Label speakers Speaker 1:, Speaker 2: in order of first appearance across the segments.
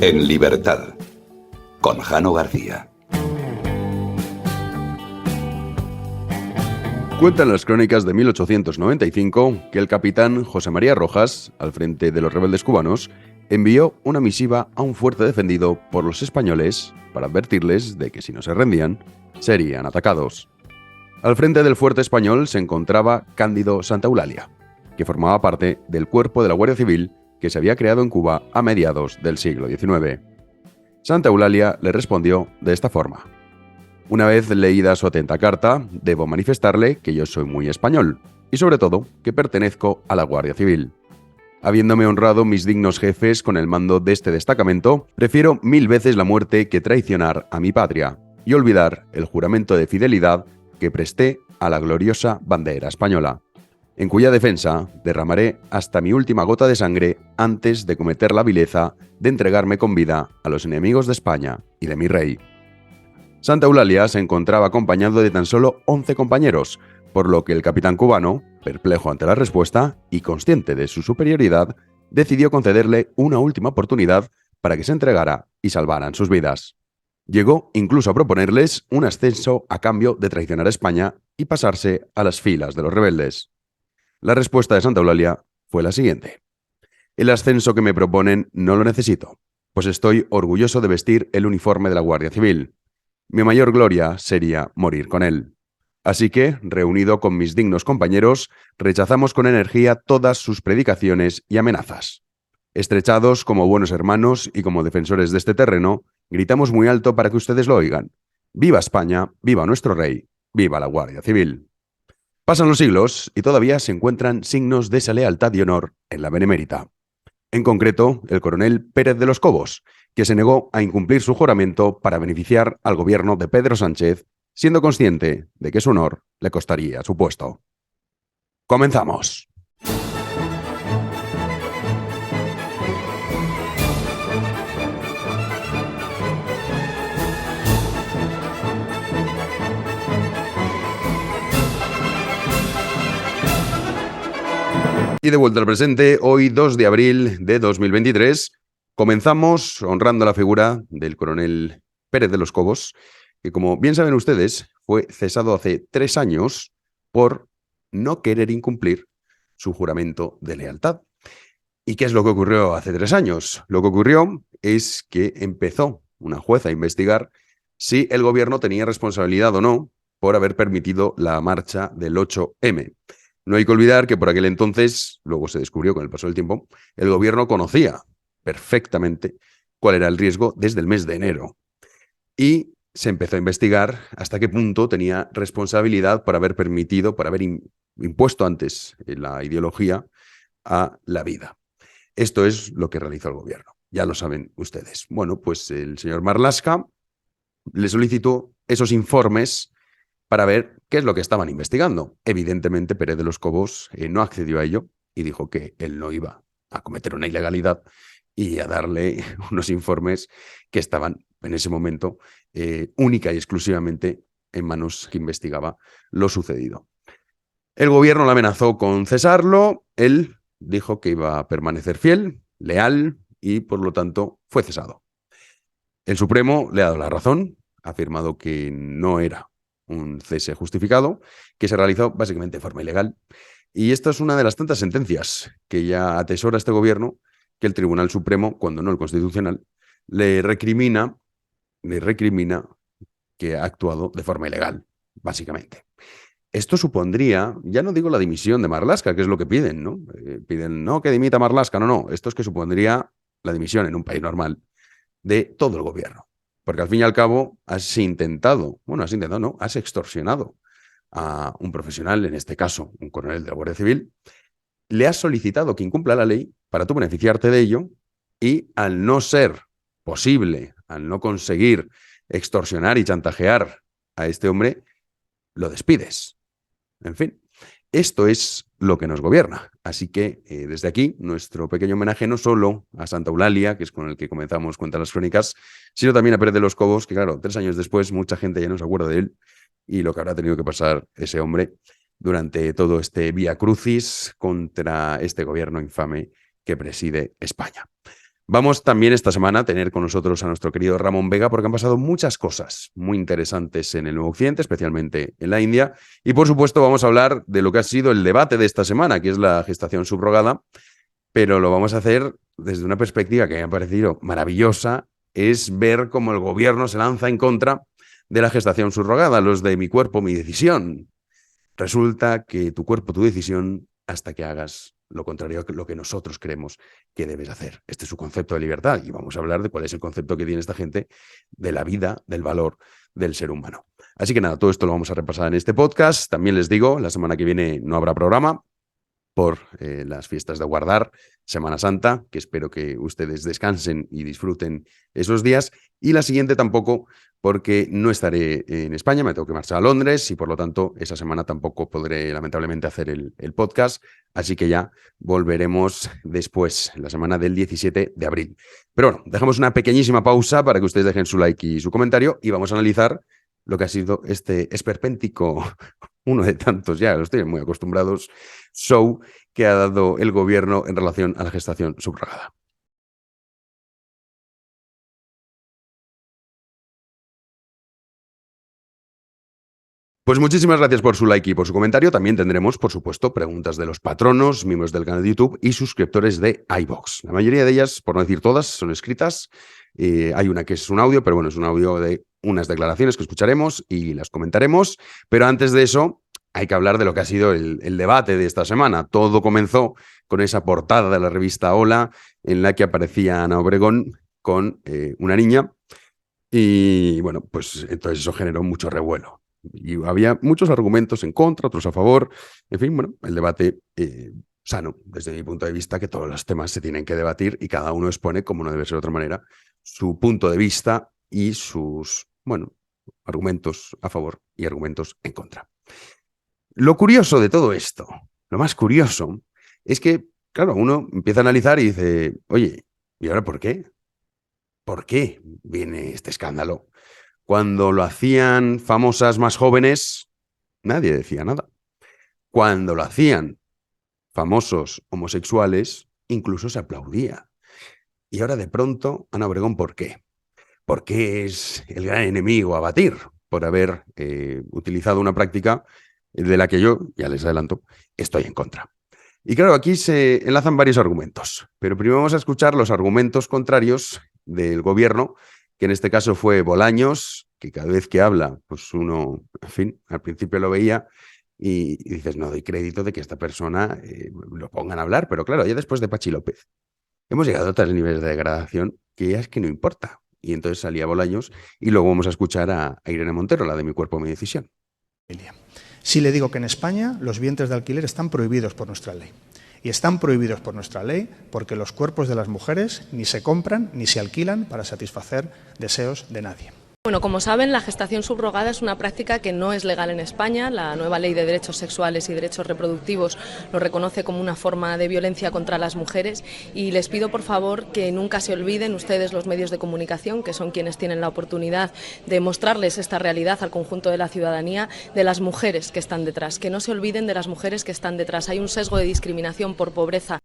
Speaker 1: En libertad, con Jano García.
Speaker 2: Cuentan las crónicas de 1895 que el capitán José María Rojas, al frente de los rebeldes cubanos, envió una misiva a un fuerte defendido por los españoles para advertirles de que si no se rendían, serían atacados. Al frente del fuerte español se encontraba Cándido Santa Eulalia, que formaba parte del cuerpo de la Guardia Civil que se había creado en Cuba a mediados del siglo XIX. Santa Eulalia le respondió de esta forma: una vez leída su atenta carta, debo manifestarle que yo soy muy español, y sobre todo que pertenezco a la Guardia Civil. Habiéndome honrado mis dignos jefes con el mando de este destacamento, prefiero 1000 veces la muerte que traicionar a mi patria, y olvidar el juramento de fidelidad que presté a la gloriosa bandera española, en cuya defensa derramaré hasta mi última gota de sangre antes de cometer la vileza de entregarme con vida a los enemigos de España y de mi rey. Santa Eulalia se encontraba acompañado de tan solo 11 compañeros, por lo que el capitán cubano, perplejo ante la respuesta y consciente de su superioridad, decidió concederle una última oportunidad para que se entregara y salvaran sus vidas. Llegó incluso a proponerles un ascenso a cambio de traicionar a España y pasarse a las filas de los rebeldes. La respuesta de Santa Eulalia fue la siguiente: el ascenso que me proponen no lo necesito, pues estoy orgulloso de vestir el uniforme de la Guardia Civil. Mi mayor gloria sería morir con él. Así que, reunido con mis dignos compañeros, rechazamos con energía todas sus predicaciones y amenazas. Estrechados como buenos hermanos y como defensores de este terreno, gritamos muy alto para que ustedes lo oigan: ¡viva España, viva nuestro rey, viva la Guardia Civil! Pasan los siglos y todavía se encuentran signos de esa lealtad y honor en la Benemérita. En concreto, el coronel Pérez de los Cobos, que se negó a incumplir su juramento para beneficiar al gobierno de Pedro Sánchez, siendo consciente de que su honor le costaría su puesto. ¡Comenzamos! Y de vuelta al presente, hoy 2 de abril de 2023, comenzamos honrando la figura del coronel Pérez de los Cobos, que, como bien saben ustedes, fue cesado hace 3 años por no querer incumplir su juramento de lealtad. ¿Y qué es lo que ocurrió hace 3 años? Lo que ocurrió es que empezó una jueza a investigar si el gobierno tenía responsabilidad o no por haber permitido la marcha del 8M. No hay que olvidar que por aquel entonces, luego se descubrió con el paso del tiempo, el gobierno conocía perfectamente cuál era el riesgo desde el mes de enero. Y se empezó a investigar hasta qué punto tenía responsabilidad por haber permitido, por haber impuesto antes la ideología a la vida. Esto es lo que realizó el gobierno. Ya lo saben ustedes. Bueno, pues el señor Marlaska le solicitó esos informes para ver qué es lo que estaban investigando. Evidentemente, Pérez de los Cobos no accedió a ello y dijo que él no iba a cometer una ilegalidad y a darle unos informes que estaban en ese momento única y exclusivamente en manos que investigaba lo sucedido. El gobierno le amenazó con cesarlo, él dijo que iba a permanecer fiel, leal y por lo tanto fue cesado. El Supremo le ha dado la razón, ha afirmado que no era un cese justificado, que se realizó básicamente de forma ilegal. Y esta es una de las tantas sentencias que ya atesora este gobierno, que el Tribunal Supremo, cuando no el Constitucional, le recrimina que ha actuado de forma ilegal, básicamente. Esto supondría, ya no digo la dimisión de Marlaska, que es lo que piden, ¿no? Piden, no, que dimita Marlaska, no. Esto es que supondría la dimisión en un país normal de todo el gobierno. Porque al fin y al cabo has extorsionado a un profesional, en este caso un coronel de la Guardia Civil, le has solicitado que incumpla la ley para tú beneficiarte de ello y al no ser posible, al no conseguir extorsionar y chantajear a este hombre, lo despides. En fin, esto es lo que nos gobierna. Así que desde aquí, nuestro pequeño homenaje no solo a Santa Eulalia, que es con el que comenzamos Cuentan las Crónicas, sino también a Pérez de los Cobos, que claro, 3 años después mucha gente ya no se acuerda de él y lo que habrá tenido que pasar ese hombre durante todo este vía crucis contra este gobierno infame que preside España. Vamos también esta semana a tener con nosotros a nuestro querido Ramón Vega porque han pasado muchas cosas muy interesantes en el Nuevo Occidente, especialmente en la India. Y por supuesto vamos a hablar de lo que ha sido el debate de esta semana, que es la gestación subrogada, pero lo vamos a hacer desde una perspectiva que me ha parecido maravillosa, es ver cómo el gobierno se lanza en contra de la gestación subrogada, los de mi cuerpo, mi decisión. Resulta que tu cuerpo, tu decisión, hasta que hagas lo contrario a lo que nosotros creemos que debes hacer. Este es su concepto de libertad y vamos a hablar de cuál es el concepto que tiene esta gente de la vida, del valor del ser humano. Así que nada, todo esto lo vamos a repasar en este podcast. También les digo, la semana que viene no habrá programa por las fiestas de Guardar, Semana Santa, que espero que ustedes descansen y disfruten esos días. Y la siguiente tampoco, porque no estaré en España, me tengo que marchar a Londres y por lo tanto esa semana tampoco podré lamentablemente hacer el podcast. Así que ya volveremos después, la semana del 17 de abril. Pero bueno, dejamos una pequeñísima pausa para que ustedes dejen su like y su comentario y vamos a analizar lo que ha sido este esperpéntico, uno de tantos ya, los estoy muy acostumbrados, show que ha dado el gobierno en relación a la gestación subrogada. Pues muchísimas gracias por su like y por su comentario. También tendremos, por supuesto, preguntas de los patronos, miembros del canal de YouTube y suscriptores de iVoox. La mayoría de ellas, por no decir todas, son escritas. Hay una que es un audio, pero bueno, es un audio de unas declaraciones que escucharemos y las comentaremos. Pero antes de eso, hay que hablar de lo que ha sido el debate de esta semana. Todo comenzó con esa portada de la revista Hola, en la que aparecía Ana Obregón con una niña. Y bueno, pues entonces eso generó mucho revuelo. Y había muchos argumentos en contra, otros a favor. En fin, bueno, el debate sano, desde mi punto de vista, que todos los temas se tienen que debatir y cada uno expone, como no debe ser de otra manera, su punto de vista y sus, bueno, argumentos a favor y argumentos en contra. Lo curioso de todo esto, lo más curioso, es que, claro, uno empieza a analizar y dice, oye, ¿y ahora por qué? ¿Por qué viene este escándalo? Cuando lo hacían famosas más jóvenes, nadie decía nada. Cuando lo hacían famosos homosexuales, incluso se aplaudía. Y ahora de pronto, Ana Obregón, ¿por qué? ¿Por qué es el gran enemigo a batir? Por haber utilizado una práctica de la que yo, ya les adelanto, estoy en contra. Y claro, aquí se enlazan varios argumentos, pero primero vamos a escuchar los argumentos contrarios del gobierno, que en este caso fue Bolaños, que cada vez que habla, pues uno, en fin, al principio lo veía y dices, no doy crédito de que esta persona lo pongan a hablar, pero claro, ya después de Pachi López, hemos llegado a tales niveles de degradación que ya es que no importa. Y entonces salía Bolaños y luego vamos a escuchar a Irene Montero, la de Mi cuerpo, mi decisión.
Speaker 3: Sí le digo que en España los vientres de alquiler están prohibidos por nuestra ley. Y están prohibidos por nuestra ley porque los cuerpos de las mujeres ni se compran ni se alquilan para satisfacer deseos de nadie.
Speaker 4: Bueno, como saben, la gestación subrogada es una práctica que no es legal en España. La nueva Ley de Derechos Sexuales y Derechos Reproductivos lo reconoce como una forma de violencia contra las mujeres y les pido por favor que nunca se olviden ustedes, los medios de comunicación, que son quienes tienen la oportunidad de mostrarles esta realidad al conjunto de la ciudadanía, de las mujeres que están detrás, que no se olviden de las mujeres que están detrás. Hay un sesgo de discriminación por pobreza.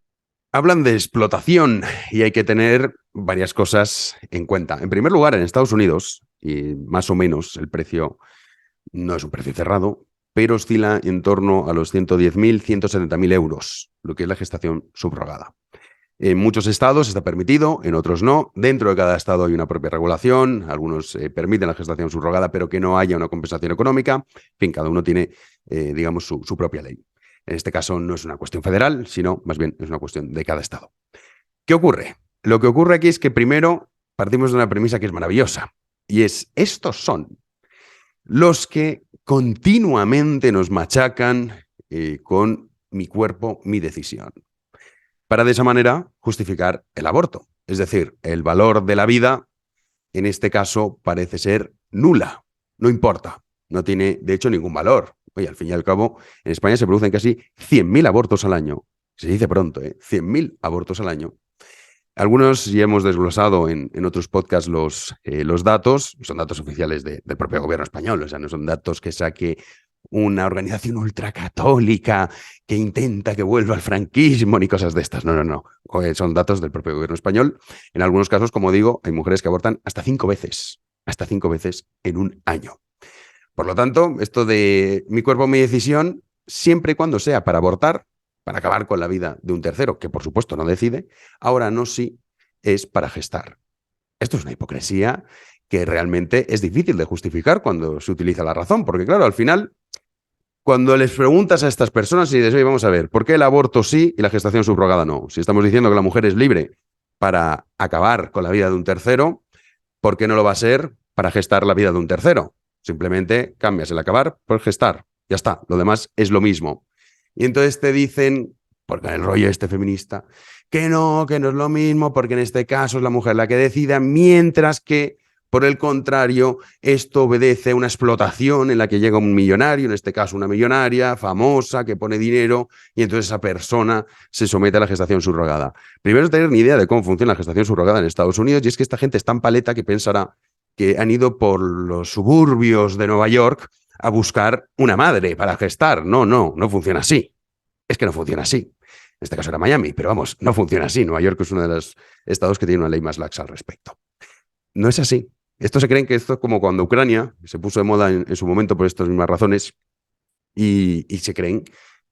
Speaker 2: Hablan de explotación y hay que tener varias cosas en cuenta. En primer lugar, en Estados Unidos, y más o menos el precio no es un precio cerrado, pero oscila en torno a los 110.000, 170.000 euros, lo que es la gestación subrogada. En muchos estados está permitido, en otros no. Dentro de cada estado hay una propia regulación. Algunos permiten la gestación subrogada, pero que no haya una compensación económica. En fin, cada uno tiene, digamos, su propia ley. En este caso no es una cuestión federal, sino más bien es una cuestión de cada estado. ¿Qué ocurre? Lo que ocurre aquí es que primero partimos de una premisa que es maravillosa, y es, estos son los que continuamente nos machacan con mi cuerpo, mi decisión, para de esa manera justificar el aborto. Es decir, el valor de la vida, en este caso, parece ser nula, no importa, no tiene de hecho ningún valor. Oye, al fin y al cabo, en España se producen casi 100.000 abortos al año. Se dice pronto, 100.000 abortos al año. Algunos ya hemos desglosado en otros podcasts los datos, son datos oficiales del propio gobierno español, o sea, no son datos que saque una organización ultracatólica que intenta que vuelva al franquismo ni cosas de estas. No. Son datos del propio gobierno español. En algunos casos, como digo, hay mujeres que abortan hasta 5 veces en un año. Por lo tanto, esto de mi cuerpo, mi decisión, siempre y cuando sea para abortar, para acabar con la vida de un tercero, que por supuesto no decide, ahora no sí es para gestar. Esto es una hipocresía que realmente es difícil de justificar cuando se utiliza la razón, porque claro, al final, cuando les preguntas a estas personas y dices, oye, vamos a ver, ¿por qué el aborto sí y la gestación subrogada no? Si estamos diciendo que la mujer es libre para acabar con la vida de un tercero, ¿por qué no lo va a ser para gestar la vida de un tercero? Simplemente cambias el acabar por gestar. Ya está, lo demás es lo mismo. Y entonces te dicen, porque el rollo este feminista, que no es lo mismo, porque en este caso es la mujer la que decida, mientras que, por el contrario, esto obedece a una explotación en la que llega un millonario, en este caso una millonaria famosa que pone dinero y entonces esa persona se somete a la gestación subrogada. Primero, no tener ni idea de cómo funciona la gestación subrogada en Estados Unidos, y es que esta gente es tan paleta que pensará que han ido por los suburbios de Nueva York a buscar una madre para gestar. No funciona así. Es que no funciona así. En este caso era Miami, pero vamos, no funciona así. Nueva York es uno de los estados que tiene una ley más laxa al respecto. No es así. Esto se creen que esto es como cuando Ucrania se puso de moda en su momento por estas mismas razones y se creen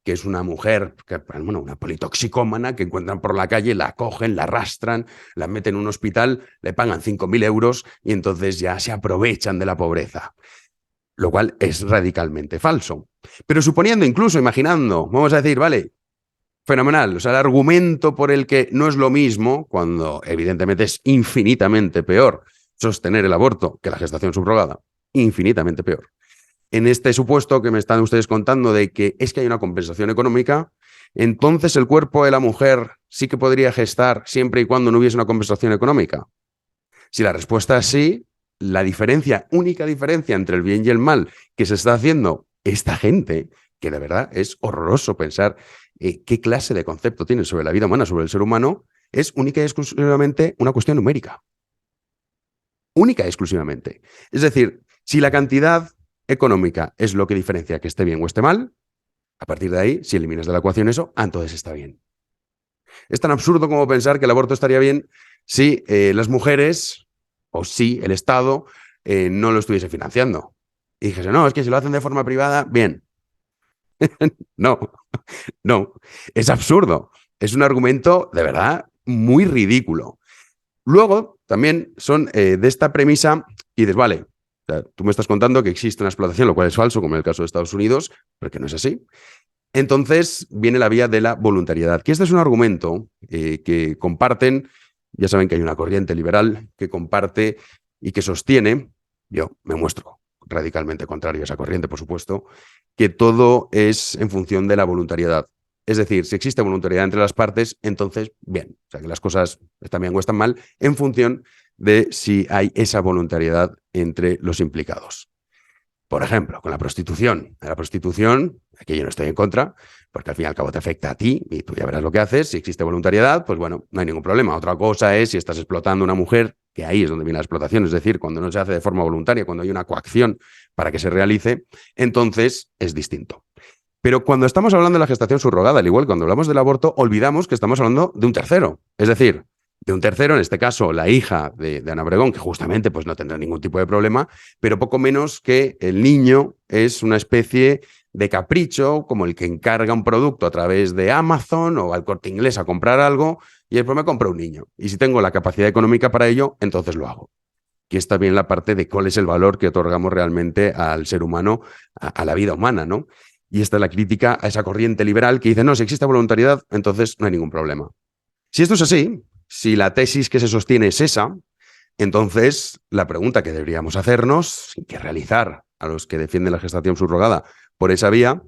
Speaker 2: que es una mujer, una politoxicómana que encuentran por la calle, la cogen, la arrastran, la meten en un hospital, le pagan 5.000 euros y entonces ya se aprovechan de la pobreza. Lo cual es radicalmente falso. Pero suponiendo, incluso imaginando, vamos a decir, vale, fenomenal, o sea, el argumento por el que no es lo mismo, cuando evidentemente es infinitamente peor sostener el aborto que la gestación subrogada, infinitamente peor. En este supuesto que me están ustedes contando de que es que hay una compensación económica, entonces el cuerpo de la mujer sí que podría gestar siempre y cuando no hubiese una compensación económica. Si la respuesta es sí, la única diferencia entre el bien y el mal que se está haciendo esta gente, que de verdad es horroroso pensar qué clase de concepto tiene sobre la vida humana, sobre el ser humano, es única y exclusivamente una cuestión numérica. Única y exclusivamente. Es decir, si la cantidad económica es lo que diferencia que esté bien o esté mal, a partir de ahí, si eliminas de la ecuación eso, entonces está bien. Es tan absurdo como pensar que el aborto estaría bien si las mujeres o si el Estado no lo estuviese financiando. Y dijese, no, es que si lo hacen de forma privada, bien. No, es absurdo. Es un argumento, de verdad, muy ridículo. Luego, también son de esta premisa y dices, vale, o sea, tú me estás contando que existe una explotación, lo cual es falso, como en el caso de Estados Unidos, pero que no es así. Entonces viene la vía de la voluntariedad, que este es un argumento que comparten, ya saben que hay una corriente liberal que comparte y que sostiene, yo me muestro radicalmente contrario a esa corriente, por supuesto, que todo es en función de la voluntariedad. Es decir, si existe voluntariedad entre las partes, entonces, bien, o sea, que las cosas están bien o están mal en función de si hay esa voluntariedad entre los implicados. Por ejemplo, con la prostitución. La prostitución, aquí yo no estoy en contra, porque al fin y al cabo te afecta a ti y tú ya verás lo que haces. Si existe voluntariedad, pues bueno, no hay ningún problema. Otra cosa es si estás explotando a una mujer, que ahí es donde viene la explotación, es decir, cuando no se hace de forma voluntaria, cuando hay una coacción para que se realice, entonces es distinto. Pero cuando estamos hablando de la gestación subrogada, al igual que cuando hablamos del aborto, olvidamos que estamos hablando de un tercero. Es decir, de un tercero, en este caso la hija de Ana Obregón, que justamente pues, no tendrá ningún tipo de problema, pero poco menos que el niño es una especie de capricho, como el que encarga un producto a través de Amazon o al Corte Inglés a comprar algo, y después me compra un niño. Y si tengo la capacidad económica para ello, entonces lo hago. Que está bien la parte de cuál es el valor que otorgamos realmente al ser humano, a la vida humana, ¿no? Y esta es la crítica a esa corriente liberal que dice, no, si existe voluntariedad, entonces no hay ningún problema. Si esto es así, si la tesis que se sostiene es esa, entonces la pregunta que deberíamos hacernos y que realizar a los que defienden la gestación subrogada por esa vía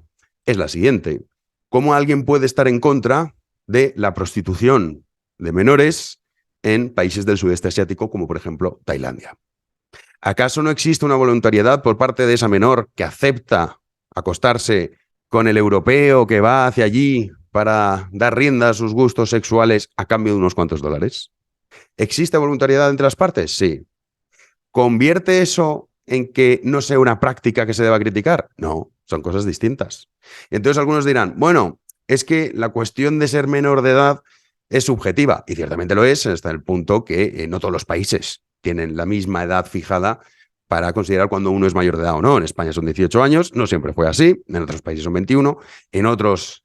Speaker 2: es la siguiente. ¿Cómo alguien puede estar en contra de la prostitución de menores en países del sudeste asiático, como por ejemplo Tailandia? ¿Acaso no existe una voluntariedad por parte de esa menor que acepta acostarse con el europeo que va hacia allí para dar rienda a sus gustos sexuales a cambio de unos cuantos dólares? ¿Existe voluntariedad entre las partes? Sí. ¿Convierte eso en que no sea una práctica que se deba criticar? No, son cosas distintas. Entonces algunos dirán, bueno, es que la cuestión de ser menor de edad es subjetiva, y ciertamente lo es, hasta el punto que no todos los países tienen la misma edad fijada para considerar cuando uno es mayor de edad o no. En España son 18 años, no siempre fue así, en otros países son 21, en otros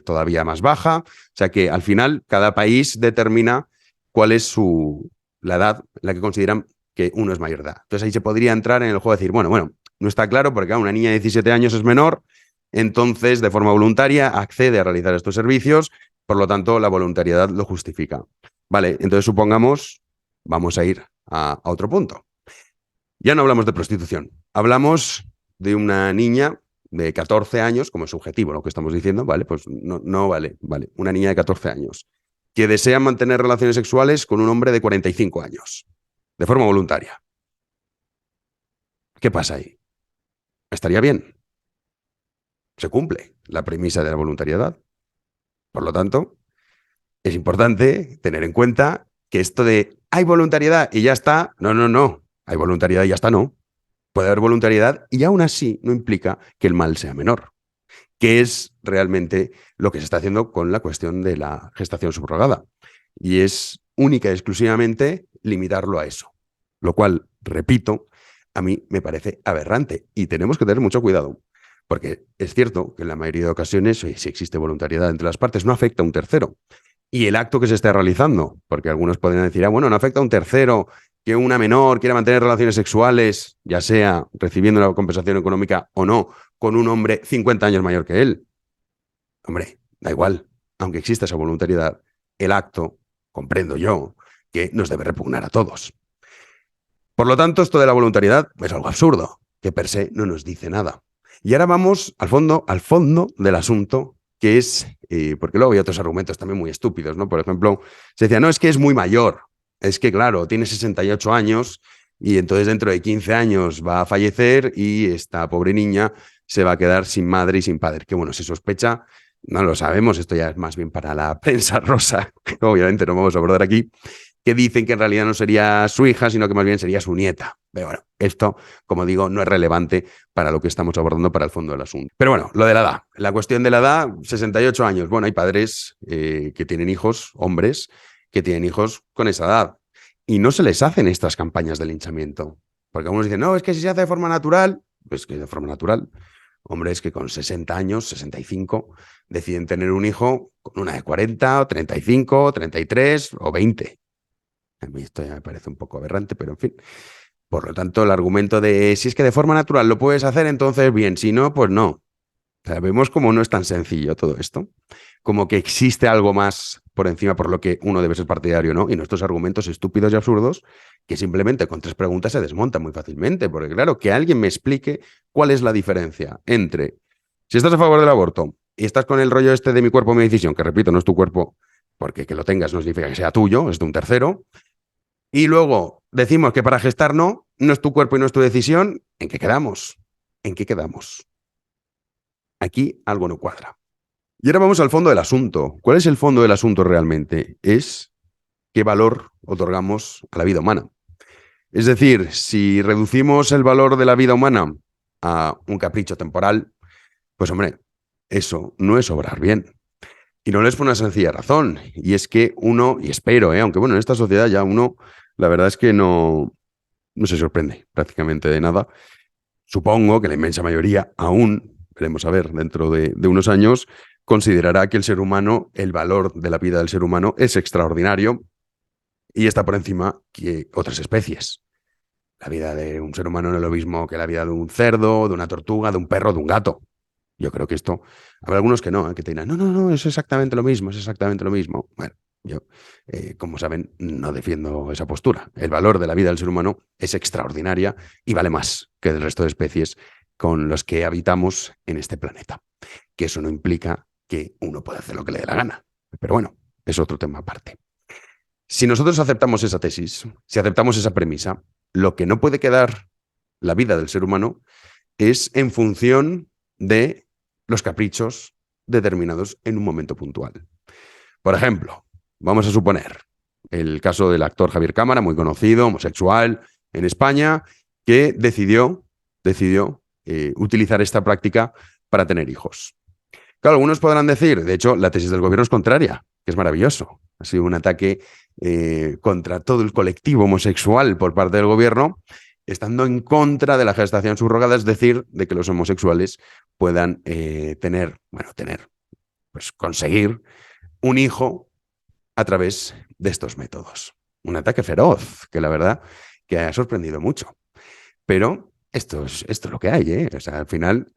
Speaker 2: todavía más baja. O sea que al final cada país determina cuál es la edad en la que consideran que uno es mayor de edad. Entonces ahí se podría entrar en el juego de decir, bueno, no está claro porque una niña de 17 años es menor, entonces de forma voluntaria accede a realizar estos servicios, por lo tanto la voluntariedad lo justifica. Vale, entonces supongamos, vamos a ir a otro punto. Ya no hablamos de prostitución, hablamos de una niña de 14 años, como es subjetivo lo que estamos diciendo, ¿vale? Pues no vale, una niña de 14 años que desea mantener relaciones sexuales con un hombre de 45 años, de forma voluntaria. ¿Qué pasa ahí? ¿Estaría bien? Se cumple la premisa de la voluntariedad. Por lo tanto, es importante tener en cuenta que esto de hay voluntariedad y ya está, no. Hay voluntariedad y ya está, no. Puede haber voluntariedad y aún así no implica que el mal sea menor, que es realmente lo que se está haciendo con la cuestión de la gestación subrogada. Y es única y exclusivamente limitarlo a eso. Lo cual, repito, a mí me parece aberrante y tenemos que tener mucho cuidado. Porque es cierto que en la mayoría de ocasiones, si existe voluntariedad entre las partes, no afecta a un tercero. Y el acto que se esté realizando, porque algunos podrían decir, no afecta a un tercero, que una menor quiera mantener relaciones sexuales, ya sea recibiendo una compensación económica o no, con un hombre 50 años mayor que él. Hombre, da igual, aunque exista esa voluntariedad, el acto, comprendo yo, que nos debe repugnar a todos. Por lo tanto, esto de la voluntariedad es algo absurdo, que per se no nos dice nada. Y ahora vamos al fondo del asunto, que es, porque luego hay otros argumentos también muy estúpidos, ¿no? Por ejemplo, se decía, no, es que es muy mayor, es que claro, tiene 68 años y entonces dentro de 15 años va a fallecer y esta pobre niña se va a quedar sin madre y sin padre. Que bueno, se sospecha, no lo sabemos, esto ya es más bien para la prensa rosa, que obviamente no vamos a abordar aquí, que dicen que en realidad no sería su hija, sino que más bien sería su nieta. Pero bueno, esto, como digo, no es relevante para lo que estamos abordando, para el fondo del asunto. Pero bueno, lo de la edad. La cuestión de la edad, 68 años. Bueno, hay padres que tienen hijos, hombres, que tienen hijos con esa edad. Y no se les hacen estas campañas de linchamiento. Porque algunos dicen, no, es que si se hace de forma natural, pues que de forma natural. Hombres que con 60 años, 65, deciden tener un hijo con una de 40, o 35, o 33 o 20. A mí esto ya me parece un poco aberrante, pero en fin. Por lo tanto, el argumento de si es que de forma natural lo puedes hacer, entonces bien, si no, pues no. O sea, vemos como no es tan sencillo todo esto, como que existe algo más por encima por lo que uno debe ser partidario, ¿no? Y nuestros argumentos estúpidos y absurdos que simplemente con 3 preguntas se desmontan muy fácilmente, porque claro, que alguien me explique cuál es la diferencia entre si estás a favor del aborto y estás con el rollo este de mi cuerpo, mi decisión, que repito, no es tu cuerpo, porque que lo tengas no significa que sea tuyo, es de un tercero, y luego decimos que para gestar no es tu cuerpo y no es tu decisión, ¿en qué quedamos? ¿En qué quedamos? Aquí algo no cuadra. Y ahora vamos al fondo del asunto. ¿Cuál es el fondo del asunto realmente? Es qué valor otorgamos a la vida humana. Es decir, si reducimos el valor de la vida humana a un capricho temporal, pues hombre, eso no es obrar bien. Y no es por una sencilla razón, y es que uno, y espero, aunque bueno, en esta sociedad ya uno, la verdad es que no se sorprende prácticamente de nada. Supongo que la inmensa mayoría aún, veremos a ver, dentro de unos años, considerará que el ser humano, el valor de la vida del ser humano es extraordinario y está por encima que otras especies. La vida de un ser humano no es lo mismo que la vida de un cerdo, de una tortuga, de un perro, de un gato. Yo creo que esto, habrá algunos que no, que te dirán, no, es exactamente lo mismo, es exactamente lo mismo. Bueno, yo, como saben, no defiendo esa postura. El valor de la vida del ser humano es extraordinaria y vale más que del resto de especies con los que habitamos en este planeta. Que eso no implica que uno pueda hacer lo que le dé la gana. Pero bueno, es otro tema aparte. Si nosotros aceptamos esa tesis, si aceptamos esa premisa, lo que no puede quedar la vida del ser humano es en función de los caprichos determinados en un momento puntual. Por ejemplo, vamos a suponer el caso del actor Javier Cámara, muy conocido, homosexual en España, que decidió utilizar esta práctica para tener hijos. Claro, algunos podrán decir, de hecho, la tesis del gobierno es contraria, que es maravilloso. Ha sido un ataque contra todo el colectivo homosexual por parte del gobierno, estando en contra de la gestación subrogada, es decir, de que los homosexuales puedan conseguir un hijo a través de estos métodos. Un ataque feroz, que la verdad que ha sorprendido mucho. Pero esto es lo que hay, ¿eh? O sea, al final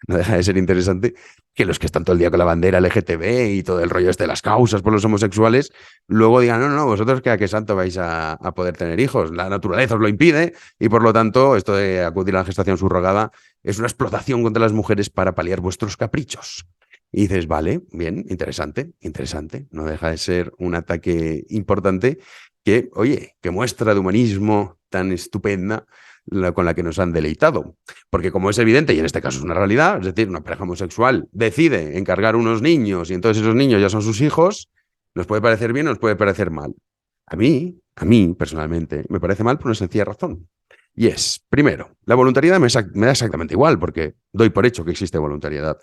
Speaker 2: no deja de ser interesante que los que están todo el día con la bandera LGTB y todo el rollo de las causas por los homosexuales, luego digan, no, vosotros que a qué santo vais a poder tener hijos. La naturaleza os lo impide y por lo tanto esto de acudir a la gestación subrogada es una explotación contra las mujeres para paliar vuestros caprichos. Y dices, vale, bien, interesante. No deja de ser un ataque importante que, oye, que muestra de humanismo tan estupenda con la que nos han deleitado. Porque como es evidente, y en este caso es una realidad, es decir, una pareja homosexual decide encargar unos niños y entonces esos niños ya son sus hijos, nos puede parecer bien o nos puede parecer mal. A mí, personalmente, me parece mal por una sencilla razón. Y es, primero, la voluntariedad me da exactamente igual, porque doy por hecho que existe voluntariedad.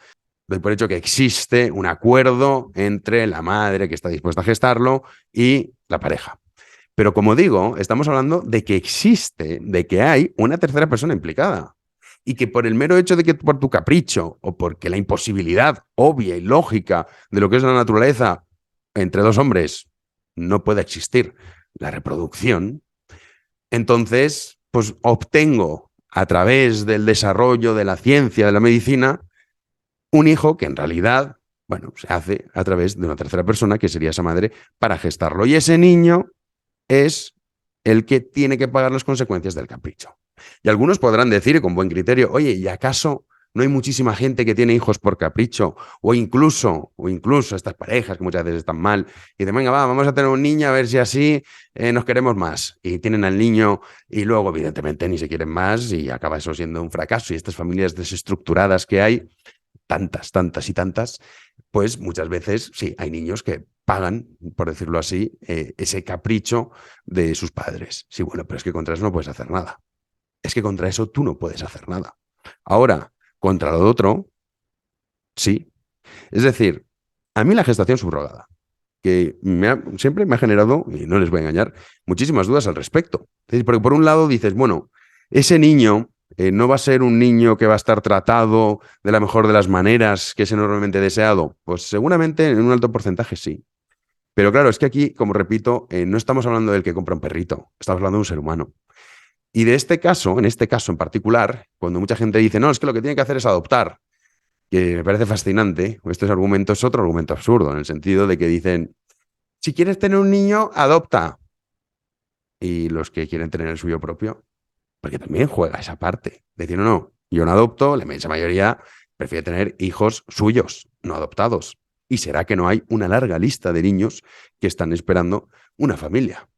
Speaker 2: Doy por hecho que existe un acuerdo entre la madre que está dispuesta a gestarlo y la pareja. Pero como digo, estamos hablando de que hay una tercera persona implicada. Y que por el mero hecho de que por tu capricho o porque la imposibilidad obvia y lógica de lo que es la naturaleza entre dos hombres no pueda existir la reproducción, entonces pues obtengo a través del desarrollo de la ciencia, de la medicina, un hijo que en realidad, se hace a través de una tercera persona, que sería esa madre, para gestarlo. Y ese niño es el que tiene que pagar las consecuencias del capricho. Y algunos podrán decir con buen criterio, oye, ¿y acaso no hay muchísima gente que tiene hijos por capricho? O incluso estas parejas que muchas veces están mal y dicen, venga, vamos a tener un niño a ver si así nos queremos más. Y tienen al niño y luego, evidentemente, ni se quieren más y acaba eso siendo un fracaso. Y estas familias desestructuradas que hay, tantas y tantas, pues muchas veces sí, hay niños que pagan, por decirlo así, ese capricho de sus padres. Sí, bueno, pero es que contra eso no puedes hacer nada. Es que contra eso tú no puedes hacer nada. Ahora, contra lo otro, sí. Es decir, a mí la gestación subrogada, que siempre me ha generado, y no les voy a engañar, muchísimas dudas al respecto. Es decir, porque por un lado dices, bueno, ese niño no va a ser un niño que va a estar tratado de la mejor de las maneras que es enormemente deseado. Pues seguramente en un alto porcentaje sí. Pero claro, es que aquí, como repito, no estamos hablando del que compra un perrito, estamos hablando de un ser humano. Y en este caso en particular, cuando mucha gente dice, no, es que lo que tiene que hacer es adoptar, que me parece fascinante, este argumento es otro argumento absurdo, en el sentido de que dicen, si quieres tener un niño, adopta. Y los que quieren tener el suyo propio, porque también juega esa parte. Decir, no, yo no adopto, la inmensa mayoría prefiere tener hijos suyos, no adoptados. Y será que no hay una larga lista de niños que están esperando una familia.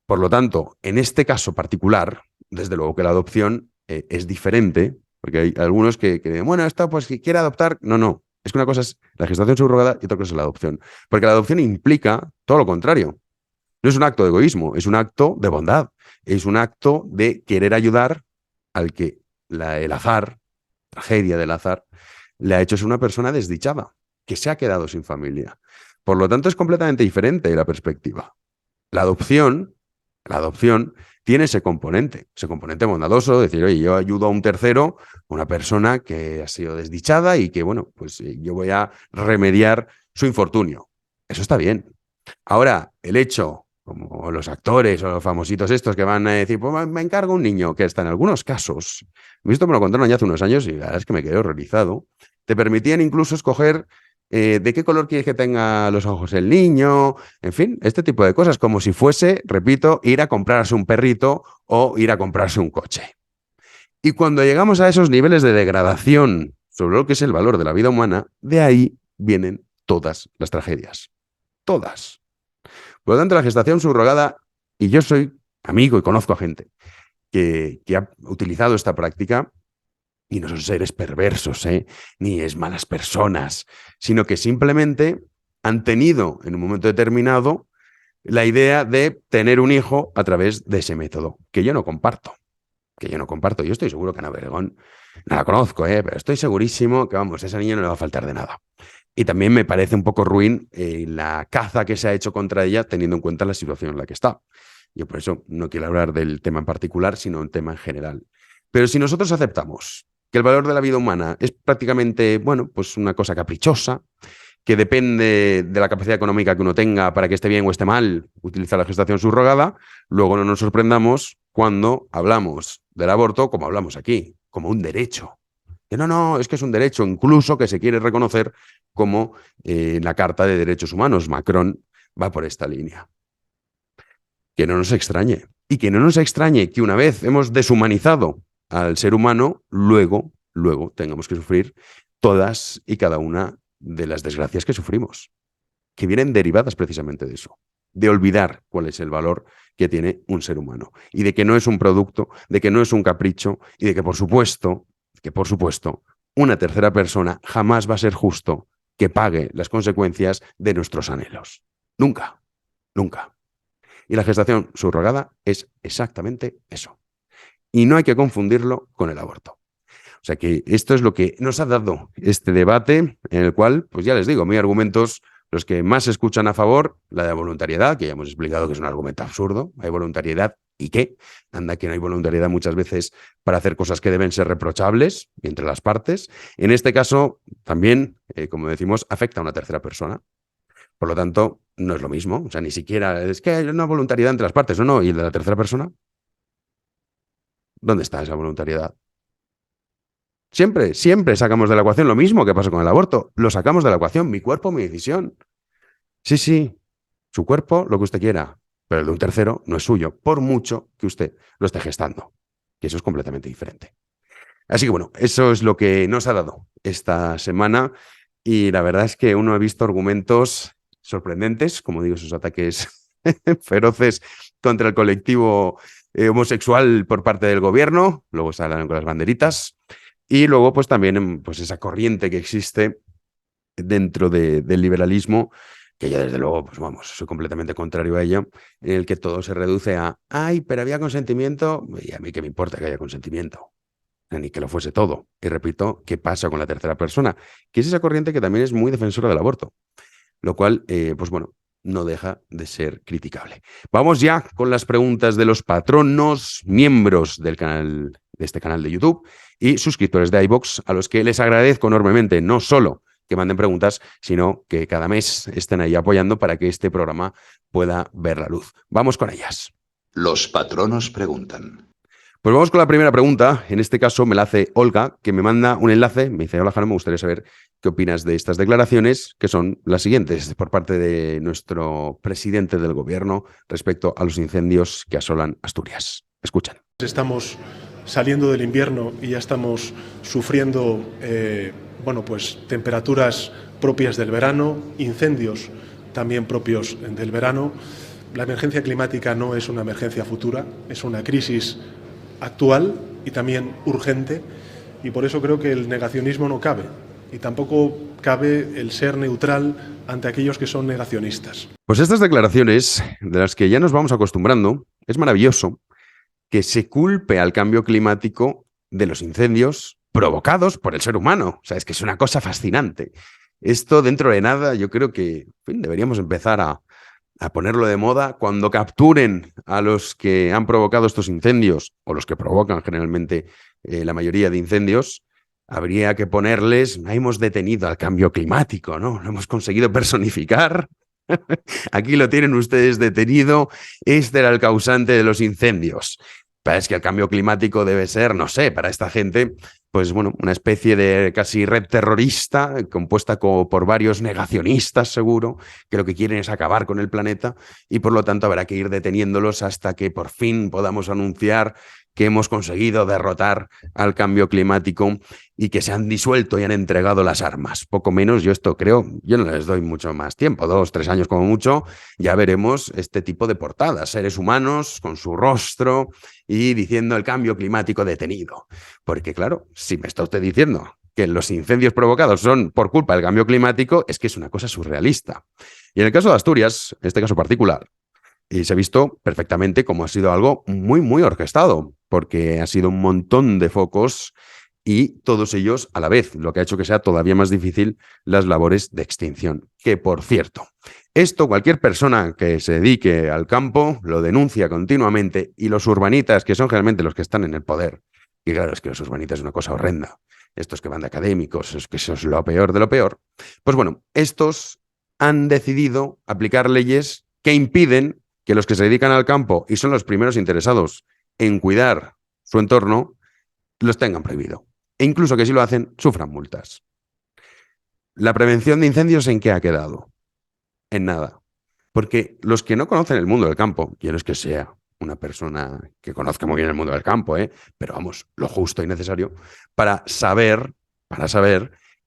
Speaker 2: Por lo tanto, en este caso particular, desde luego que la adopción es diferente, porque hay algunos que dicen, bueno, esto pues si quiere adoptar, no. Es que una cosa es la gestación subrogada y otra cosa es la adopción. Porque la adopción implica todo lo contrario. No es un acto de egoísmo, es un acto de bondad. Es un acto de querer ayudar al que el azar, tragedia del azar, le ha hecho ser una persona desdichada, que se ha quedado sin familia. Por lo tanto, es completamente diferente la perspectiva. La adopción tiene ese componente bondadoso, decir, oye, yo ayudo a un tercero, una persona que ha sido desdichada y que, pues yo voy a remediar su infortunio. Eso está bien. Ahora, el hecho, como los actores o los famositos estos que van a decir, pues me encargo un niño, que hasta en algunos casos, esto me lo contaron ya hace unos años y la verdad es que me quedé horrorizado, te permitían incluso escoger de qué color quieres que tenga los ojos el niño, en fin, este tipo de cosas, como si fuese, repito, ir a comprarse un perrito o ir a comprarse un coche. Y cuando llegamos a esos niveles de degradación sobre lo que es el valor de la vida humana, de ahí vienen todas las tragedias. Todas. Por lo tanto, la gestación subrogada, y yo soy amigo y conozco a gente que ha utilizado esta práctica, y no son seres perversos, ni es malas personas, sino que simplemente han tenido en un momento determinado la idea de tener un hijo a través de ese método, que yo no comparto. Yo estoy seguro que Ana Obregón, no la conozco, pero estoy segurísimo que, vamos, a esa niña no le va a faltar de nada. Y también me parece un poco ruin la caza que se ha hecho contra ella, teniendo en cuenta la situación en la que está. Yo por eso no quiero hablar del tema en particular, sino un tema en general. Pero si nosotros aceptamos que el valor de la vida humana es prácticamente, bueno, pues una cosa caprichosa, que depende de la capacidad económica que uno tenga para que esté bien o esté mal utilizar la gestación subrogada, luego no nos sorprendamos cuando hablamos del aborto como hablamos aquí, como un derecho. Que no, es que es un derecho incluso que se quiere reconocer como la Carta de Derechos Humanos. Macron va por esta línea. Que no nos extrañe. Y que no nos extrañe que una vez hemos deshumanizado al ser humano, luego tengamos que sufrir todas y cada una de las desgracias que sufrimos, que vienen derivadas precisamente de eso, de olvidar cuál es el valor que tiene un ser humano y de que no es un producto, de que no es un capricho y de que, por supuesto, una tercera persona jamás va a ser justo que pague las consecuencias de nuestros anhelos. Nunca, nunca. Y la gestación subrogada es exactamente eso. Y no hay que confundirlo con el aborto. O sea que esto es lo que nos ha dado este debate, en el cual, pues ya les digo, mis argumentos, los que más se escuchan a favor, la de voluntariedad, que ya hemos explicado que es un argumento absurdo. Hay voluntariedad, ¿y qué? Anda que no hay voluntariedad muchas veces para hacer cosas que deben ser reprochables entre las partes. En este caso, también, como decimos, afecta a una tercera persona. Por lo tanto, no es lo mismo. O sea, ni siquiera es que hay una voluntariedad entre las partes. No. ¿Y de la tercera persona? ¿Dónde está esa voluntariedad? Siempre sacamos de la ecuación lo mismo que pasa con el aborto. Lo sacamos de la ecuación. Mi cuerpo, mi decisión. Sí. Su cuerpo, lo que usted quiera. Pero el de un tercero no es suyo, por mucho que usted lo esté gestando. Que eso es completamente diferente. Así que bueno, eso es lo que nos ha dado esta semana. Y la verdad es que uno ha visto argumentos sorprendentes, como digo, esos ataques feroces contra el colectivo homosexual por parte del gobierno. Luego salen con las banderitas. Y luego, pues también pues esa corriente que existe dentro del liberalismo, que yo desde luego, pues vamos, soy completamente contrario a ello, en el que todo se reduce a, ay, pero había consentimiento, y a mí qué me importa que haya consentimiento, ni que lo fuese todo. Y repito, ¿qué pasa con la tercera persona? Que es esa corriente que también es muy defensora del aborto, lo cual, pues bueno, no deja de ser criticable. Vamos ya con las preguntas de los patronos, miembros del canal, de este canal de YouTube y suscriptores de iVoox, a los que les agradezco enormemente, no solo que manden preguntas, sino que cada mes estén ahí apoyando para que este programa pueda ver la luz. Vamos con ellas.
Speaker 1: Los patronos preguntan.
Speaker 2: Pues vamos con la primera pregunta. En este caso me la hace Olga, que me manda un enlace. Me dice, hola Jano, me gustaría saber qué opinas de estas declaraciones, que son las siguientes por parte de nuestro presidente del gobierno respecto a los incendios que asolan Asturias. Escuchen.
Speaker 5: Estamos saliendo del invierno y ya estamos sufriendo pues temperaturas propias del verano, incendios también propios del verano. La emergencia climática no es una emergencia futura, es una crisis actual y también urgente, y por eso creo que el negacionismo no cabe, y tampoco cabe el ser neutral ante aquellos que son negacionistas.
Speaker 2: Pues estas declaraciones, de las que ya nos vamos acostumbrando, es maravilloso que se culpe al cambio climático de los incendios provocados por el ser humano. O sea, es que es una cosa fascinante. Esto, dentro de nada, yo creo que en fin, deberíamos empezar a ponerlo de moda. Cuando capturen a los que han provocado estos incendios, o los que provocan generalmente la mayoría de incendios, habría que ponerles, hemos detenido al cambio climático, ¿no? Lo hemos conseguido personificar. Aquí lo tienen ustedes detenido. Este era el causante de los incendios. Pero es que el cambio climático debe ser, no sé, para esta gente, pues bueno, una especie de casi red terrorista compuesta por varios negacionistas, seguro, que lo que quieren es acabar con el planeta y por lo tanto habrá que ir deteniéndolos hasta que por fin podamos anunciar que hemos conseguido derrotar al cambio climático y que se han disuelto y han entregado las armas. Poco menos, yo esto creo, yo no les doy mucho más tiempo, 2, 3 años como mucho, ya veremos este tipo de portadas, seres humanos con su rostro y diciendo el cambio climático detenido. Porque claro, si me está usted diciendo que los incendios provocados son por culpa del cambio climático, es que es una cosa surrealista. Y en el caso de Asturias, en este caso particular, Y se ha visto perfectamente cómo ha sido algo muy, muy orquestado, porque ha sido un montón de focos y todos ellos a la vez, lo que ha hecho que sea todavía más difícil las labores de extinción. Que, por cierto, esto cualquier persona que se dedique al campo lo denuncia continuamente, y los urbanitas, que son generalmente los que están en el poder, y claro, es que los urbanitas es una cosa horrenda, estos que van de académicos, es que eso es lo peor de lo peor, pues bueno, estos han decidido aplicar leyes que impiden que los que se dedican al campo y son los primeros interesados en cuidar su entorno, los tengan prohibido. E incluso que si lo hacen, sufran multas. ¿La prevención de incendios en qué ha quedado? En nada. Porque los que no conocen el mundo del campo, y no es que sea una persona que conozca muy bien el mundo del campo, pero vamos, lo justo y necesario para saber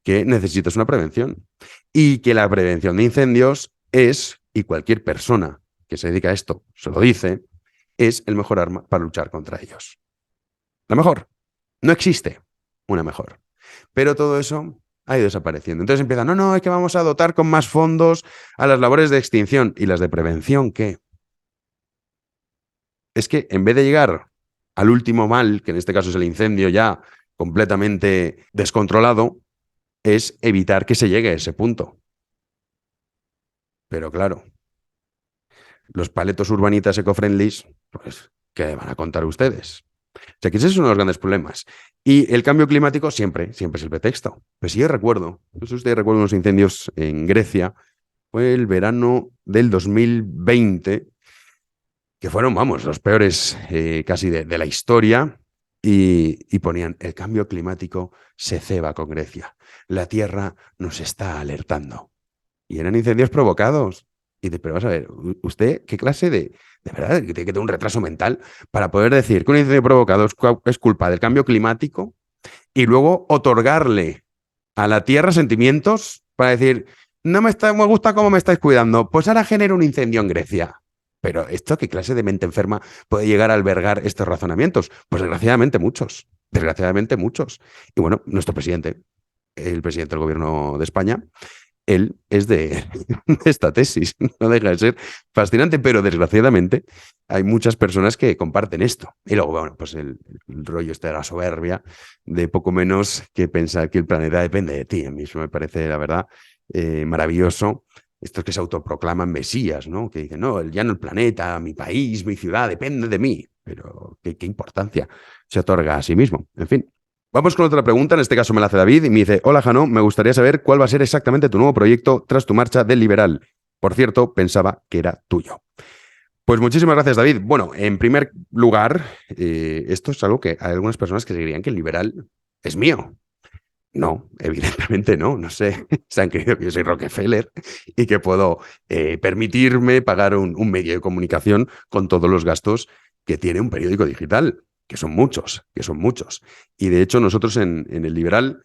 Speaker 2: que necesitas una prevención. Y que la prevención de incendios es, y cualquier persona que se dedica a esto se lo dice, es el mejor arma para luchar contra ellos. La mejor. No existe una mejor. Pero todo eso ha ido desapareciendo. Entonces empiezan, no, es que vamos a dotar con más fondos a las labores de extinción. ¿Y las de prevención qué? Es que en vez de llegar al último mal, que en este caso es el incendio ya completamente descontrolado, es evitar que se llegue a ese punto. Pero claro, los paletos urbanitas eco-friendlies, pues, ¿qué van a contar ustedes? O sea, que ese es uno de los grandes problemas. Y el cambio climático siempre es el pretexto. Pues sí, yo recuerdo, no sé si ustedes recuerdan unos incendios en Grecia, fue el verano del 2020, que fueron, vamos, los peores casi de la historia, y ponían, el cambio climático se ceba con Grecia. La Tierra nos está alertando. Y eran incendios provocados. Pero vas a ver, ¿usted qué clase de verdad, que tiene que tener un retraso mental para poder decir que un incendio provocado es culpa del cambio climático y luego otorgarle a la Tierra sentimientos para decir, no me gusta cómo me estáis cuidando, pues ahora genero un incendio en Grecia? Pero ¿esto qué clase de mente enferma puede llegar a albergar estos razonamientos? Pues desgraciadamente muchos. Y bueno, nuestro presidente, el presidente del gobierno de España, él es de esta tesis. No deja de ser fascinante, pero desgraciadamente hay muchas personas que comparten esto. Y luego, bueno, pues el rollo este de la soberbia, de poco menos que pensar que el planeta depende de ti. A mí eso me parece, la verdad, maravilloso. Estos que se autoproclaman mesías, ¿no? Que dicen, no, ya no el planeta, mi país, mi ciudad, depende de mí. Pero ¿qué importancia se otorga a sí mismo? En fin. Vamos con otra pregunta, en este caso me la hace David y me dice, hola Jano, me gustaría saber cuál va a ser exactamente tu nuevo proyecto tras tu marcha del Liberal. Por cierto, pensaba que era tuyo. Pues muchísimas gracias, David. Bueno, en primer lugar, esto es algo que hay algunas personas que se dirían que el Liberal es mío. No, evidentemente no, no sé. Se han creído que yo soy Rockefeller y que puedo permitirme pagar un medio de comunicación con todos los gastos que tiene un periódico digital. Que son muchos. Y de hecho nosotros en el Liberal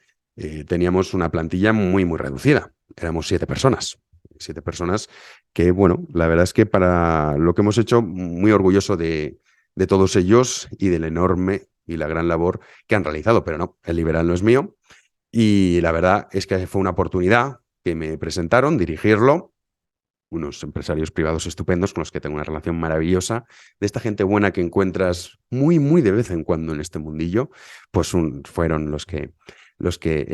Speaker 2: teníamos una plantilla muy, muy reducida. Éramos 7 personas. 7 personas que, bueno, la verdad es que para lo que hemos hecho, muy orgulloso de todos ellos y de la enorme y la gran labor que han realizado. Pero no, el Liberal no es mío. Y la verdad es que fue una oportunidad que me presentaron, dirigirlo. Unos empresarios privados estupendos con los que tengo una relación maravillosa, de esta gente buena que encuentras muy, muy de vez en cuando en este mundillo, pues fueron los que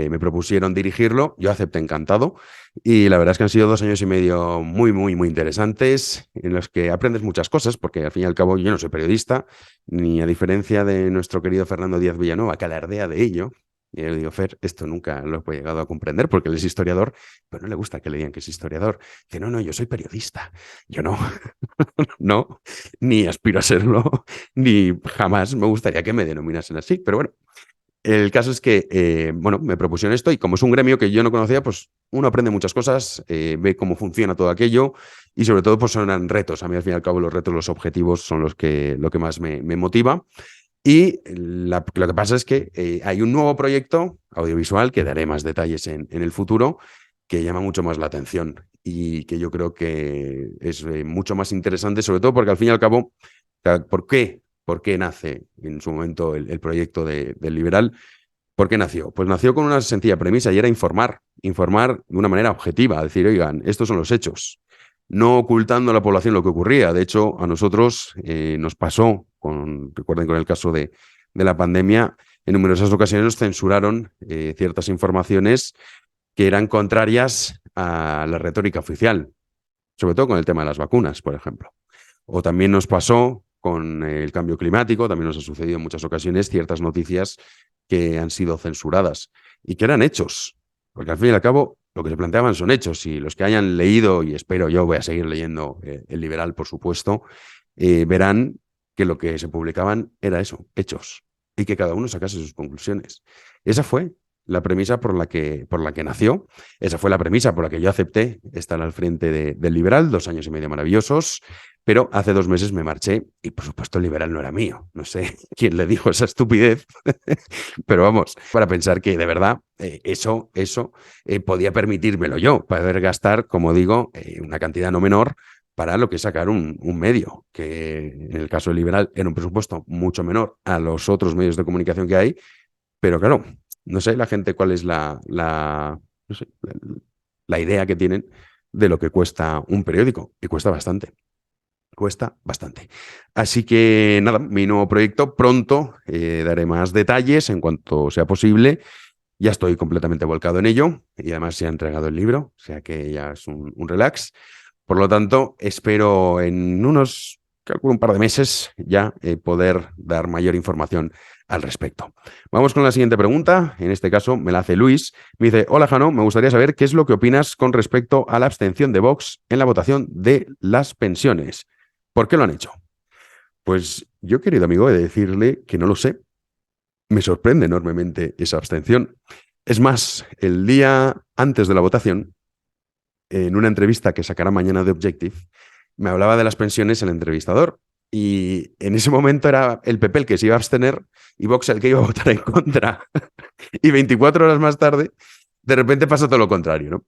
Speaker 2: me propusieron dirigirlo. Yo acepté encantado y la verdad es que han sido 2 años y medio muy, muy, muy interesantes en los que aprendes muchas cosas, porque al fin y al cabo yo no soy periodista, ni a diferencia de nuestro querido Fernando Díaz Villanueva, que alardea de ello. Y yo digo, Fer, esto nunca lo he llegado a comprender porque él es historiador, pero no le gusta que le digan que es historiador. Dice, no, yo soy periodista. Yo no, no, ni aspiro a serlo, ni jamás me gustaría que me denominasen así. Pero bueno, el caso es que, me propusieron esto y como es un gremio que yo no conocía, pues uno aprende muchas cosas, ve cómo funciona todo aquello y sobre todo pues son retos. A mí al fin y al cabo los retos, los objetivos son lo que más me motiva. Y lo que pasa es que hay un nuevo proyecto audiovisual que daré más detalles en el futuro que llama mucho más la atención y que yo creo que es mucho más interesante, sobre todo porque al fin y al cabo, ¿por qué nace en su momento el proyecto del Liberal? ¿Por qué nació? Pues nació con una sencilla premisa y era informar de una manera objetiva, decir, oigan, estos son los hechos. no ocultando a la población lo que ocurría. De hecho, a nosotros nos pasó, recuerden con el caso de la pandemia, en numerosas ocasiones nos censuraron ciertas informaciones que eran contrarias a la retórica oficial, sobre todo con el tema de las vacunas, por ejemplo. O también nos pasó con el cambio climático, también nos ha sucedido en muchas ocasiones ciertas noticias que han sido censuradas y que eran hechos, porque al fin y al cabo lo que se planteaban son hechos, y los que hayan leído, y espero yo voy a seguir leyendo El Liberal, por supuesto, verán que lo que se publicaban era eso, hechos, y que cada uno sacase sus conclusiones. Esa fue la premisa por la que nació, esa fue la premisa por la que yo acepté estar al frente del Liberal, 2 años y medio maravillosos, pero hace 2 meses me marché y, por supuesto, el Liberal no era mío. No sé quién le dijo esa estupidez, pero vamos, para pensar que de verdad eso podía permitírmelo yo, poder gastar, como digo, una cantidad no menor para lo que es sacar un medio, que en el caso del Liberal era un presupuesto mucho menor a los otros medios de comunicación que hay, pero claro, no sé la gente cuál es la idea que tienen de lo que cuesta un periódico, y cuesta bastante. Cuesta bastante. Así que nada, mi nuevo proyecto pronto daré más detalles en cuanto sea posible. Ya estoy completamente volcado en ello y además se ha entregado el libro, o sea que ya es un relax. Por lo tanto, espero en calculo un par de meses ya poder dar mayor información al respecto. Vamos con la siguiente pregunta. En este caso me la hace Luis. Me dice: hola Jano, me gustaría saber qué es lo que opinas con respecto a la abstención de Vox en la votación de las pensiones. ¿Por qué lo han hecho? Pues yo, querido amigo, he de decirle que no lo sé. Me sorprende enormemente esa abstención. Es más, el día antes de la votación, en una entrevista que sacará mañana de Objective, me hablaba de las pensiones el entrevistador. Y en ese momento era el PP el que se iba a abstener y Vox el que iba a votar en contra. Y 24 horas más tarde, de repente pasa todo lo contrario, ¿no?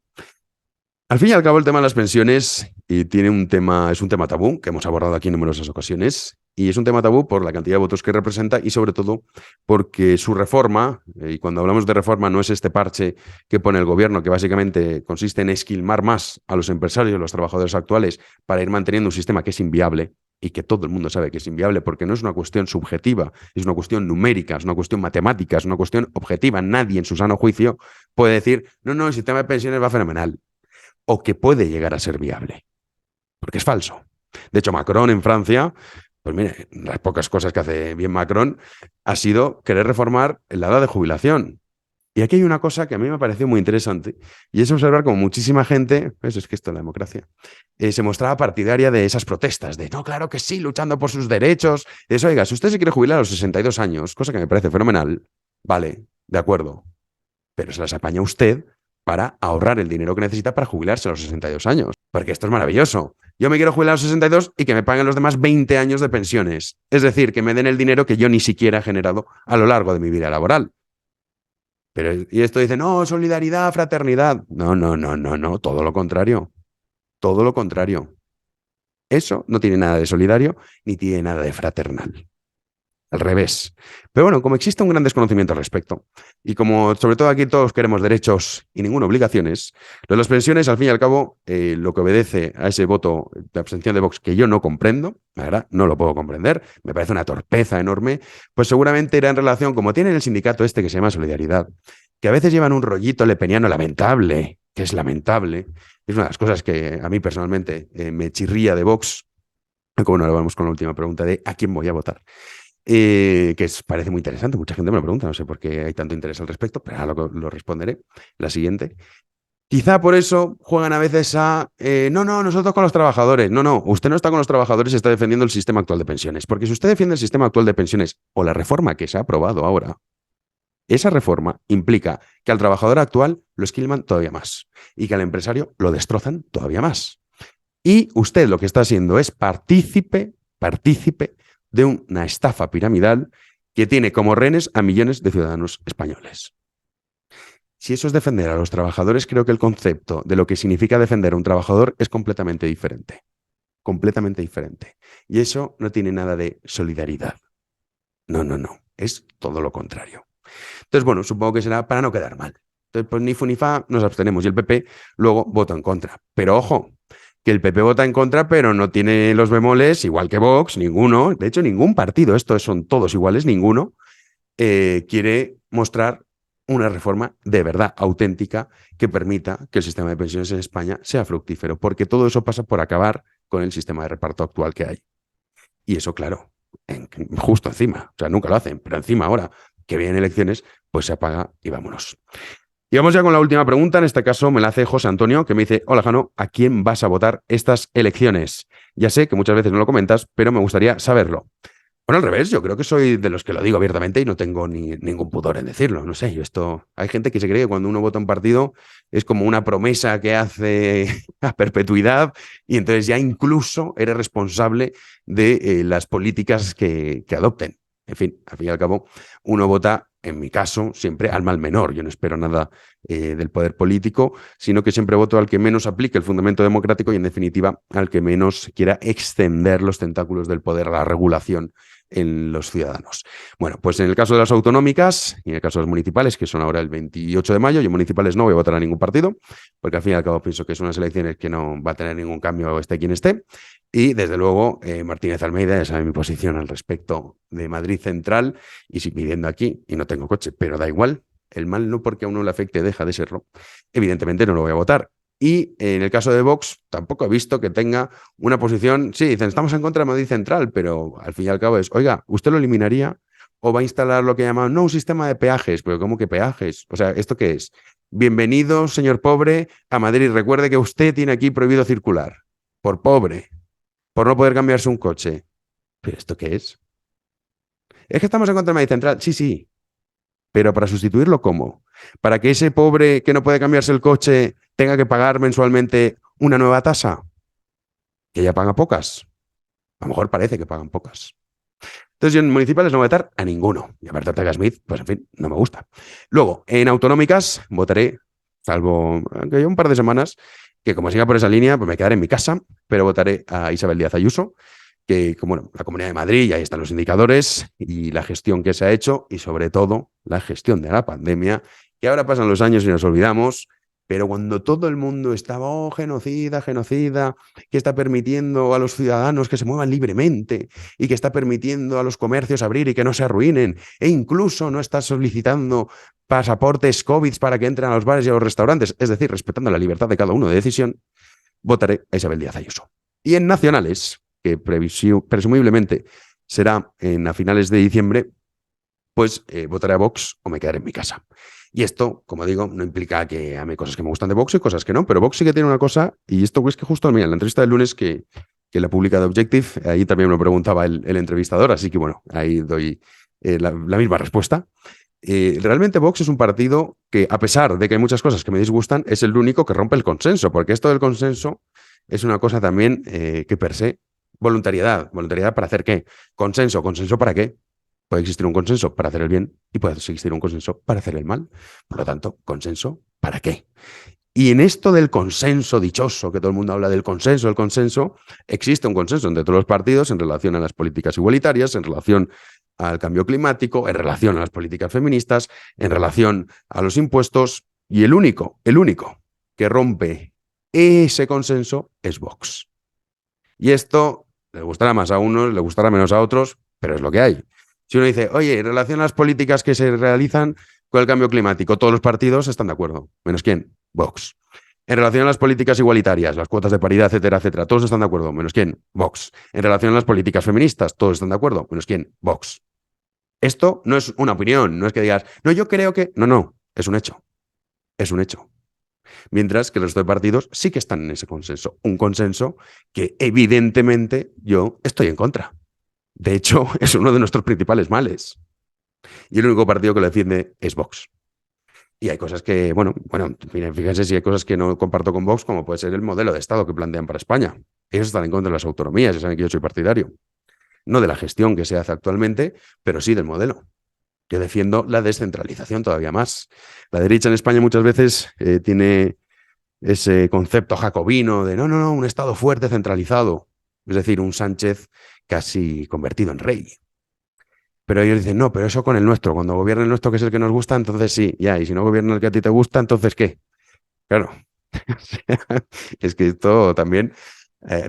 Speaker 2: Al fin y al cabo, el tema de las pensiones es un tema tabú que hemos abordado aquí en numerosas ocasiones, y es un tema tabú por la cantidad de votos que representa y sobre todo porque su reforma, y cuando hablamos de reforma no es este parche que pone el gobierno, que básicamente consiste en esquilmar más a los empresarios y a los trabajadores actuales para ir manteniendo un sistema que es inviable, y que todo el mundo sabe que es inviable porque no es una cuestión subjetiva, es una cuestión numérica, es una cuestión matemática, es una cuestión objetiva. Nadie en su sano juicio puede decir: no, el sistema de pensiones va fenomenal, o que puede llegar a ser viable, porque es falso. De hecho, Macron en Francia, pues mire, las pocas cosas que hace bien Macron ha sido querer reformar la edad de jubilación. Y aquí hay una cosa que a mí me pareció muy interesante, y es observar como muchísima gente, pues es que esto es la democracia, se mostraba partidaria de esas protestas, de no, claro que sí, luchando por sus derechos. Eso, oiga, si usted se quiere jubilar a los 62 años, cosa que me parece fenomenal, vale, de acuerdo, pero se las apaña usted para ahorrar el dinero que necesita para jubilarse a los 62 años. Porque esto es maravilloso. Yo me quiero jubilar a los 62 y que me paguen los demás 20 años de pensiones. Es decir, que me den el dinero que yo ni siquiera he generado a lo largo de mi vida laboral. Y esto dice: no, solidaridad, fraternidad. No, todo lo contrario. Todo lo contrario. Eso no tiene nada de solidario ni tiene nada de fraternal. Al revés. Pero bueno, como existe un gran desconocimiento al respecto, y como sobre todo aquí todos queremos derechos y ninguna obligaciones, lo de las pensiones, al fin y al cabo, lo que obedece a ese voto de abstención de Vox, que yo no comprendo, la verdad, no lo puedo comprender, me parece una torpeza enorme, pues seguramente era en relación, como tienen el sindicato este que se llama Solidaridad, que a veces llevan un rollito lepeniano lamentable, que es lamentable, es una de las cosas que a mí personalmente me chirría de Vox. Como no, ahora vamos con la última pregunta de ¿a quién voy a votar? Parece muy interesante, mucha gente me lo pregunta, no sé por qué hay tanto interés al respecto, pero ahora lo responderé. La siguiente. Quizá por eso juegan a veces no, nosotros con los trabajadores. No, usted no está con los trabajadores y está defendiendo el sistema actual de pensiones. Porque si usted defiende el sistema actual de pensiones o la reforma que se ha aprobado ahora, esa reforma implica que al trabajador actual lo esquilman todavía más y que al empresario lo destrozan todavía más. Y usted lo que está haciendo es partícipe de una estafa piramidal que tiene como rehenes a millones de ciudadanos españoles. Si eso es defender a los trabajadores, creo que el concepto de lo que significa defender a un trabajador es completamente diferente. Completamente diferente. Y eso no tiene nada de solidaridad. No. Es todo lo contrario. Entonces, bueno, supongo que será para no quedar mal. Entonces, pues ni fu ni fa, nos abstenemos. Y el PP luego vota en contra. Pero ojo, que el PP vota en contra, pero no tiene los bemoles, igual que Vox, ninguno, de hecho ningún partido, estos son todos iguales, ninguno, quiere mostrar una reforma de verdad auténtica que permita que el sistema de pensiones en España sea fructífero, porque todo eso pasa por acabar con el sistema de reparto actual que hay. Y eso, claro, justo encima, o sea, nunca lo hacen, pero encima ahora que vienen elecciones, pues se apaga y vámonos. Y vamos ya con la última pregunta, en este caso me la hace José Antonio, que me dice, hola Jano, ¿a quién vas a votar estas elecciones? Ya sé que muchas veces no lo comentas, pero me gustaría saberlo. Bueno, al revés, yo creo que soy de los que lo digo abiertamente y no tengo ningún pudor en decirlo. No sé, hay gente que se cree que cuando uno vota un partido es como una promesa que hace a perpetuidad y entonces ya incluso eres responsable de las políticas que adopten. En fin, al fin y al cabo, uno vota, en mi caso, siempre al mal menor. Yo no espero nada del poder político, sino que siempre voto al que menos aplique el fundamento democrático y, en definitiva, al que menos quiera extender los tentáculos del poder a la regulación en los ciudadanos. Bueno, pues en el caso de las autonómicas y en el caso de las municipales, que son ahora el 28 de mayo, yo en municipales no voy a votar a ningún partido, porque al fin y al cabo pienso que son unas elecciones que no va a tener ningún cambio esté quien esté. Y desde luego, Martínez Almeida, ya sabe mi posición al respecto de Madrid Central, y si viviendo aquí, y no tengo coche, pero da igual, el mal no porque a uno le afecte deja de serlo, evidentemente no lo voy a votar. Y en el caso de Vox, tampoco he visto que tenga una posición, sí, dicen, estamos en contra de Madrid Central, pero al fin y al cabo es, oiga, ¿usted lo eliminaría o va a instalar lo que llaman, no, un sistema de peajes? Pero ¿cómo que peajes? O sea, ¿esto qué es? Bienvenido, señor pobre, a Madrid. Recuerde que usted tiene aquí prohibido circular, por pobre, por no poder cambiarse un coche. ¿Pero esto qué es? Es que estamos en contra de Madrid Central. Sí, sí, pero para sustituirlo, ¿cómo? ¿Para que ese pobre que no puede cambiarse el coche tenga que pagar mensualmente una nueva tasa? Que ya paga pocas. A lo mejor parece que pagan pocas. Entonces yo en municipales no voy a votar a ninguno. Y a Berta Ortega Smith, pues en fin, no me gusta. Luego, en autonómicas votaré, salvo que hay un par de semanas, que como siga por esa línea, pues me quedaré en mi casa, pero votaré a Isabel Díaz Ayuso, que como bueno, la Comunidad de Madrid, y ahí están los indicadores y la gestión que se ha hecho y sobre todo la gestión de la pandemia, que ahora pasan los años y nos olvidamos, pero cuando todo el mundo estaba, oh, genocida, que está permitiendo a los ciudadanos que se muevan libremente y que está permitiendo a los comercios abrir y que no se arruinen, e incluso no está solicitando pasaportes COVID para que entren a los bares y a los restaurantes, es decir, respetando la libertad de cada uno de decisión, votaré a Isabel Díaz Ayuso. Y en nacionales, que presumiblemente será a finales de diciembre, pues votaré a Vox o me quedaré en mi casa. Y esto, como digo, no implica que ame cosas que me gustan de Vox y cosas que no, pero Vox sí que tiene una cosa, y esto es que justo mira, en la entrevista del lunes que la publica de Objective, ahí también me lo preguntaba el entrevistador, así que bueno, ahí doy la misma respuesta. Realmente Vox es un partido que, a pesar de que hay muchas cosas que me disgustan, es el único que rompe el consenso, porque esto del consenso es una cosa también que per se, voluntariedad para hacer qué, consenso para qué. Puede existir un consenso para hacer el bien y puede existir un consenso para hacer el mal. Por lo tanto, consenso ¿para qué? Y en esto del consenso dichoso, que todo el mundo habla del consenso, existe un consenso entre todos los partidos en relación a las políticas igualitarias, en relación al cambio climático, en relación a las políticas feministas, en relación a los impuestos, y el único que rompe ese consenso es Vox. Y esto le gustará más a unos, le gustará menos a otros, pero es lo que hay. Si uno dice, oye, en relación a las políticas que se realizan con el cambio climático, todos los partidos están de acuerdo. ¿Menos quién? Vox. En relación a las políticas igualitarias, las cuotas de paridad, etcétera, todos están de acuerdo. ¿Menos quién? Vox. En relación a las políticas feministas, todos están de acuerdo. ¿Menos quién? Vox. Esto no es una opinión, no es que digas, no, yo creo que... No, es un hecho. Es un hecho. Mientras que el resto de partidos sí que están en ese consenso. Un consenso que evidentemente yo estoy en contra. De hecho, es uno de nuestros principales males. Y el único partido que lo defiende es Vox. Y hay cosas que, bueno, fíjense si hay cosas que no comparto con Vox, como puede ser el modelo de Estado que plantean para España. Ellos están en contra de las autonomías, ya saben que yo soy partidario. No de la gestión que se hace actualmente, pero sí del modelo. Yo defiendo la descentralización todavía más. La derecha en España muchas veces tiene ese concepto jacobino de no, un Estado fuerte, centralizado. Es decir, un Sánchez casi convertido en rey. Pero ellos dicen, no, pero eso con el nuestro. Cuando gobierna el nuestro, que es el que nos gusta, entonces sí, ya. Y si no gobierna el que a ti te gusta, entonces ¿qué? Claro, O sea, es que esto también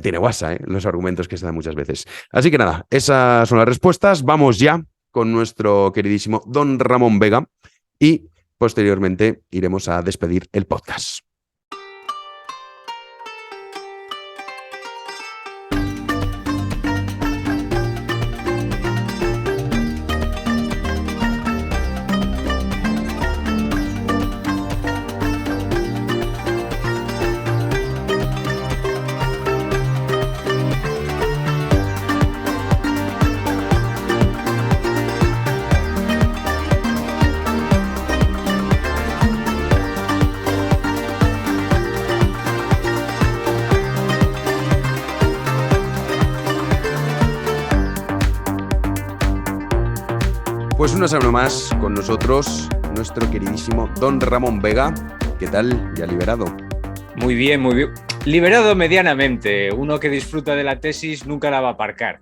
Speaker 2: tiene guasa, los argumentos que se dan muchas veces. Así que nada, esas son las respuestas. Vamos ya con nuestro queridísimo don Ramón Vega y posteriormente iremos a despedir el podcast. Pues una semana más con nosotros, nuestro queridísimo don Ramón Vega. ¿Qué tal? ¿Ya liberado?
Speaker 6: Muy bien, muy bien. Liberado medianamente. Uno que disfruta de la tesis nunca la va a aparcar.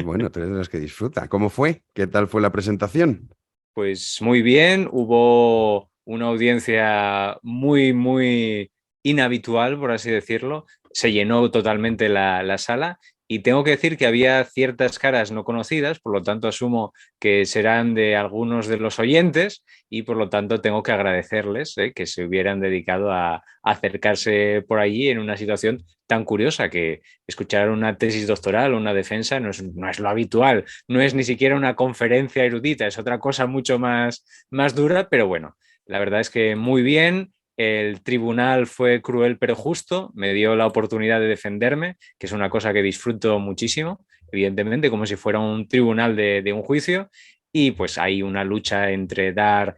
Speaker 2: Bueno, tú eres de los que disfruta. ¿Cómo fue? ¿Qué tal fue la presentación?
Speaker 6: Pues muy bien. Hubo una audiencia muy, muy inhabitual, por así decirlo. Se llenó totalmente la sala. Y tengo que decir que había ciertas caras no conocidas, por lo tanto asumo que serán de algunos de los oyentes y por lo tanto tengo que agradecerles que se hubieran dedicado a acercarse por allí en una situación tan curiosa, que escuchar una tesis doctoral o una defensa no es lo habitual, no es ni siquiera una conferencia erudita, es otra cosa mucho más dura, pero bueno, la verdad es que muy bien. El tribunal fue cruel pero justo, me dio la oportunidad de defenderme, que es una cosa que disfruto muchísimo, evidentemente, como si fuera un tribunal de un juicio, y pues hay una lucha entre dar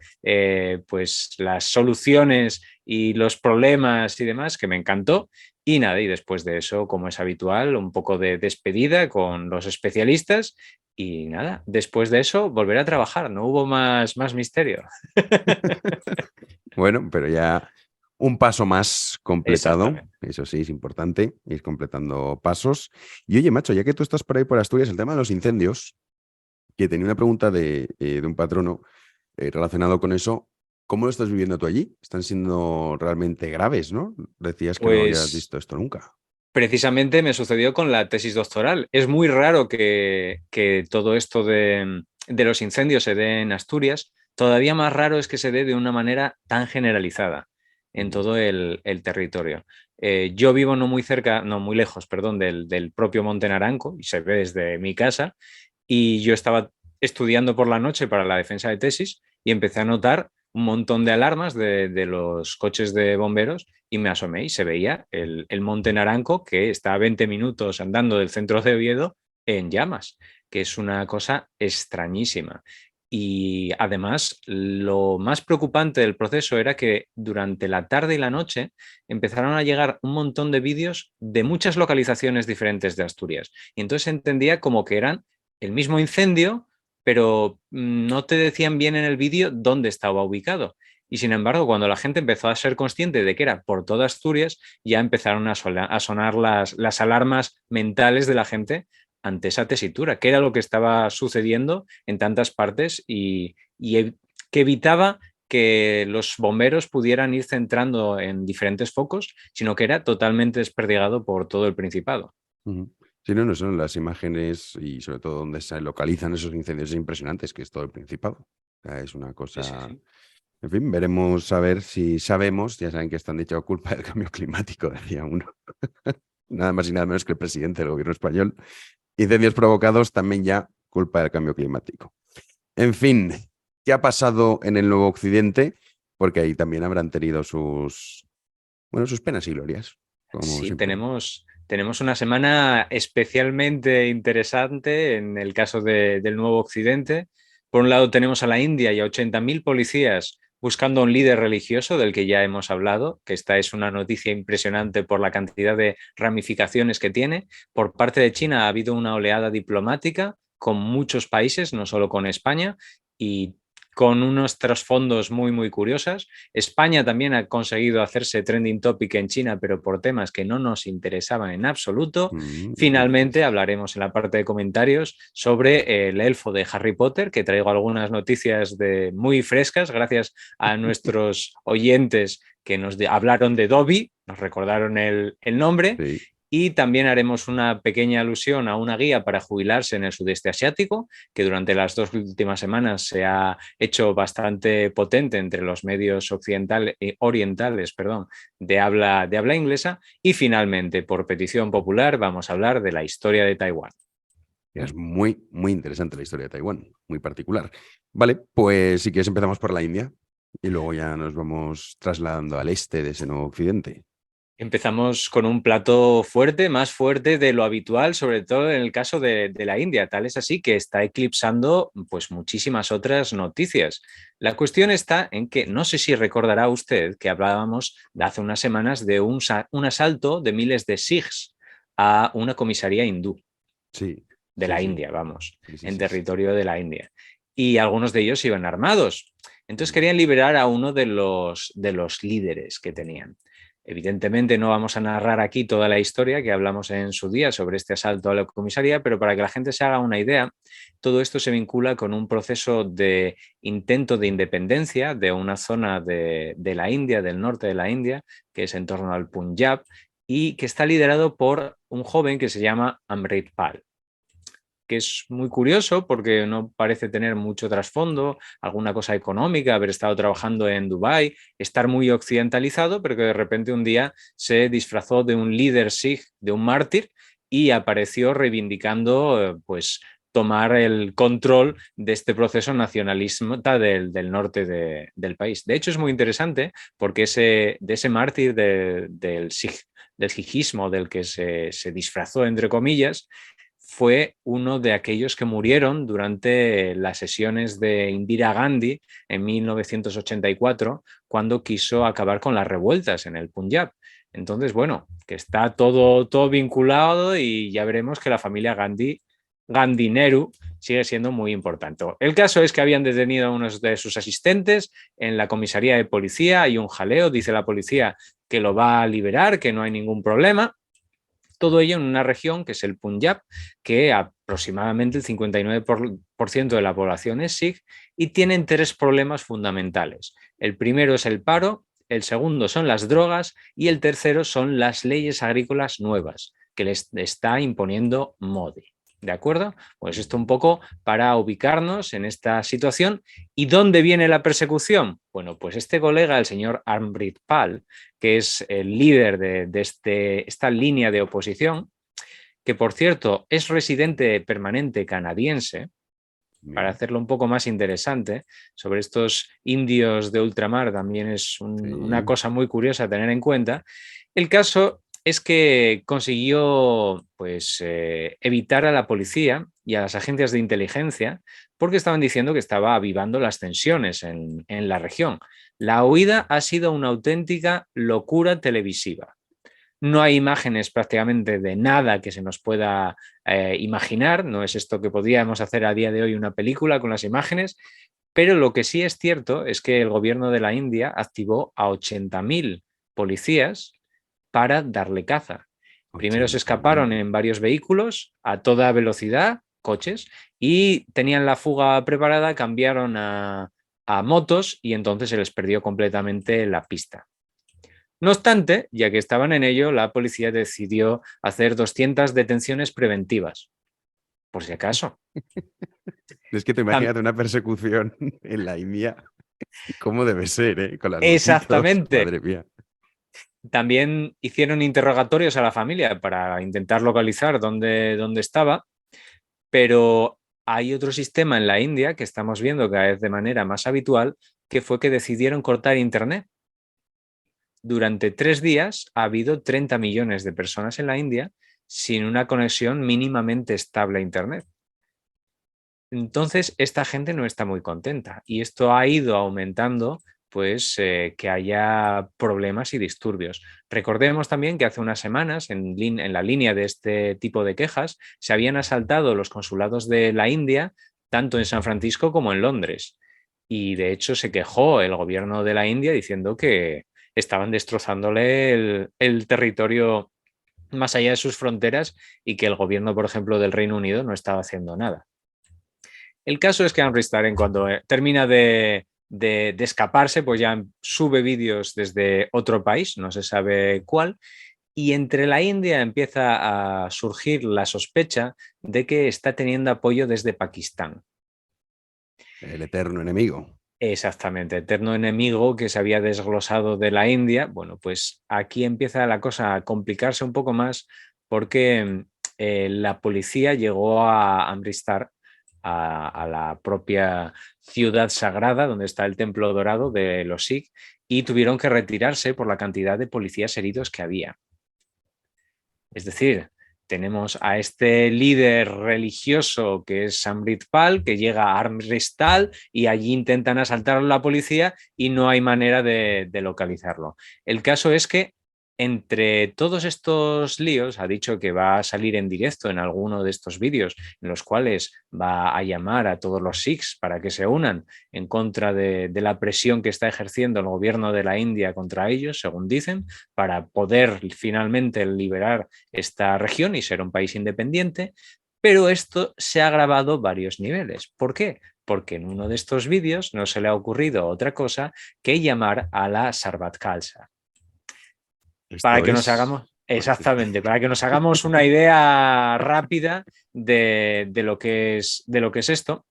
Speaker 6: pues las soluciones y los problemas y demás, que me encantó, y nada, y después de eso, como es habitual, un poco de despedida con los especialistas, y nada, después de eso, volver a trabajar, no hubo más misterio.
Speaker 2: Bueno, pero ya un paso más completado,
Speaker 6: Exactamente.
Speaker 2: eso sí, es importante, ir completando pasos. Y oye, macho, ya que tú estás por ahí por Asturias, el tema de los incendios, que tenía una pregunta de un patrono relacionado con eso, ¿cómo lo estás viviendo tú allí? Están siendo realmente graves, ¿no? Decías que no habías
Speaker 6: Pues
Speaker 2: visto esto nunca.
Speaker 6: precisamente me sucedió con la tesis doctoral. Es muy raro que todo esto de los incendios se dé en Asturias. Todavía más raro es que se dé de una manera tan generalizada en todo el territorio. Yo vivo no muy cerca, no muy lejos, perdón, del propio Monte Naranco, y se ve desde mi casa, y yo estaba estudiando por la noche para la defensa de tesis y empecé a notar un montón de alarmas de los coches de bomberos y me asomé y se veía el Monte Naranco, que está a 20 minutos andando del centro de Oviedo, en llamas, que es una cosa extrañísima. Y además, lo más preocupante del proceso era que durante la tarde y la noche empezaron a llegar un montón de vídeos de muchas localizaciones diferentes de Asturias. Y entonces entendía como que eran el mismo incendio, pero no te decían bien en el vídeo dónde estaba ubicado. Y sin embargo, cuando la gente empezó a ser consciente de que era por toda Asturias, ya empezaron a sonar las alarmas mentales de la gente ante esa tesitura, que era lo que estaba sucediendo en tantas partes y que evitaba que los bomberos pudieran ir centrando en diferentes focos, sino que era totalmente desperdigado por todo el Principado.
Speaker 2: Ujú. Sí, no, no son las imágenes y sobre todo donde se localizan esos incendios impresionantes, que es todo el Principado. O sea, es una
Speaker 6: Sí, sí,
Speaker 2: cosa.
Speaker 6: sí.
Speaker 2: En fin, veremos a ver si sabemos. Ya saben que están dicho culpa del cambio climático, decía uno. Nada más y nada menos que el presidente del gobierno español. Incendios provocados también ya culpa del cambio climático. En fin, ¿qué ha pasado en el Nuevo Occidente? Porque ahí también habrán tenido sus penas y glorias, como
Speaker 6: Sí,
Speaker 2: siempre.
Speaker 6: tenemos una semana especialmente interesante en el caso del Nuevo Occidente. Por un lado tenemos a la India y a 80.000 policías buscando a un líder religioso del que ya hemos hablado, que esta es una noticia impresionante por la cantidad de ramificaciones que tiene. Por parte de China ha habido una oleada diplomática con muchos países, no solo con España, y con unos trasfondos muy, muy curiosos. España también ha conseguido hacerse trending topic en China, pero por temas que no nos interesaban en absoluto. Finalmente hablaremos en la parte de comentarios sobre el elfo de Harry Potter, que traigo algunas noticias muy frescas gracias a nuestros oyentes que nos hablaron de Dobby, nos recordaron el nombre.
Speaker 2: Sí.
Speaker 6: Y también haremos una pequeña alusión a una guía para jubilarse en el sudeste asiático, que durante las 2 últimas semanas se ha hecho bastante potente entre los medios orientales de habla inglesa. Y finalmente, por petición popular, vamos a hablar de la historia de Taiwán.
Speaker 2: Es muy, muy interesante la historia de Taiwán, muy particular. Vale, pues si quieres empezamos por la India y luego ya nos vamos trasladando al este de ese nuevo occidente.
Speaker 6: Empezamos con un plato fuerte, más fuerte de lo habitual, sobre todo en el caso de la India. Tal es así que está eclipsando pues, muchísimas otras noticias. La cuestión está en que, no sé si recordará usted que hablábamos de hace unas semanas de un asalto de miles de sikhs a una comisaría hindú.
Speaker 2: Sí.
Speaker 6: De la India, vamos,
Speaker 2: Sí,
Speaker 6: en territorio de la India. Y algunos de ellos iban armados. Entonces querían liberar a uno de los líderes que tenían. Evidentemente no vamos a narrar aquí toda la historia que hablamos en su día sobre este asalto a la comisaría, pero para que la gente se haga una idea, todo esto se vincula con un proceso de intento de independencia de una zona de la India, del norte de la India, que es en torno al Punjab, y que está liderado por un joven que se llama Amritpal, que es muy curioso porque no parece tener mucho trasfondo, alguna cosa económica, haber estado trabajando en Dubái, estar muy occidentalizado, pero que de repente un día se disfrazó de un líder sikh, de un mártir, y apareció reivindicando pues, tomar el control de este proceso nacionalista del norte del país. De hecho, es muy interesante porque de ese mártir del sikhismo del que se disfrazó, entre comillas, fue uno de aquellos que murieron durante las sesiones de Indira Gandhi en 1984, cuando quiso acabar con las revueltas en el Punjab. Entonces, bueno, que está todo vinculado y ya veremos que la familia Gandhi-Nehru sigue siendo muy importante. El caso es que habían detenido a unos de sus asistentes en la comisaría de policía, hay un jaleo, dice la policía que lo va a liberar, que no hay ningún problema. Todo ello en una región que es el Punjab, que aproximadamente el 59% de la población es sikh y tienen 3 problemas fundamentales. El primero es el paro, el segundo son las drogas y el tercero son las leyes agrícolas nuevas que les está imponiendo Modi. ¿De acuerdo? Pues esto un poco para ubicarnos en esta situación. ¿Y dónde viene la persecución? Bueno, pues este colega, el señor Amritpal, que es el líder de esta línea de oposición, que por cierto es residente permanente canadiense, para hacerlo un poco más interesante, sobre estos indios de ultramar también es una cosa muy curiosa a tener en cuenta. El caso es que consiguió pues, evitar a la policía y a las agencias de inteligencia porque estaban diciendo que estaba avivando las tensiones en la región. La huida ha sido una auténtica locura televisiva. No hay imágenes prácticamente de nada que se nos pueda imaginar, no es esto que podríamos hacer a día de hoy una película con las imágenes, pero lo que sí es cierto es que el gobierno de la India activó a 80.000 policías para darle caza. Primero se escaparon en varios vehículos a toda velocidad, coches, y tenían la fuga preparada, cambiaron a motos y entonces se les perdió completamente la pista. No obstante, ya que estaban en ello, la policía decidió hacer 200 detenciones preventivas, por si acaso.
Speaker 2: Es que te imaginas una persecución en la India, ¿cómo debe ser, eh? Con las
Speaker 6: Exactamente.
Speaker 2: Motitos, madre mía.
Speaker 6: También hicieron interrogatorios a la familia para intentar localizar dónde estaba, pero hay otro sistema en la India que estamos viendo cada vez de manera más habitual, que fue que decidieron cortar Internet. Durante 3 días ha habido 30 millones de personas en la India sin una conexión mínimamente estable a Internet. Entonces, esta gente no está muy contenta y esto ha ido aumentando pues que haya problemas y disturbios. Recordemos también que hace unas semanas, en la línea de este tipo de quejas, se habían asaltado los consulados de la India, tanto en San Francisco como en Londres. y de hecho se quejó el gobierno de la India diciendo que estaban destrozándole el territorio más allá de sus fronteras y que el gobierno, por ejemplo, del Reino Unido no estaba haciendo nada. El caso es que Henry Starr, cuando termina de escaparse, pues ya sube vídeos desde otro país, no se sabe cuál, y entre la India empieza a surgir la sospecha de que está teniendo apoyo desde Pakistán.
Speaker 2: El eterno enemigo.
Speaker 6: Exactamente, eterno enemigo que se había desglosado de la India. Bueno, pues aquí empieza la cosa a complicarse un poco más porque la policía llegó a Amritsar, a la propia ciudad sagrada donde está el templo dorado de los Sikh, y tuvieron que retirarse por la cantidad de policías heridos que había. Es decir, tenemos a este líder religioso que es Amritpal, que llega a Amritsar y allí intentan asaltar a la policía y no hay manera de localizarlo. El caso es que entre todos estos líos ha dicho que va a salir en directo en alguno de estos vídeos en los cuales va a llamar a todos los Sikhs para que se unan en contra de la presión que está ejerciendo el gobierno de la India contra ellos, según dicen, para poder finalmente liberar esta región y ser un país independiente. Pero esto se ha agravado varios niveles. ¿Por qué? Porque en uno de estos vídeos no se le ha ocurrido otra cosa que llamar a la Sarvat Khalsa. Para que nos hagamos, exactamente, para que nos hagamos una idea rápida de lo que es esto,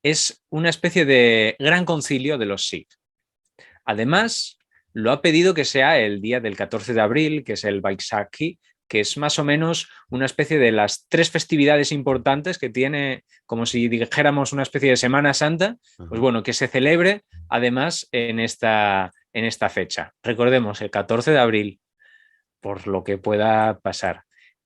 Speaker 6: es una especie de gran concilio de los Sikh. Además, lo ha pedido que sea el día del 14 de abril, que es el Vaisakhi, que es más o menos una especie de las 3 festividades importantes que tiene, como si dijéramos una especie de Semana Santa, pues bueno, que se celebre además en esta fecha. Recordemos, el 14 de abril, por lo que pueda pasar.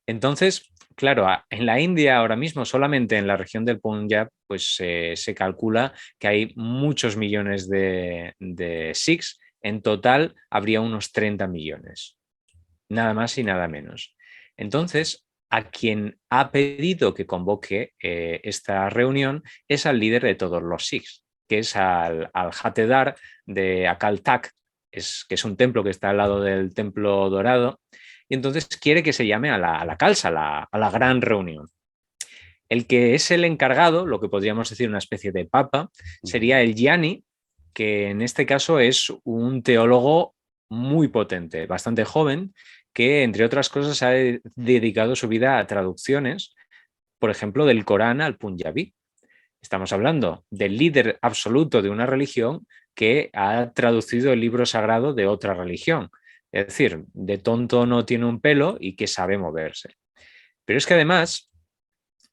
Speaker 6: Entonces, claro, en la India ahora mismo, solamente en la región del Punjab, pues se calcula que hay muchos millones de Sikhs. En total habría unos 30 millones. Nada más y nada menos. Entonces, a quien ha pedido que convoque esta reunión es al líder de todos los Sikhs, que es al Jatedar de Akal Takht, que es un templo que está al lado del templo dorado, y entonces quiere que se llame a la Khalsa, a la gran reunión. El que es el encargado, lo que podríamos decir una especie de papa, sería el Gyani, que en este caso es un teólogo muy potente, bastante joven, que entre otras cosas ha dedicado su vida a traducciones, por ejemplo, del Corán al punjabí. Estamos hablando del líder absoluto de una religión que ha traducido el libro sagrado de otra religión. Es decir, de tonto no tiene un pelo y que sabe moverse. Pero es que además,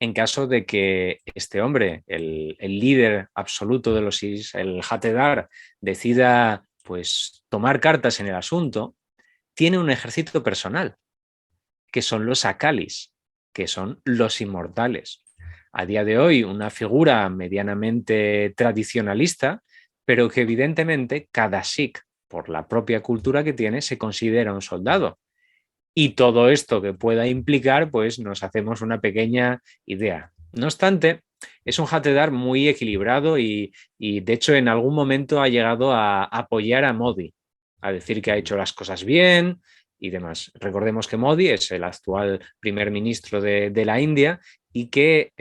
Speaker 6: en caso de que este hombre, el líder absoluto de los Sikhs, el Jatedar, decida pues tomar cartas en el asunto, tiene un ejército personal, que son los Akalis, que son los inmortales. A día de hoy, una figura medianamente tradicionalista, pero que evidentemente cada Sikh, por la propia cultura que tiene, se considera un soldado. Y todo esto que pueda implicar, pues nos hacemos una pequeña idea. No obstante, es un Jatedar muy equilibrado y de hecho en algún momento ha llegado a apoyar a Modi, a decir que ha hecho las cosas bien y demás. Recordemos que Modi es el actual primer ministro de la India y que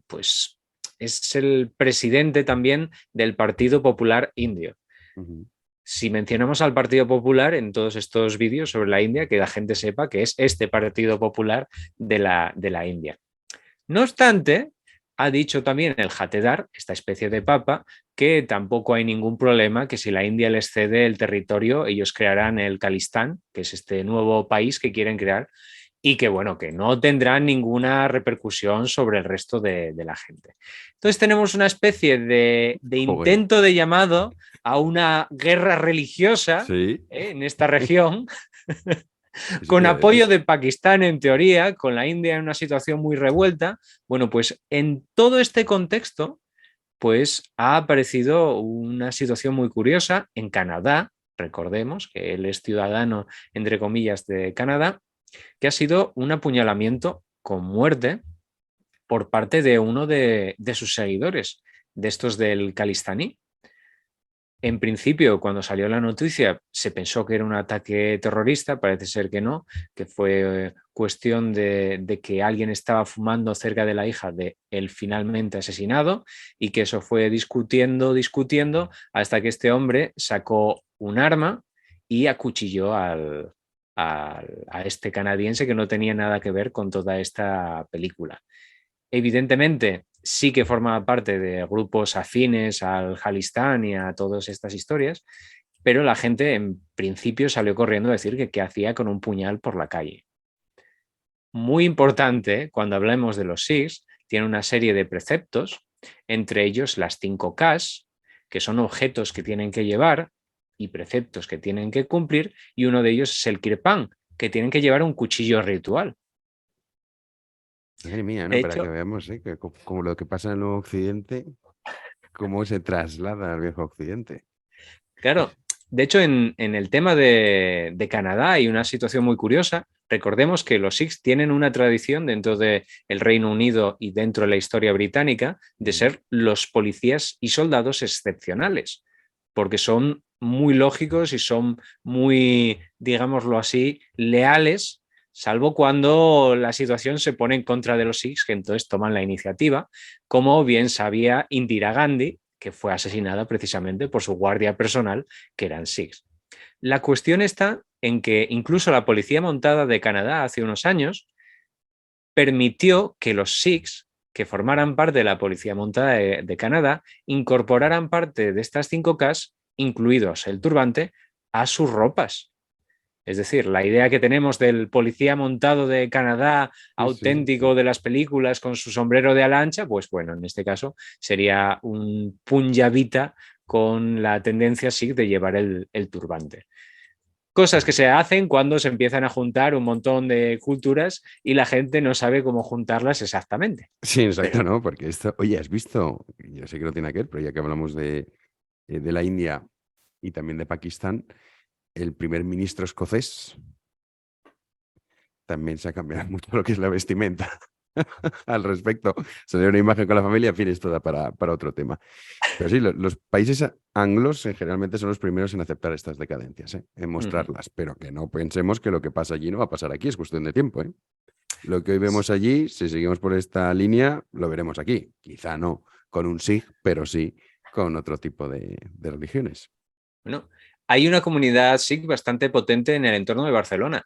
Speaker 6: pues es el presidente también del Partido Popular Indio. Si mencionamos al Partido Popular en todos estos vídeos sobre la India, que la gente sepa que es este Partido Popular de la India. No obstante, ha dicho también el Jatedar, esta especie de papa, que tampoco hay ningún problema, que si la India les cede el territorio, ellos crearán el Khalistan, que es este nuevo país que quieren crear, y que bueno, que no tendrán ninguna repercusión sobre el resto de la gente. Entonces tenemos una especie de intento de llamado a una guerra religiosa en esta región, con apoyo de Pakistán en teoría, con la India en una situación muy revuelta. Bueno, pues en todo este contexto, pues ha aparecido una situación muy curiosa en Canadá. Recordemos que él es ciudadano, entre comillas, de Canadá, que ha sido un apuñalamiento con muerte por parte de uno de sus seguidores, de estos del Khalistaní. En principio, cuando salió la noticia, se pensó que era un ataque terrorista, parece ser que no, que fue cuestión de que alguien estaba fumando cerca de la hija de el finalmente asesinado y que eso fue discutiendo, hasta que este hombre sacó un arma y acuchilló a este canadiense que no tenía nada que ver con toda esta película. Evidentemente, sí que forma parte de grupos afines al Jalistán y a todas estas historias, pero la gente en principio salió corriendo a decir que qué hacía con un puñal por la calle. Muy importante, cuando hablemos de los Sikhs, tiene una serie de preceptos, entre ellos las 5 Ks, que son objetos que tienen que llevar y preceptos que tienen que cumplir, y uno de ellos es el kirpan, que tienen que llevar un cuchillo ritual.
Speaker 2: Madre mía, ¿no?
Speaker 6: De
Speaker 2: Para
Speaker 6: hecho,
Speaker 2: que veamos, ¿eh? Que como lo que pasa en el Nuevo Occidente, cómo se traslada al Viejo Occidente.
Speaker 6: claro, de hecho en el tema de Canadá hay una situación muy curiosa. Recordemos que los Sikhs tienen una tradición dentro del Reino Unido y dentro de la historia británica de ser los policías y soldados excepcionales, porque son muy lógicos y son muy, digámoslo así, leales, salvo cuando la situación se pone en contra de los Sikhs, que entonces toman la iniciativa, como bien sabía Indira Gandhi, que fue asesinada precisamente por su guardia personal, que eran Sikhs. La cuestión está en que incluso la Policía Montada de Canadá hace unos años permitió que los Sikhs, que formaran parte de la Policía Montada de Canadá, incorporaran parte de estas 5Ks, incluidos el turbante, a sus ropas. Es decir, la idea que tenemos del policía montado de Canadá, auténtico de las películas con su sombrero de ala ancha, pues bueno, en este caso sería un punjabita con la tendencia Sikh de llevar el turbante. Cosas que se hacen cuando se empiezan a juntar un montón de culturas y la gente no sabe cómo juntarlas exactamente.
Speaker 2: Sí, exacto, ¿no? Porque esto, oye, ¿has visto? Yo sé que no tiene que ver, pero ya que hablamos de la India y también de Pakistán, el primer ministro escocés también se ha cambiado mucho lo que es la vestimenta al respecto. Se dio una imagen con la familia, en fin, esto da para otro tema. Pero sí, los países anglos generalmente son los primeros en aceptar estas decadencias, en mostrarlas, pero que no pensemos que lo que pasa allí no va a pasar aquí, es cuestión de tiempo. Lo que hoy vemos allí, si seguimos por esta línea, lo veremos aquí. Quizá no con un Sikh, pero sí con otro tipo de religiones.
Speaker 6: Bueno, hay una comunidad Sikh bastante potente en el entorno de Barcelona.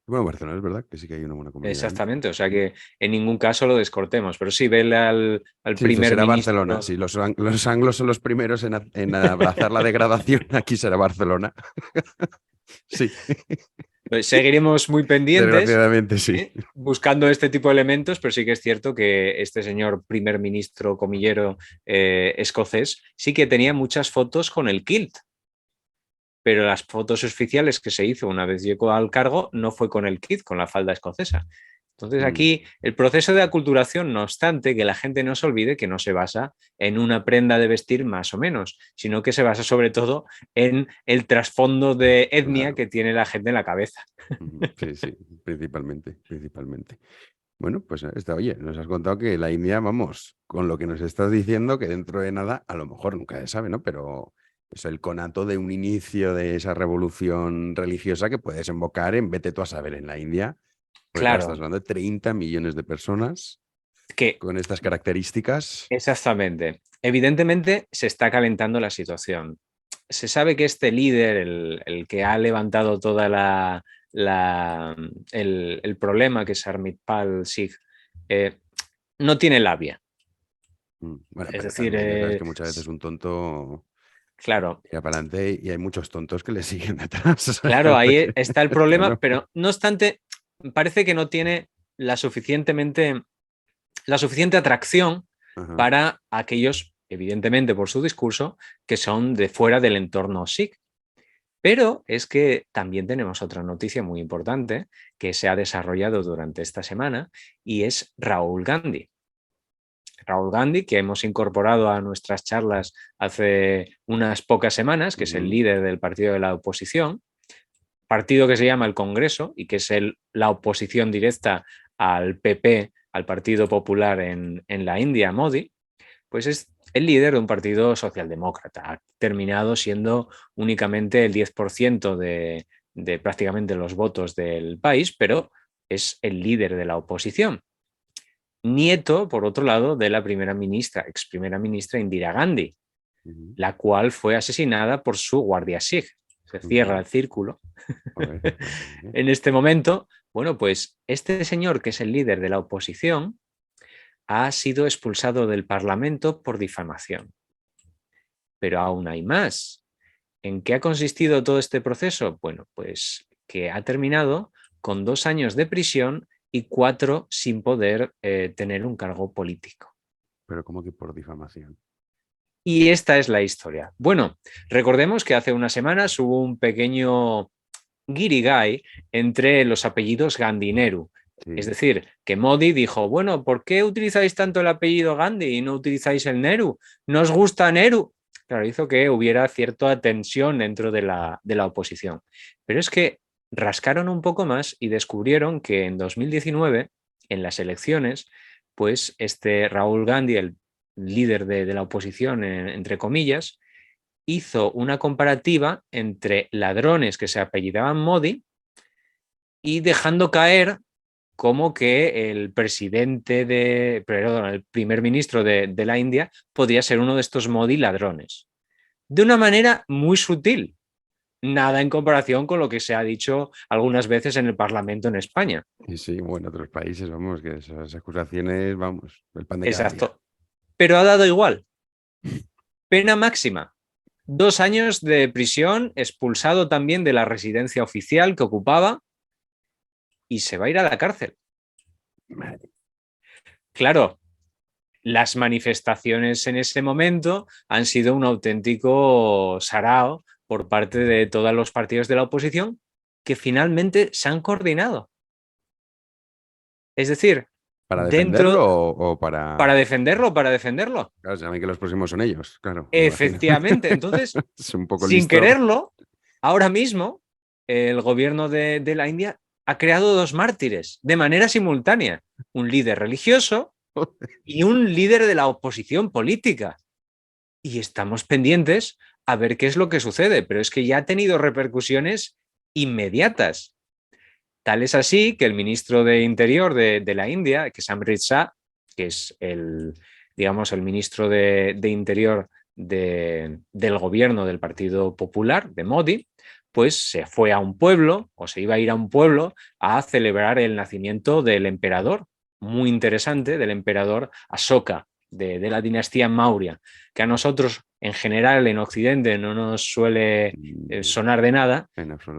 Speaker 2: Bueno, Barcelona es verdad que sí que hay una buena comunidad.
Speaker 6: Exactamente, o sea que en ningún caso lo descortemos, pero sí, vele al
Speaker 2: Sí,
Speaker 6: primer
Speaker 2: será
Speaker 6: ministro.
Speaker 2: Barcelona. Si los anglos son los primeros en abrazar la degradación, aquí será Barcelona. Sí,
Speaker 6: Pues seguiremos muy pendientes,
Speaker 2: desgraciadamente sí.
Speaker 6: buscando este tipo de elementos, pero sí que es cierto que este señor primer ministro comillero escocés sí que tenía muchas fotos con el kilt, pero las fotos oficiales que se hizo una vez llegó al cargo no fue con el kilt, con la falda escocesa. Entonces aquí el proceso de aculturación, no obstante, que la gente no se olvide que no se basa en una prenda de vestir más o menos, sino que se basa sobre todo en el trasfondo de etnia
Speaker 2: Claro.
Speaker 6: que tiene la gente en la cabeza.
Speaker 2: Sí, principalmente. Bueno, pues oye, nos has contado que la India, vamos, con lo que nos estás diciendo, que dentro de nada, a lo mejor nunca se sabe, ¿no? Pero es el conato de un inicio de esa revolución religiosa que puede desembocar en vete tú a saber en la India. Porque claro, estás hablando de 30 millones de personas
Speaker 6: que,
Speaker 2: con estas características.
Speaker 6: Exactamente. Evidentemente se está calentando la situación. Se sabe que este líder, el que ha levantado toda el problema, que es Harmitpal Singh, no tiene labia.
Speaker 2: Bueno,
Speaker 6: es
Speaker 2: pero
Speaker 6: decir,
Speaker 2: también ya sabes que muchas veces un tonto
Speaker 6: claro,
Speaker 2: tira para adelante y hay muchos tontos que le siguen detrás.
Speaker 6: claro, ahí está el problema,
Speaker 2: Claro.
Speaker 6: pero no obstante, parece que no tiene la suficiente atracción para aquellos, evidentemente por su discurso, que son de fuera del entorno Sikh. Pero es que también tenemos otra noticia muy importante que se ha desarrollado durante esta semana y es Rahul Gandhi. Rahul Gandhi, que hemos incorporado a nuestras charlas hace unas pocas semanas, que es el líder del partido de la oposición, partido que se llama el Congreso y que es la oposición directa al PP, al Partido Popular en la India, Modi. pues es el líder de un partido socialdemócrata. Ha terminado siendo únicamente el 10% de prácticamente los votos del país, pero es el líder de la oposición. Nieto, por otro lado, de la ex primera ministra Indira Gandhi, la cual fue asesinada por su guardia Sikh. Se cierra el círculo. En este momento, bueno, pues este señor, que es el líder de la oposición, ha sido expulsado del Parlamento por difamación. Pero aún hay más. ¿En qué ha consistido todo este proceso? Bueno, pues que ha terminado con 2 años de prisión y 4 sin poder tener un cargo político.
Speaker 2: Pero ¿cómo que por difamación?
Speaker 6: Y esta es la historia. Bueno, recordemos que hace unas semanas hubo un pequeño guirigay entre los apellidos Gandhi y Nehru. Sí. Es decir, que Modi dijo, bueno, ¿por qué utilizáis tanto el apellido Gandhi y no utilizáis el Nehru? ¿No os gusta Nehru? Claro, hizo que hubiera cierta tensión dentro de la oposición. Pero es que rascaron un poco más y descubrieron que en 2019, en las elecciones, pues Rahul Gandhi, el líder de la oposición, entre comillas, hizo una comparativa entre ladrones que se apellidaban Modi y dejando caer como que el el primer ministro de la India podría ser uno de estos Modi ladrones. De una manera muy sutil. Nada en comparación con lo que se ha dicho algunas veces en el Parlamento en España.
Speaker 2: Sí, bueno, en otros países, vamos, que esas acusaciones, vamos, el pan de cada día.
Speaker 6: Exacto. Pero ha dado igual. Pena máxima. 2 años de prisión, expulsado también de la residencia oficial que ocupaba y se va a ir a la cárcel. Claro, las manifestaciones en ese momento han sido un auténtico sarao por parte de todos los partidos de la oposición que finalmente se han coordinado. Es decir,
Speaker 2: ¿para defenderlo o para...?
Speaker 6: Para defenderlo.
Speaker 2: Claro, saben que los próximos son ellos, claro.
Speaker 6: Efectivamente, entonces,
Speaker 2: es un poco
Speaker 6: sin
Speaker 2: listo.
Speaker 6: quererlo, ahora mismo el gobierno de la India ha creado 2 mártires de manera simultánea, un líder religioso y un líder de la oposición política. Y estamos pendientes a ver qué es lo que sucede, pero es que ya ha tenido repercusiones inmediatas. Tal es así que el ministro de Interior de la India, que es Amrit Shah, que es el ministro de Interior del gobierno del Partido Popular, de Modi, pues se fue a un pueblo, o se iba a ir a un pueblo, a celebrar el nacimiento del emperador, muy interesante, del emperador Ashoka, de la dinastía Maurya, que a nosotros en general en Occidente no nos suele sonar de nada,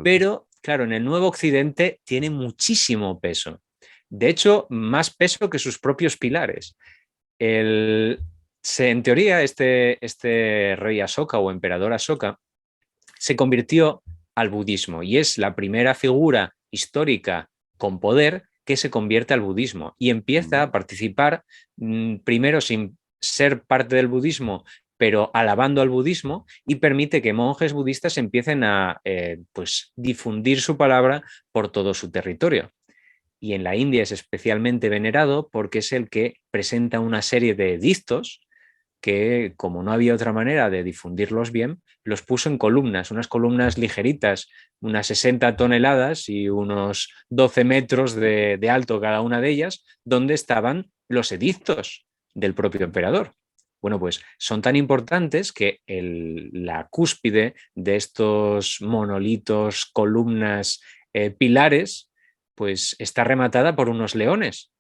Speaker 6: pero claro, en el Nuevo Occidente tiene muchísimo peso. De hecho, más peso que sus propios pilares. En teoría, este rey Ashoka o emperador Ashoka se convirtió al budismo y es la primera figura histórica con poder que se convierte al budismo y empieza a participar primero sin ser parte del budismo, pero alabando al budismo, y permite que monjes budistas empiecen a difundir su palabra por todo su territorio. Y en la India es especialmente venerado porque es el que presenta una serie de edictos que, como no había otra manera de difundirlos bien, los puso en columnas, unas columnas ligeritas, unas 60 toneladas y unos 12 metros de alto cada una de ellas, donde estaban los edictos del propio emperador. Bueno, pues son tan importantes que la cúspide de estos monolitos, columnas, pilares, pues está rematada por unos leones.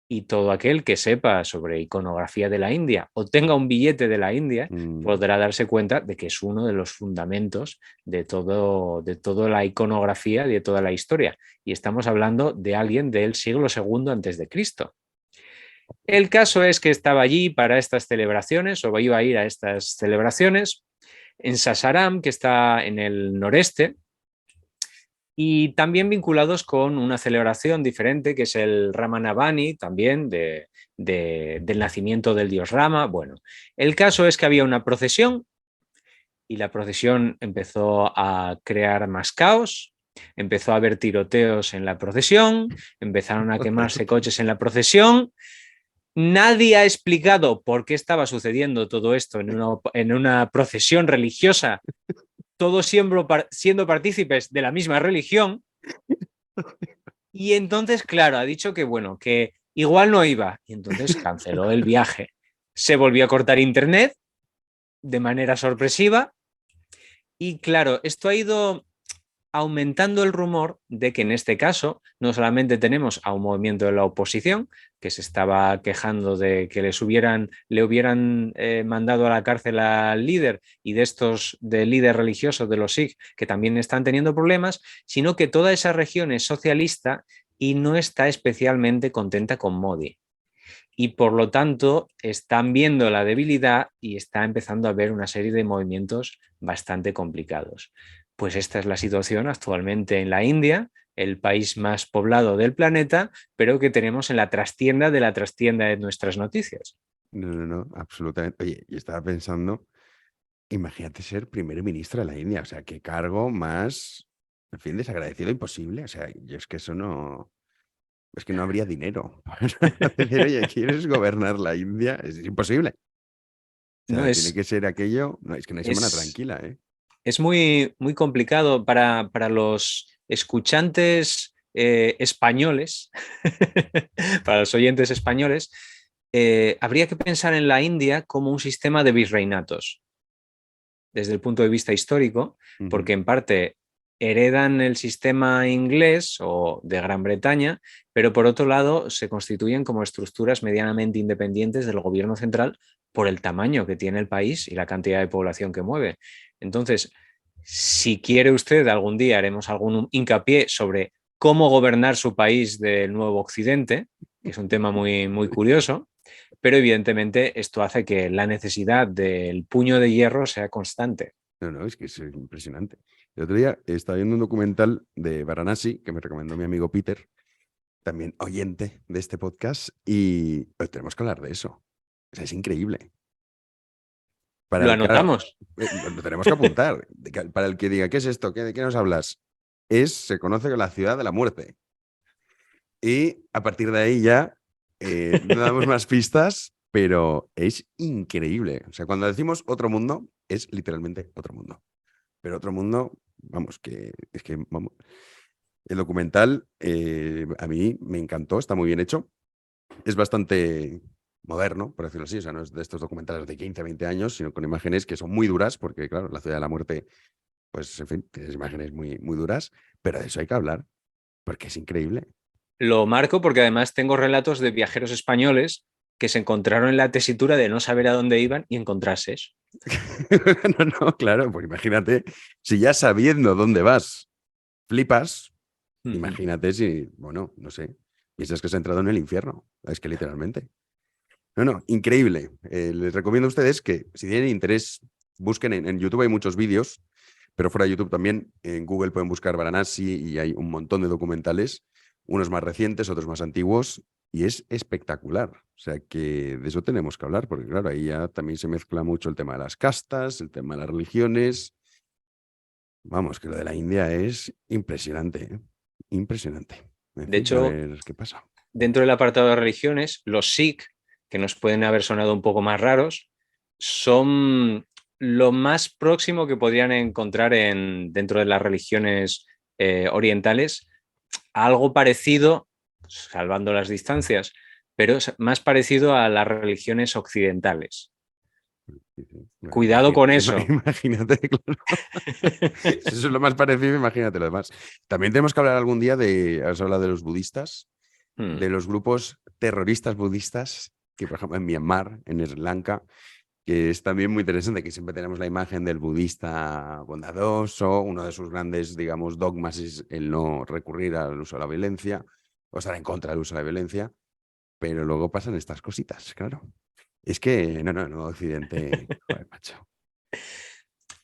Speaker 6: Y todo aquel que sepa sobre iconografía de la India o tenga un billete de la India podrá darse cuenta de que es uno de los fundamentos de toda la iconografía y de toda la historia. Y estamos hablando de alguien del siglo II a.C. El caso es que estaba allí para estas celebraciones, o iba a ir a estas celebraciones, en Sasaram, que está en el noreste, y también vinculados con una celebración diferente que es el Ramanavani, también del nacimiento del dios Rama. Bueno, el caso es que había una procesión y la procesión empezó a crear más caos, empezó a haber tiroteos en la procesión, empezaron a quemarse coches en la procesión Nadie ha explicado por qué estaba sucediendo todo esto en una procesión religiosa, todos siendo partícipes de la misma religión. Y entonces, claro, ha dicho que bueno, que igual no iba. Y entonces canceló el viaje. Se volvió a cortar internet de manera sorpresiva. Y claro, esto ha ido aumentando el rumor de que en este caso no solamente tenemos a un movimiento de la oposición que se estaba quejando de que le hubieran mandado a la cárcel al líder y de estos de líder religioso de los Sikh que también están teniendo problemas, sino que toda esa región es socialista y no está especialmente contenta con Modi. Y por lo tanto están viendo la debilidad y está empezando a haber una serie de movimientos bastante complicados. Pues esta es la situación actualmente en la India, el país más poblado del planeta, pero que tenemos en la trastienda de nuestras noticias.
Speaker 2: No, absolutamente. Oye, yo estaba pensando, imagínate ser primer ministro de la India, o sea, qué cargo más, en fin, desagradecido imposible. O sea, yo es que eso no, es que no habría dinero. Decir, oye, ¿quieres gobernar la India? Es imposible. O
Speaker 6: No,
Speaker 2: sea, tiene que ser aquello, no, es que no hay semana tranquila, ¿eh?
Speaker 6: Es muy, muy complicado para los escuchantes españoles, para los oyentes españoles. Habría que pensar en la India como un sistema de virreinatos, desde el punto de vista histórico, porque en parte heredan el sistema inglés o de Gran Bretaña, pero por otro lado se constituyen como estructuras medianamente independientes del gobierno central por el tamaño que tiene el país y la cantidad de población que mueve. Entonces, si quiere usted, algún día haremos algún hincapié sobre cómo gobernar su país del nuevo Occidente, que es un tema muy, muy curioso, pero evidentemente esto hace que la necesidad del puño de hierro sea constante.
Speaker 2: No, es que es impresionante. El otro día estaba viendo un documental de Varanasi que me recomendó mi amigo Peter, también oyente de este podcast, y pues, tenemos que hablar de eso. O sea, es increíble.
Speaker 6: Lo anotamos.
Speaker 2: Lo tenemos que apuntar. Para el que diga, ¿qué es esto? ¿De qué nos hablas? Se conoce como la ciudad de la muerte. Y a partir de ahí ya no damos más pistas, pero es increíble. O sea, cuando decimos otro mundo, es literalmente otro mundo. Pero otro mundo, vamos, que es que, vamos. El documental a mí me encantó, está muy bien hecho. Es bastante moderno, por decirlo así. O sea, no es de estos documentales de 15, 20 años, sino con imágenes que son muy duras, porque, claro, la ciudad de la muerte, pues, en fin, tienes imágenes muy, muy duras, pero de eso hay que hablar, porque es increíble.
Speaker 6: Lo marco porque además tengo relatos de viajeros españoles que se encontraron en la tesitura de no saber a dónde iban y encontrarse eso.
Speaker 2: No, claro, pues imagínate, si ya sabiendo dónde vas, flipas, imagínate si, bueno, no sé, piensas que has entrado en el infierno. Es que literalmente. No, increíble. Les recomiendo a ustedes que si tienen interés, busquen en YouTube, hay muchos vídeos, pero fuera de YouTube también, en Google pueden buscar Varanasi y hay un montón de documentales, unos más recientes, otros más antiguos, y es espectacular. O sea que de eso tenemos que hablar, porque claro, ahí ya también se mezcla mucho el tema de las castas, el tema de las religiones. Vamos, que lo de la India es impresionante, ¿eh? Impresionante. En
Speaker 6: De
Speaker 2: fin, a
Speaker 6: hecho,
Speaker 2: ver qué pasa.
Speaker 6: dentro del apartado de religiones, los Sikh, que nos pueden haber sonado un poco más raros, son lo más próximo que podrían encontrar dentro de las religiones orientales, algo parecido, salvando las distancias, pero es más parecido a las religiones occidentales.
Speaker 2: Sí. Bueno,
Speaker 6: Cuidado con eso.
Speaker 2: Imagínate, claro. Si eso es lo más parecido, imagínate lo demás. También tenemos que hablar algún día has hablado de los budistas, de los grupos terroristas budistas, que por ejemplo en Myanmar, en Sri Lanka, que es también muy interesante, que siempre tenemos la imagen del budista bondadoso, uno de sus grandes, digamos, dogmas es el no recurrir al uso de la violencia, o estar en contra del uso de la violencia, pero luego pasan estas cositas, claro. Es que, no, Occidente, joder, macho.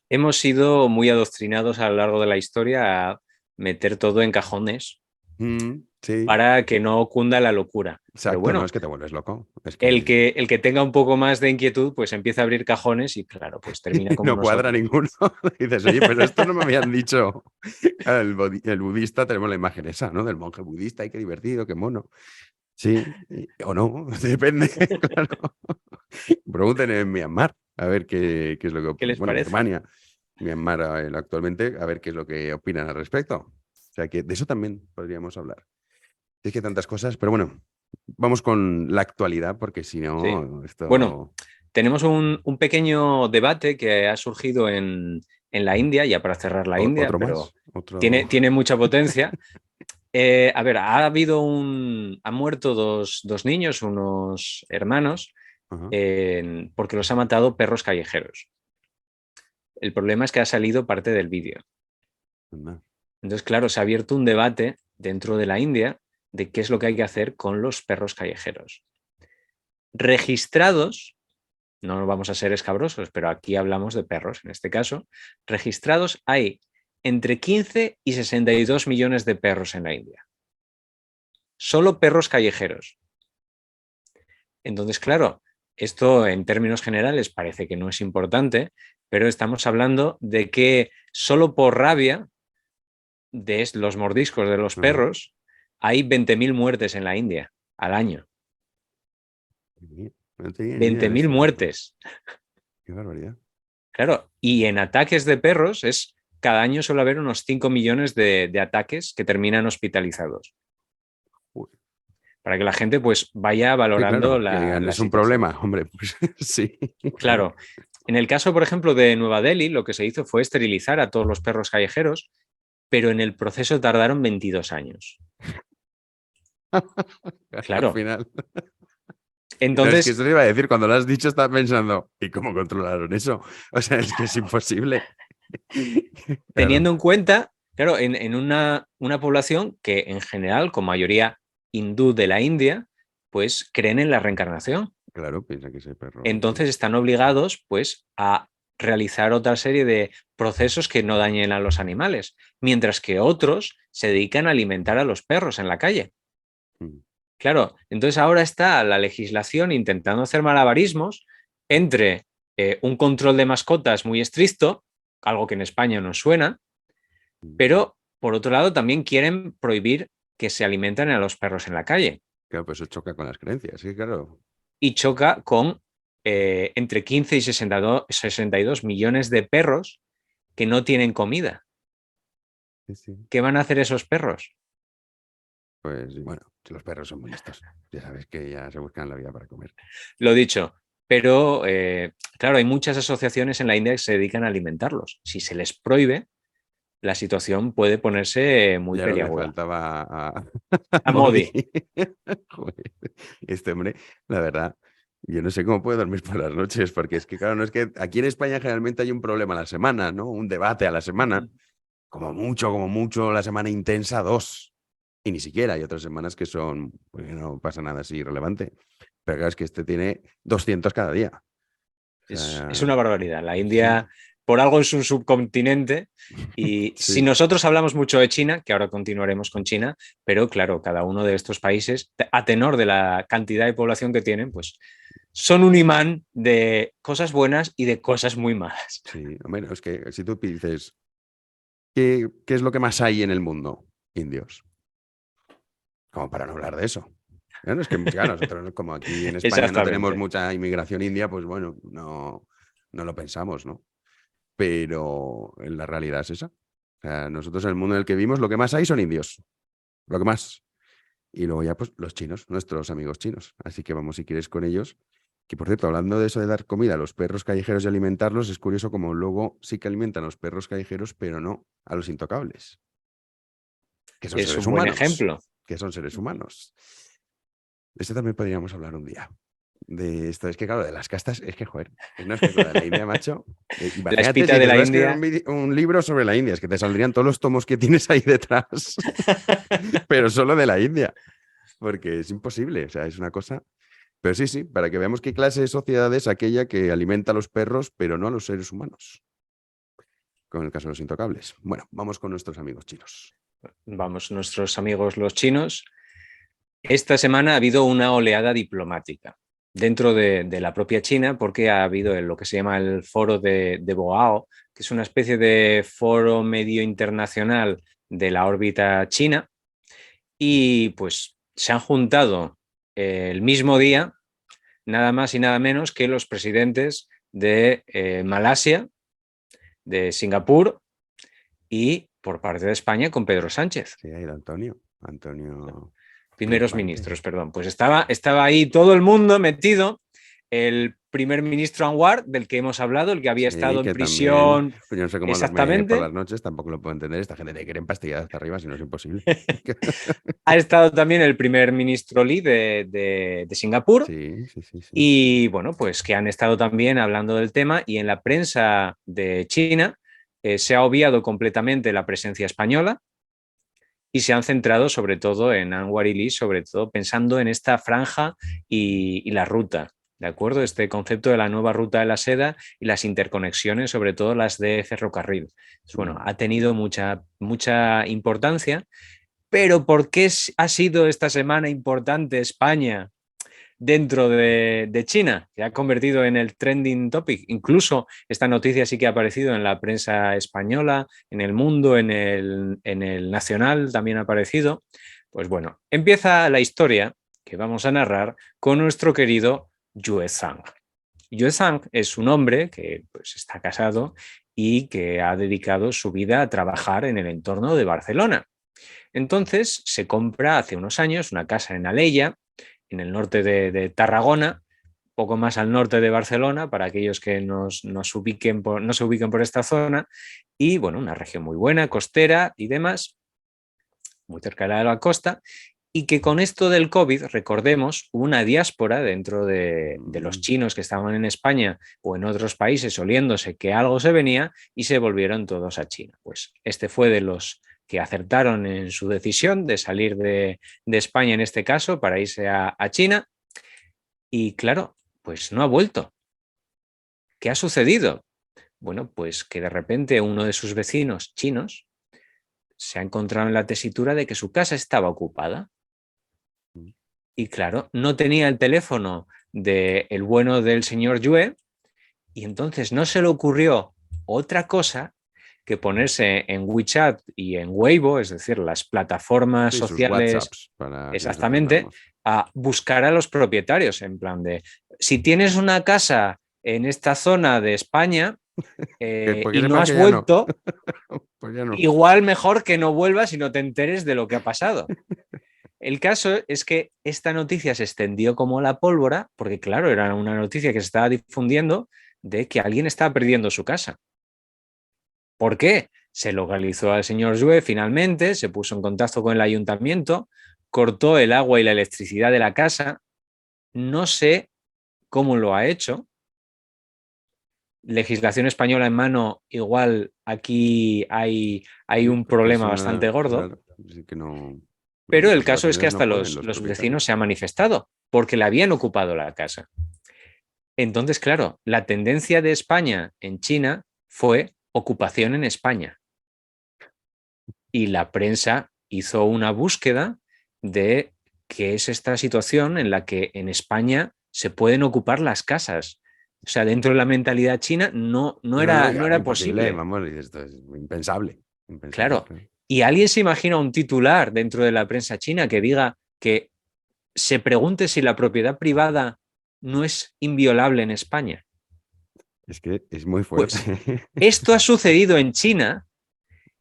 Speaker 6: Hemos sido muy adoctrinados a lo largo de la historia a meter todo en cajones
Speaker 2: Sí.
Speaker 6: para que no cunda la locura.
Speaker 2: Exacto,
Speaker 6: Pero bueno,
Speaker 2: no es que te vuelves loco. Es
Speaker 6: el que tenga un poco más de inquietud, pues empieza a abrir cajones y claro, pues termina como
Speaker 2: no cuadra
Speaker 6: nosotros.
Speaker 2: ninguno. Dices, oye, pero esto no me habían dicho. Claro, el budista tenemos la imagen esa, ¿no? Del monje budista, y qué divertido, qué mono. Sí, o no, depende, claro. Pregunten en Myanmar, a ver qué es lo que...
Speaker 6: ¿Qué les
Speaker 2: Bueno,
Speaker 6: parece?
Speaker 2: Birmania, Myanmar actualmente, a ver qué es lo que opinan al respecto. O sea que de eso también podríamos hablar. Es que tantas cosas, pero bueno, vamos con la actualidad, porque si
Speaker 6: Sí.
Speaker 2: no,
Speaker 6: Bueno,
Speaker 2: esto...
Speaker 6: tenemos un pequeño debate que ha surgido en la India, ya para cerrar la India,
Speaker 2: ¿Otro
Speaker 6: pero
Speaker 2: más? ¿Otro?
Speaker 6: tiene mucha potencia. A ver, han muerto dos niños, unos hermanos,
Speaker 2: Ajá,
Speaker 6: porque los ha matado perros callejeros. El problema es que ha salido parte del vídeo.
Speaker 2: anda.
Speaker 6: Entonces, claro, se ha abierto un debate dentro de la India de qué es lo que hay que hacer con los perros callejeros. Registrados, no vamos a ser escabrosos, pero aquí hablamos de perros en este caso, registrados hay entre 15 y 62 millones de perros en la India. Solo perros callejeros. Entonces, claro, esto en términos generales parece que no es importante, pero estamos hablando de que solo por rabia de los mordiscos de los
Speaker 2: Ajá.
Speaker 6: perros hay 20.000 muertes en la India al año.
Speaker 2: No tenía ni idea de
Speaker 6: 20.000
Speaker 2: este dato.
Speaker 6: muertes.
Speaker 2: Qué barbaridad.
Speaker 6: Claro, y en ataques de perros cada año suele haber unos 5 millones de ataques que terminan hospitalizados.
Speaker 2: Uy.
Speaker 6: Para que la gente pues vaya
Speaker 2: Sí,
Speaker 6: valorando
Speaker 2: claro, que digan,
Speaker 6: la
Speaker 2: es un
Speaker 6: situación.
Speaker 2: problema, hombre, pues sí, claro.
Speaker 6: Claro, en el caso, por ejemplo, de Nueva Delhi, lo que se hizo fue esterilizar a todos los perros callejeros, pero en el proceso tardaron 22 años.
Speaker 2: Al
Speaker 6: Claro.
Speaker 2: final. No, es que
Speaker 6: Entonces,
Speaker 2: eso te iba a decir, cuando lo has dicho estaba pensando, ¿y cómo controlaron eso? O sea, es que es imposible. Claro,
Speaker 6: teniendo en cuenta, claro, en una población que en general, con mayoría hindú de la India, pues creen en la reencarnación.
Speaker 2: claro, piensa que ese perro, sí.
Speaker 6: Entonces están obligados pues a realizar otra serie de procesos que no dañen a los animales, mientras que otros se dedican a alimentar a los perros en la calle.
Speaker 2: Mm.
Speaker 6: Claro, entonces ahora está la legislación intentando hacer malabarismos entre un control de mascotas muy estricto, algo que en España nos suena, pero por otro lado también quieren prohibir que se alimenten a los perros en la calle
Speaker 2: Claro, pues eso choca con las creencias, sí, claro.
Speaker 6: y choca con entre 15 y 62 millones de perros que no tienen comida.
Speaker 2: Sí, sí.
Speaker 6: ¿Qué van a hacer esos perros?
Speaker 2: Pues sí, bueno, los perros son muy listos. Ya sabes que ya se buscan la vida para comer.
Speaker 6: Lo dicho, pero claro, hay muchas asociaciones en la India que se dedican a alimentarlos. Si se les prohíbe, la situación puede ponerse muy
Speaker 2: Ya no le
Speaker 6: peliaguda.
Speaker 2: faltaba a
Speaker 6: A
Speaker 2: Modi.
Speaker 6: Modi.
Speaker 2: Joder, este hombre, la verdad, yo no sé cómo puede dormir por las noches, porque es que, claro, no es que aquí en España generalmente hay un problema a la semana, ¿no? Un debate a la semana. Como mucho, la semana intensa, 2. Y ni siquiera hay otras semanas que son, pues que no pasa nada así relevante. Pero claro, es que este tiene 200 cada día. O
Speaker 6: Es
Speaker 2: sea,
Speaker 6: una barbaridad. La
Speaker 2: sí,
Speaker 6: India, por algo, es un subcontinente y si
Speaker 2: sí.
Speaker 6: nosotros hablamos mucho de China, que ahora continuaremos con China, pero claro, cada uno de estos países, a tenor de la cantidad de población que tienen, pues son un imán de cosas buenas y de cosas muy malas.
Speaker 2: Sí, bueno, es que si tú dices, ¿qué es lo que más hay en el mundo? Indios. Como para no hablar de eso. Bueno, es que claro, nosotros como aquí en España no tenemos
Speaker 6: Exactamente.
Speaker 2: mucha inmigración india, pues bueno, no lo pensamos, ¿no? Pero en la realidad es esa. O sea, nosotros en el mundo en el que vivimos lo que más hay son indios. Lo que más. Y luego ya pues los chinos, nuestros amigos chinos. Así que vamos si quieres con ellos. Que por cierto, hablando de eso de dar comida a los perros callejeros y alimentarlos, es curioso como luego sí que alimentan a los perros callejeros, pero no a los intocables, que son
Speaker 6: Es
Speaker 2: seres
Speaker 6: un buen
Speaker 2: humanos.
Speaker 6: ejemplo.
Speaker 2: Que son seres humanos. De esto también podríamos hablar un día. De esto, es que claro, de las castas, es que, joder, no es que con la India, macho.
Speaker 6: La
Speaker 2: Imagínate si
Speaker 6: espita de
Speaker 2: dices,
Speaker 6: la
Speaker 2: voy a escribir
Speaker 6: India.
Speaker 2: un libro sobre la India, es que te saldrían todos los tomos que tienes ahí detrás, pero solo de la India, porque es imposible, o sea, es una cosa. Pero sí, sí, para que veamos qué clase de sociedad es aquella que alimenta a los perros, pero no a los seres humanos, con el caso de los intocables. Bueno, vamos con nuestros amigos chinos.
Speaker 6: Vamos, nuestros amigos los chinos. Esta semana ha habido una oleada diplomática dentro de la propia China porque ha habido lo que se llama el foro de Boao, que es una especie de foro medio internacional de la órbita china y pues se han juntado el mismo día, nada más y nada menos que los presidentes de Malasia, de Singapur y por parte de España con Pedro Sánchez.
Speaker 2: Sí, ahí era Antonio.
Speaker 6: Primeros ministros, perdón. Pues estaba ahí todo el mundo metido. El primer ministro Anwar, del que hemos hablado, el que había estado en prisión.
Speaker 2: También, pues yo no sé cómo
Speaker 6: exactamente.
Speaker 2: Por las noches, tampoco lo puedo entender. Esta gente te quiere empastillar hasta arriba, si no es imposible.
Speaker 6: Ha estado también el primer ministro Lee de Singapur.
Speaker 2: Sí.
Speaker 6: Y bueno, pues que han estado también hablando del tema, y en la prensa de China se ha obviado completamente la presencia española y se han centrado sobre todo en Anwar y Lee, sobre todo pensando en esta franja y la ruta. ¿De acuerdo? Este concepto de la nueva ruta de la seda y las interconexiones, sobre todo las de ferrocarril. Entonces, bueno, ha tenido mucha importancia, pero ¿por qué ha sido esta semana importante España dentro de China? Se ha convertido en el trending topic. Incluso esta noticia sí que ha aparecido en la prensa española, en El Mundo, en el Nacional también ha aparecido. Pues bueno, empieza la historia que vamos a narrar con nuestro querido Yue Zhang. Yue Zhang es un hombre que pues, está casado y que ha dedicado su vida a trabajar en el entorno de Barcelona. Entonces se compra hace unos años una casa en Alella, en el norte de Tarragona, poco más al norte de Barcelona, para aquellos que no se ubiquen por esta zona, y bueno, una región muy buena, costera y demás, muy cerca de la costa, y que con esto del COVID, recordemos, hubo una diáspora dentro de los chinos que estaban en España o en otros países oliéndose que algo se venía y se volvieron todos a China. Pues este fue de los que acertaron en su decisión de salir de España en este caso para irse a China, y claro, pues no ha vuelto. ¿Qué ha sucedido? Bueno, pues que de repente uno de sus vecinos chinos se ha encontrado en la tesitura de que su casa estaba ocupada. Y claro, no tenía el teléfono del bueno del señor Yue, y entonces no se le ocurrió otra cosa que ponerse en WeChat y en Weibo, es decir, las plataformas sociales, exactamente, a buscar a los propietarios, en plan de, si tienes una casa en esta zona de España y no has vuelto,
Speaker 2: pues ya no.
Speaker 6: Igual mejor que no vuelvas y no te enteres de lo que ha pasado. El caso es que esta noticia se extendió como la pólvora, porque claro, era una noticia que se estaba difundiendo de que alguien estaba perdiendo su casa. ¿Por qué? Se localizó al señor Yue finalmente, se puso en contacto con el ayuntamiento, cortó el agua y la electricidad de la casa. No sé cómo lo ha hecho. Legislación española en mano, igual aquí hay un problema bastante gordo.
Speaker 2: Claro, sí que no.
Speaker 6: Pero el caso es que hasta los vecinos se han manifestado porque le habían ocupado la casa. Entonces, claro, la tendencia de España en China fue ocupación en España. Y la prensa hizo una búsqueda de qué es esta situación en la que en España se pueden ocupar las casas. O sea, dentro de la mentalidad china no era posible.
Speaker 2: Vamos, esto es impensable.
Speaker 6: Claro. Y alguien se imagina un titular dentro de la prensa china que diga que se pregunte si la propiedad privada no es inviolable en España.
Speaker 2: Es que es muy fuerte.
Speaker 6: Pues esto ha sucedido en China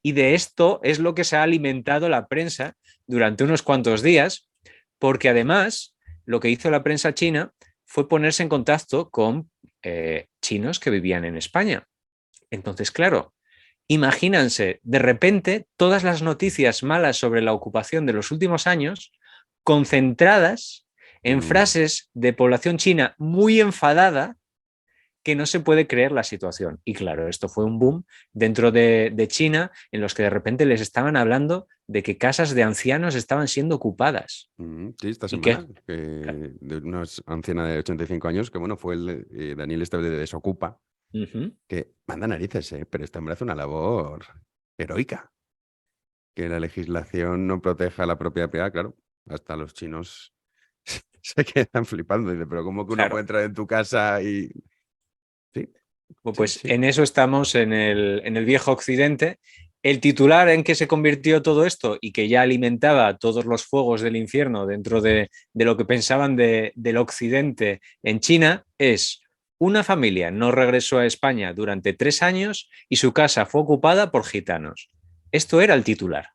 Speaker 6: y de esto es lo que se ha alimentado la prensa durante unos cuantos días, porque además lo que hizo la prensa china fue ponerse en contacto con chinos que vivían en España. Entonces, claro, imagínense, de repente, todas las noticias malas sobre la ocupación de los últimos años concentradas en frases de población china muy enfadada que no se puede creer la situación. Y claro, esto fue un boom dentro de China, en los que de repente les estaban hablando de que casas de ancianos estaban siendo ocupadas.
Speaker 2: Sí, esta semana, de una anciana de 85 años, que bueno, fue el Daniel este de Desocupa, que manda narices, pero este hombre hace una labor heroica. Que la legislación no proteja la propiedad privada, claro, hasta los chinos se quedan flipando. Dice, pero ¿cómo que uno puede entrar en tu casa y...? Sí.
Speaker 6: Pues sí. En eso estamos en el viejo occidente, El titular en que se convirtió todo esto y que ya alimentaba todos los fuegos del infierno dentro de lo que pensaban del occidente en China es: una familia no regresó a España durante 3 años y su casa fue ocupada por gitanos. Esto era el titular.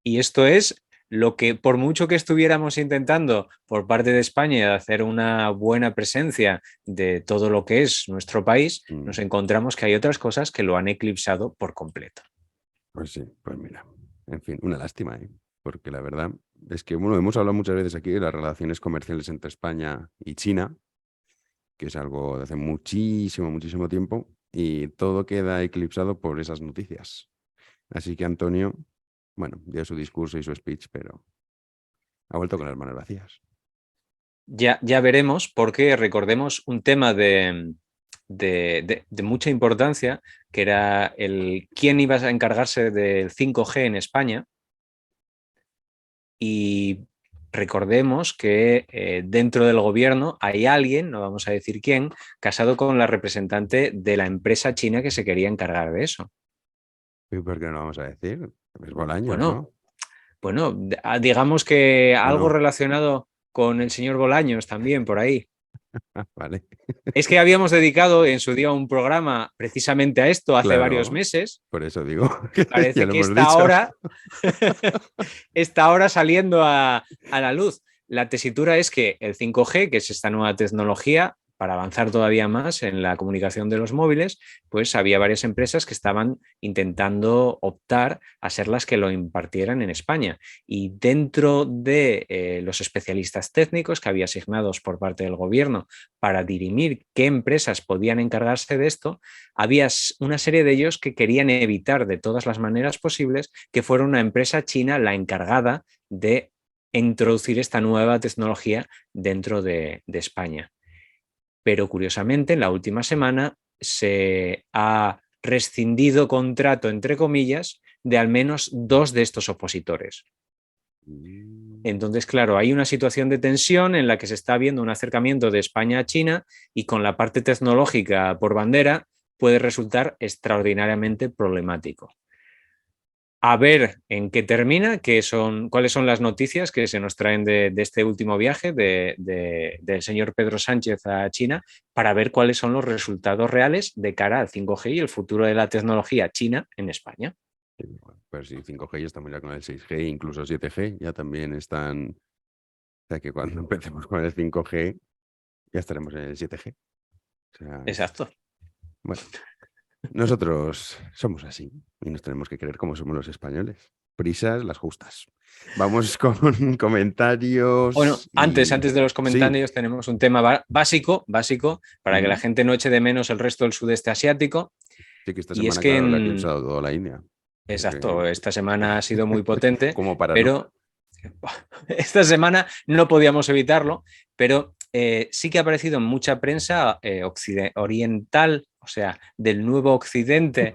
Speaker 6: Y esto es lo que, por mucho que estuviéramos intentando por parte de España hacer una buena presencia de todo lo que es nuestro país, nos encontramos que hay otras cosas que lo han eclipsado por completo.
Speaker 2: Pues sí, pues mira, en fin, una lástima, ¿eh? Porque la verdad es que, bueno, hemos hablado muchas veces aquí de las relaciones comerciales entre España y China, que es algo de hace muchísimo, muchísimo tiempo, y todo queda eclipsado por esas noticias. Así que Antonio, bueno, dio su discurso y su speech, pero ha vuelto con las manos vacías.
Speaker 6: Ya veremos, porque recordemos un tema de mucha importancia, que era el quién iba a encargarse del 5G en España. Y recordemos que dentro del gobierno hay alguien, no vamos a decir quién, casado con la representante de la empresa china que se quería encargar de eso.
Speaker 2: ¿Y por qué no lo vamos a decir? Es Bolaños,
Speaker 6: Bueno,
Speaker 2: ¿no?
Speaker 6: digamos que algo
Speaker 2: Bueno,
Speaker 6: relacionado con el señor Bolaños también por ahí.
Speaker 2: vale.
Speaker 6: Es que habíamos dedicado en su día un programa precisamente a esto hace varios
Speaker 2: Claro,
Speaker 6: meses.
Speaker 2: por eso digo,
Speaker 6: Y
Speaker 2: ya
Speaker 6: parece
Speaker 2: lo
Speaker 6: que
Speaker 2: hemos
Speaker 6: está
Speaker 2: dicho.
Speaker 6: ahora, está ahora saliendo a la luz. La tesitura es que el 5G, que es esta nueva tecnología para avanzar todavía más en la comunicación de los móviles, pues había varias empresas que estaban intentando optar a ser las que lo impartieran en España. Y dentro de los especialistas técnicos que había asignados por parte del gobierno para dirimir qué empresas podían encargarse de esto, había una serie de ellos que querían evitar de todas las maneras posibles que fuera una empresa china la encargada de introducir esta nueva tecnología dentro de España. Pero curiosamente, en la última semana se ha rescindido contrato, entre comillas, de al menos 2 de estos opositores. Entonces, claro, hay una situación de tensión en la que se está viendo un acercamiento de España a China, y con la parte tecnológica por bandera puede resultar extraordinariamente problemático. A ver en qué termina, cuáles son las noticias que se nos traen de este último viaje del señor Pedro Sánchez a China, para ver cuáles son los resultados reales de cara al 5G y el futuro de la tecnología china en España.
Speaker 2: Pues sí, 5G ya estamos ya con el 6G, incluso 7G, ya también están. O sea que cuando empecemos con el 5G, ya estaremos en el 7G. O sea,
Speaker 6: Exacto.
Speaker 2: bueno, nosotros somos así y nos tenemos que creer como somos los españoles. Prisas las justas. Vamos con comentarios.
Speaker 6: Bueno, antes de los
Speaker 2: Sí,
Speaker 6: comentarios tenemos un tema básico para que la gente no eche de menos el resto del sudeste asiático.
Speaker 2: sí que esta
Speaker 6: Y es
Speaker 2: semana,
Speaker 6: que
Speaker 2: claro, le ha eclipsado toda la India.
Speaker 6: Exacto, esta semana ha sido muy potente,
Speaker 2: Como para
Speaker 6: pero esta semana no podíamos evitarlo, pero sí que ha aparecido en mucha prensa oriental, o sea, del nuevo occidente,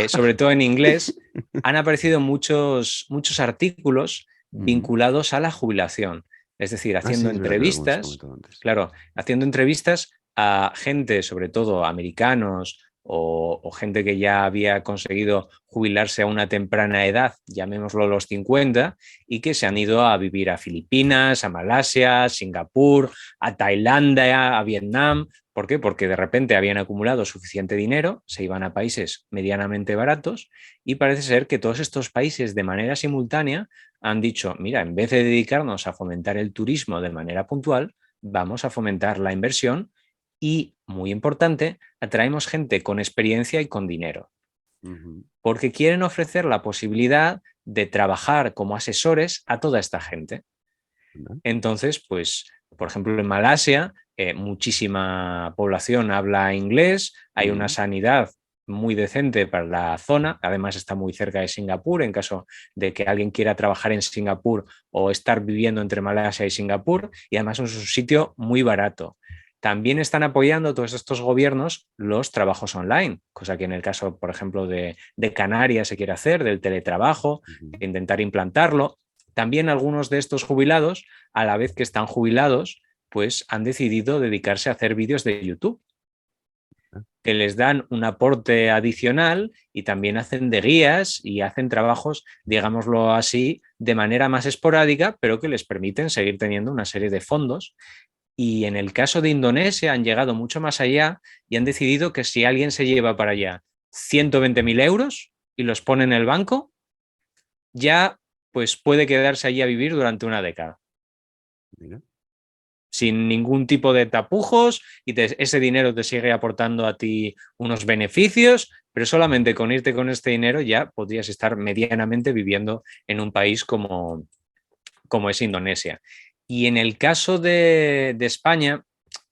Speaker 6: sobre todo en inglés, han aparecido muchos artículos vinculados a la jubilación. Es decir, haciendo
Speaker 2: sí, es verdad que lo hemos
Speaker 6: entrevistas,
Speaker 2: comentado antes.
Speaker 6: claro, haciendo entrevistas a gente, sobre todo americanos o gente que ya había conseguido jubilarse a una temprana edad, llamémoslo los 50, y que se han ido a vivir a Filipinas, a Malasia, a Singapur, a Tailandia, a Vietnam. ¿Por qué? Porque de repente habían acumulado suficiente dinero, se iban a países medianamente baratos, y parece ser que todos estos países de manera simultánea han dicho: mira, en vez de dedicarnos a fomentar el turismo de manera puntual, vamos a fomentar la inversión y, muy importante, atraemos gente con experiencia y con dinero. Porque quieren ofrecer la posibilidad de trabajar como asesores a toda esta gente. Entonces, pues, por ejemplo, en Malasia, muchísima población habla inglés, hay una sanidad muy decente para la zona, además está muy cerca de Singapur, en caso de que alguien quiera trabajar en Singapur o estar viviendo entre Malasia y Singapur, y además es un sitio muy barato. También están apoyando todos estos gobiernos los trabajos online, cosa que en el caso, por ejemplo, de Canarias se quiere hacer, del teletrabajo, intentar implantarlo. También algunos de estos jubilados, a la vez que están jubilados, pues han decidido dedicarse a hacer vídeos de YouTube. que les dan un aporte adicional y también hacen de guías y hacen trabajos, digámoslo así, de manera más esporádica, pero que les permiten seguir teniendo una serie de fondos. Y en el caso de Indonesia han llegado mucho más allá y han decidido que si alguien se lleva para allá 120.000 euros y los pone en el banco, ya pues puede quedarse allí a vivir durante una década.
Speaker 2: Mira.
Speaker 6: Sin ningún tipo de tapujos y ese dinero te sigue aportando a ti unos beneficios, pero solamente con irte con este dinero ya podrías estar medianamente viviendo en un país como es Indonesia. Y en el caso de España,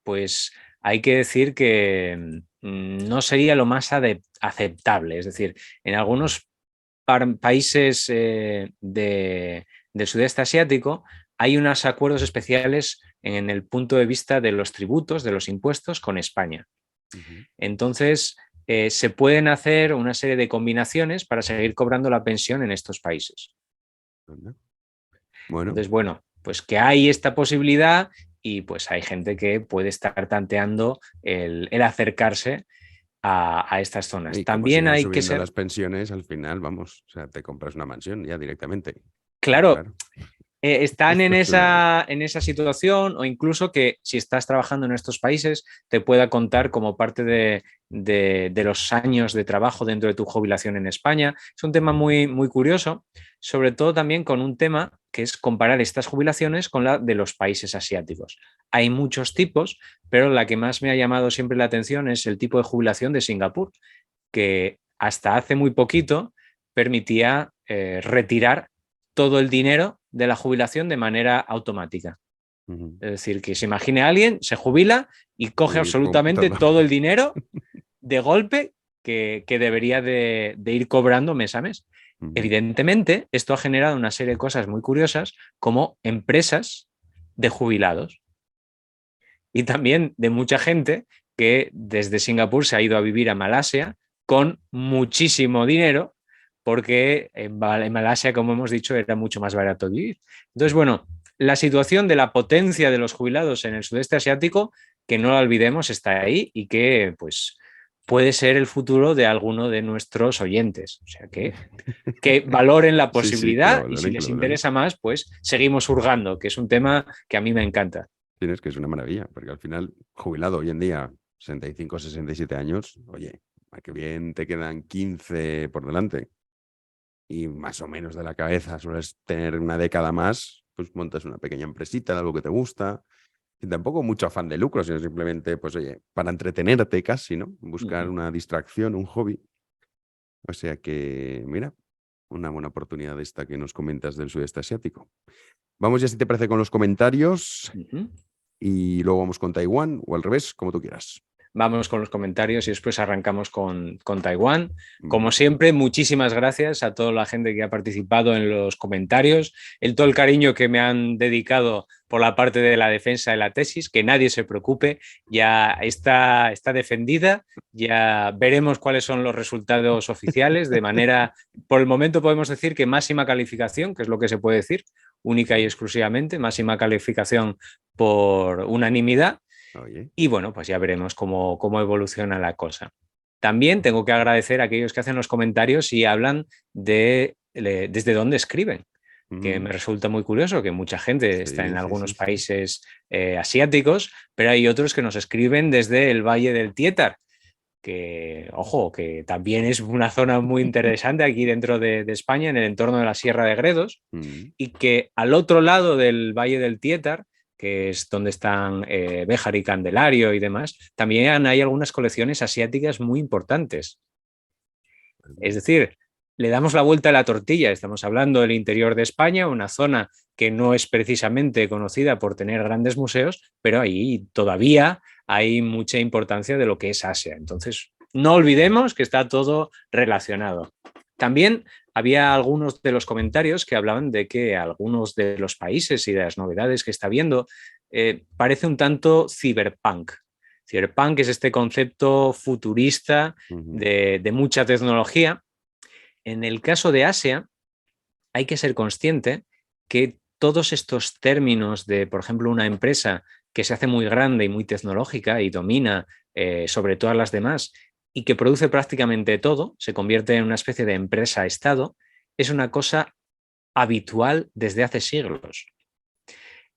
Speaker 6: pues hay que decir que no sería lo más aceptable. Es decir, en algunos países del sudeste asiático hay unos acuerdos especiales en el punto de vista de los tributos, de los impuestos con España. Entonces, se pueden hacer una serie de combinaciones para seguir cobrando la pensión en estos países.
Speaker 2: Bueno,
Speaker 6: Entonces, bueno, pues que hay esta posibilidad y pues hay gente que puede estar tanteando el acercarse a estas zonas.
Speaker 2: y como
Speaker 6: También
Speaker 2: sigan
Speaker 6: hay que
Speaker 2: subiendo
Speaker 6: ser...
Speaker 2: las pensiones, al final, vamos, o sea, te compras una mansión ya directamente.
Speaker 6: Claro,
Speaker 2: Claro.
Speaker 6: están en
Speaker 2: Esto es
Speaker 6: esa situación, o incluso que si estás trabajando en estos países te pueda contar como parte de los años de trabajo dentro de tu jubilación en España. Es un tema muy, muy curioso, sobre todo también con un tema que es comparar estas jubilaciones con la de los países asiáticos. Hay muchos tipos, pero la que más me ha llamado siempre la atención es el tipo de jubilación de Singapur, que hasta hace muy poquito permitía retirar todo el dinero de la jubilación de manera automática. Es decir, que se imagine a alguien, se jubila y coge
Speaker 2: Y pum,
Speaker 6: absolutamente todo el dinero de golpe que debería de ir cobrando mes a mes. Evidentemente, esto ha generado una serie de cosas muy curiosas, como empresas de jubilados y también de mucha gente que desde Singapur se ha ido a vivir a Malasia con muchísimo dinero, porque en Malasia, como hemos dicho, era mucho más barato vivir. Entonces, bueno, la situación de la potencia de los jubilados en el sudeste asiático, que no la olvidemos, está ahí y que pues puede ser el futuro de alguno de nuestros oyentes. O sea, que valoren la
Speaker 2: Sí, sí, que lo
Speaker 6: posibilidad y si
Speaker 2: valoren, que
Speaker 6: les
Speaker 2: lo valoren.
Speaker 6: interesa más, pues seguimos hurgando, que es un tema que a mí me encanta.
Speaker 2: Tienes que es una maravilla, porque al final, jubilado hoy en día, 65, 67 años, oye, a qué bien te quedan 15 por delante. Y más o menos de la cabeza sueles tener una década más, pues montas una pequeña empresita de algo que te gusta. Y tampoco mucho afán de lucro, sino simplemente, pues oye, para entretenerte casi, ¿no? Buscar una distracción, un hobby. O sea que, mira, una buena oportunidad esta que nos comentas del sudeste asiático. Vamos ya, si te parece, con los comentarios y luego vamos con Taiwán o al revés, como tú quieras.
Speaker 6: Vamos con los comentarios y después arrancamos con Taiwán. Como
Speaker 2: Vale.
Speaker 6: siempre, muchísimas gracias a toda la gente que ha participado en los comentarios, todo el cariño que me han dedicado por la parte de la defensa de la tesis, que nadie se preocupe, ya está defendida, ya veremos cuáles son los resultados oficiales, de manera, por el momento podemos decir que máxima calificación, que es lo que se puede decir, única y exclusivamente, máxima calificación por unanimidad.
Speaker 2: Oye.
Speaker 6: Y bueno, pues ya veremos cómo evoluciona la cosa. También tengo que agradecer a aquellos que hacen los comentarios y hablan desde dónde escriben, que me resulta muy curioso, que mucha gente está en algunos países asiáticos, pero hay otros que nos escriben desde el Valle del Tietar, que, ojo, que también es una zona muy interesante aquí dentro de España, en el entorno de la Sierra de Gredos, y que al otro lado del Valle del Tietar, que es donde están Béjar y Candelario y demás, también hay algunas colecciones asiáticas muy importantes. Es decir, le damos la vuelta a la tortilla. Estamos hablando del interior de España, una zona que no es precisamente conocida por tener grandes museos, pero ahí todavía hay mucha importancia de lo que es Asia. Entonces, no olvidemos que está todo relacionado. También había algunos de los comentarios que hablaban de que algunos de los países y de las novedades que está viendo parece un tanto cyberpunk. Cyberpunk es este concepto futurista de mucha tecnología. En el caso de Asia, hay que ser consciente que todos estos términos de, por ejemplo, una empresa que se hace muy grande y muy tecnológica y domina sobre todas las demás y que produce prácticamente todo, se convierte en una especie de empresa-estado, es una cosa habitual desde hace siglos.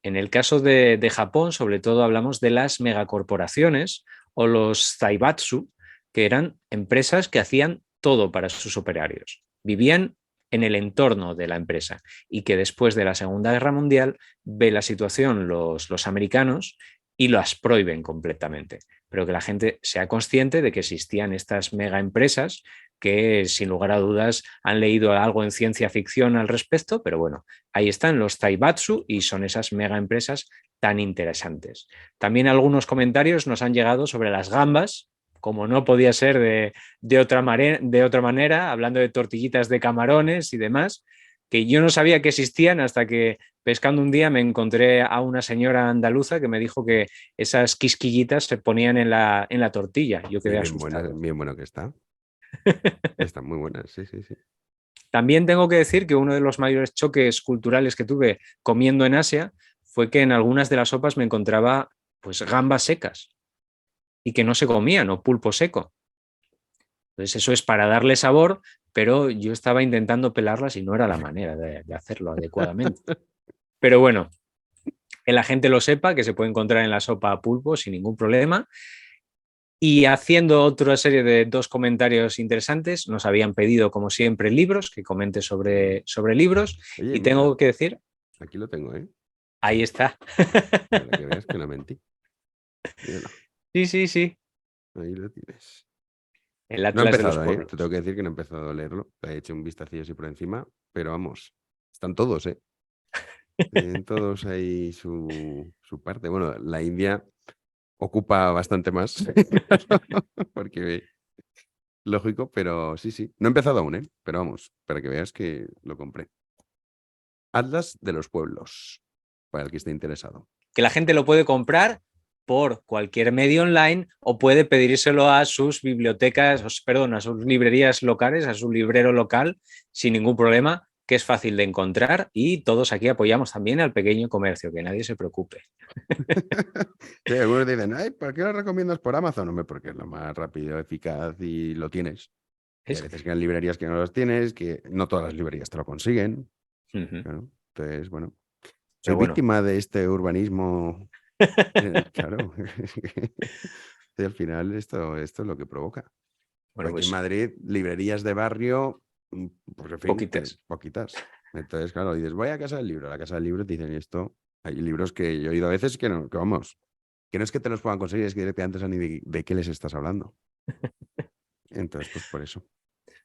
Speaker 6: En el caso de Japón, sobre todo hablamos de las megacorporaciones o los zaibatsu, que eran empresas que hacían todo para sus operarios. Vivían en el entorno de la empresa y que después de la Segunda Guerra Mundial ve la situación los americanos y las prohíben completamente. Pero que la gente sea consciente de que existían estas mega empresas que sin lugar a dudas han leído algo en ciencia ficción al respecto, pero bueno, ahí están los zaibatsu y son esas mega empresas tan interesantes. También algunos comentarios nos han llegado sobre las gambas, como no podía ser de otra manera, hablando de tortillitas de camarones y demás, que yo no sabía que existían hasta que pescando un día me encontré a una señora andaluza que me dijo que esas quisquillitas se ponían en la tortilla. Yo quedé asustado.
Speaker 2: Bien bueno que está. Están muy buenas, sí.
Speaker 6: También tengo que decir que uno de los mayores choques culturales que tuve comiendo en Asia fue que en algunas de las sopas me encontraba pues gambas secas y que no se comían, o pulpo seco. Entonces eso es para darle sabor, pero yo estaba intentando pelarlas y no era la manera de hacerlo adecuadamente. Pero bueno, que la gente lo sepa, que se puede encontrar en la sopa pulpo sin ningún problema. Y haciendo otra serie de 2 comentarios interesantes, nos habían pedido, como siempre, libros, que comente sobre libros.
Speaker 2: Oye,
Speaker 6: y tengo que decir...
Speaker 2: Aquí lo tengo, ¿eh?
Speaker 6: Ahí está.
Speaker 2: Para que veas que no mentí. Míralo.
Speaker 6: Sí.
Speaker 2: Ahí lo tienes.
Speaker 6: El
Speaker 2: No he
Speaker 6: Atlas de los
Speaker 2: empezado, ¿eh?
Speaker 6: Pueblos.
Speaker 2: Te tengo que decir que no he empezado a leerlo. He hecho un vistacillo así por encima, pero vamos, están todos, ¿eh? Tienen todos ahí su parte. Bueno, la India ocupa bastante más, porque lógico, pero sí. No he empezado aún, ¿eh? Pero vamos, para que veas que lo compré. Atlas de los Pueblos, para el que esté interesado.
Speaker 6: Que la gente lo puede comprar por cualquier medio online o puede pedírselo a sus bibliotecas, a sus librerías locales, a su librero local, sin ningún problema, que es fácil de encontrar y todos aquí apoyamos también al pequeño comercio, que nadie se preocupe.
Speaker 2: Sí, algunos dicen, ay, ¿por qué lo recomiendas por Amazon? Hombre, porque es lo más rápido, eficaz y lo tienes. Y hay veces que hay librerías que no los tienes, que no todas las librerías te lo consiguen. Claro. Entonces, bueno, soy víctima de este urbanismo. Claro. Y al final esto es lo que provoca. Bueno, aquí en Madrid, librerías de barrio, pues en fin, poquitas. Entonces, claro, dices, voy a casa del libro. A la casa del libro te dicen esto. Hay libros que yo he oído a veces que no es que te los puedan conseguir, es que directamente no saben ni de qué les estás hablando. Entonces, pues por eso.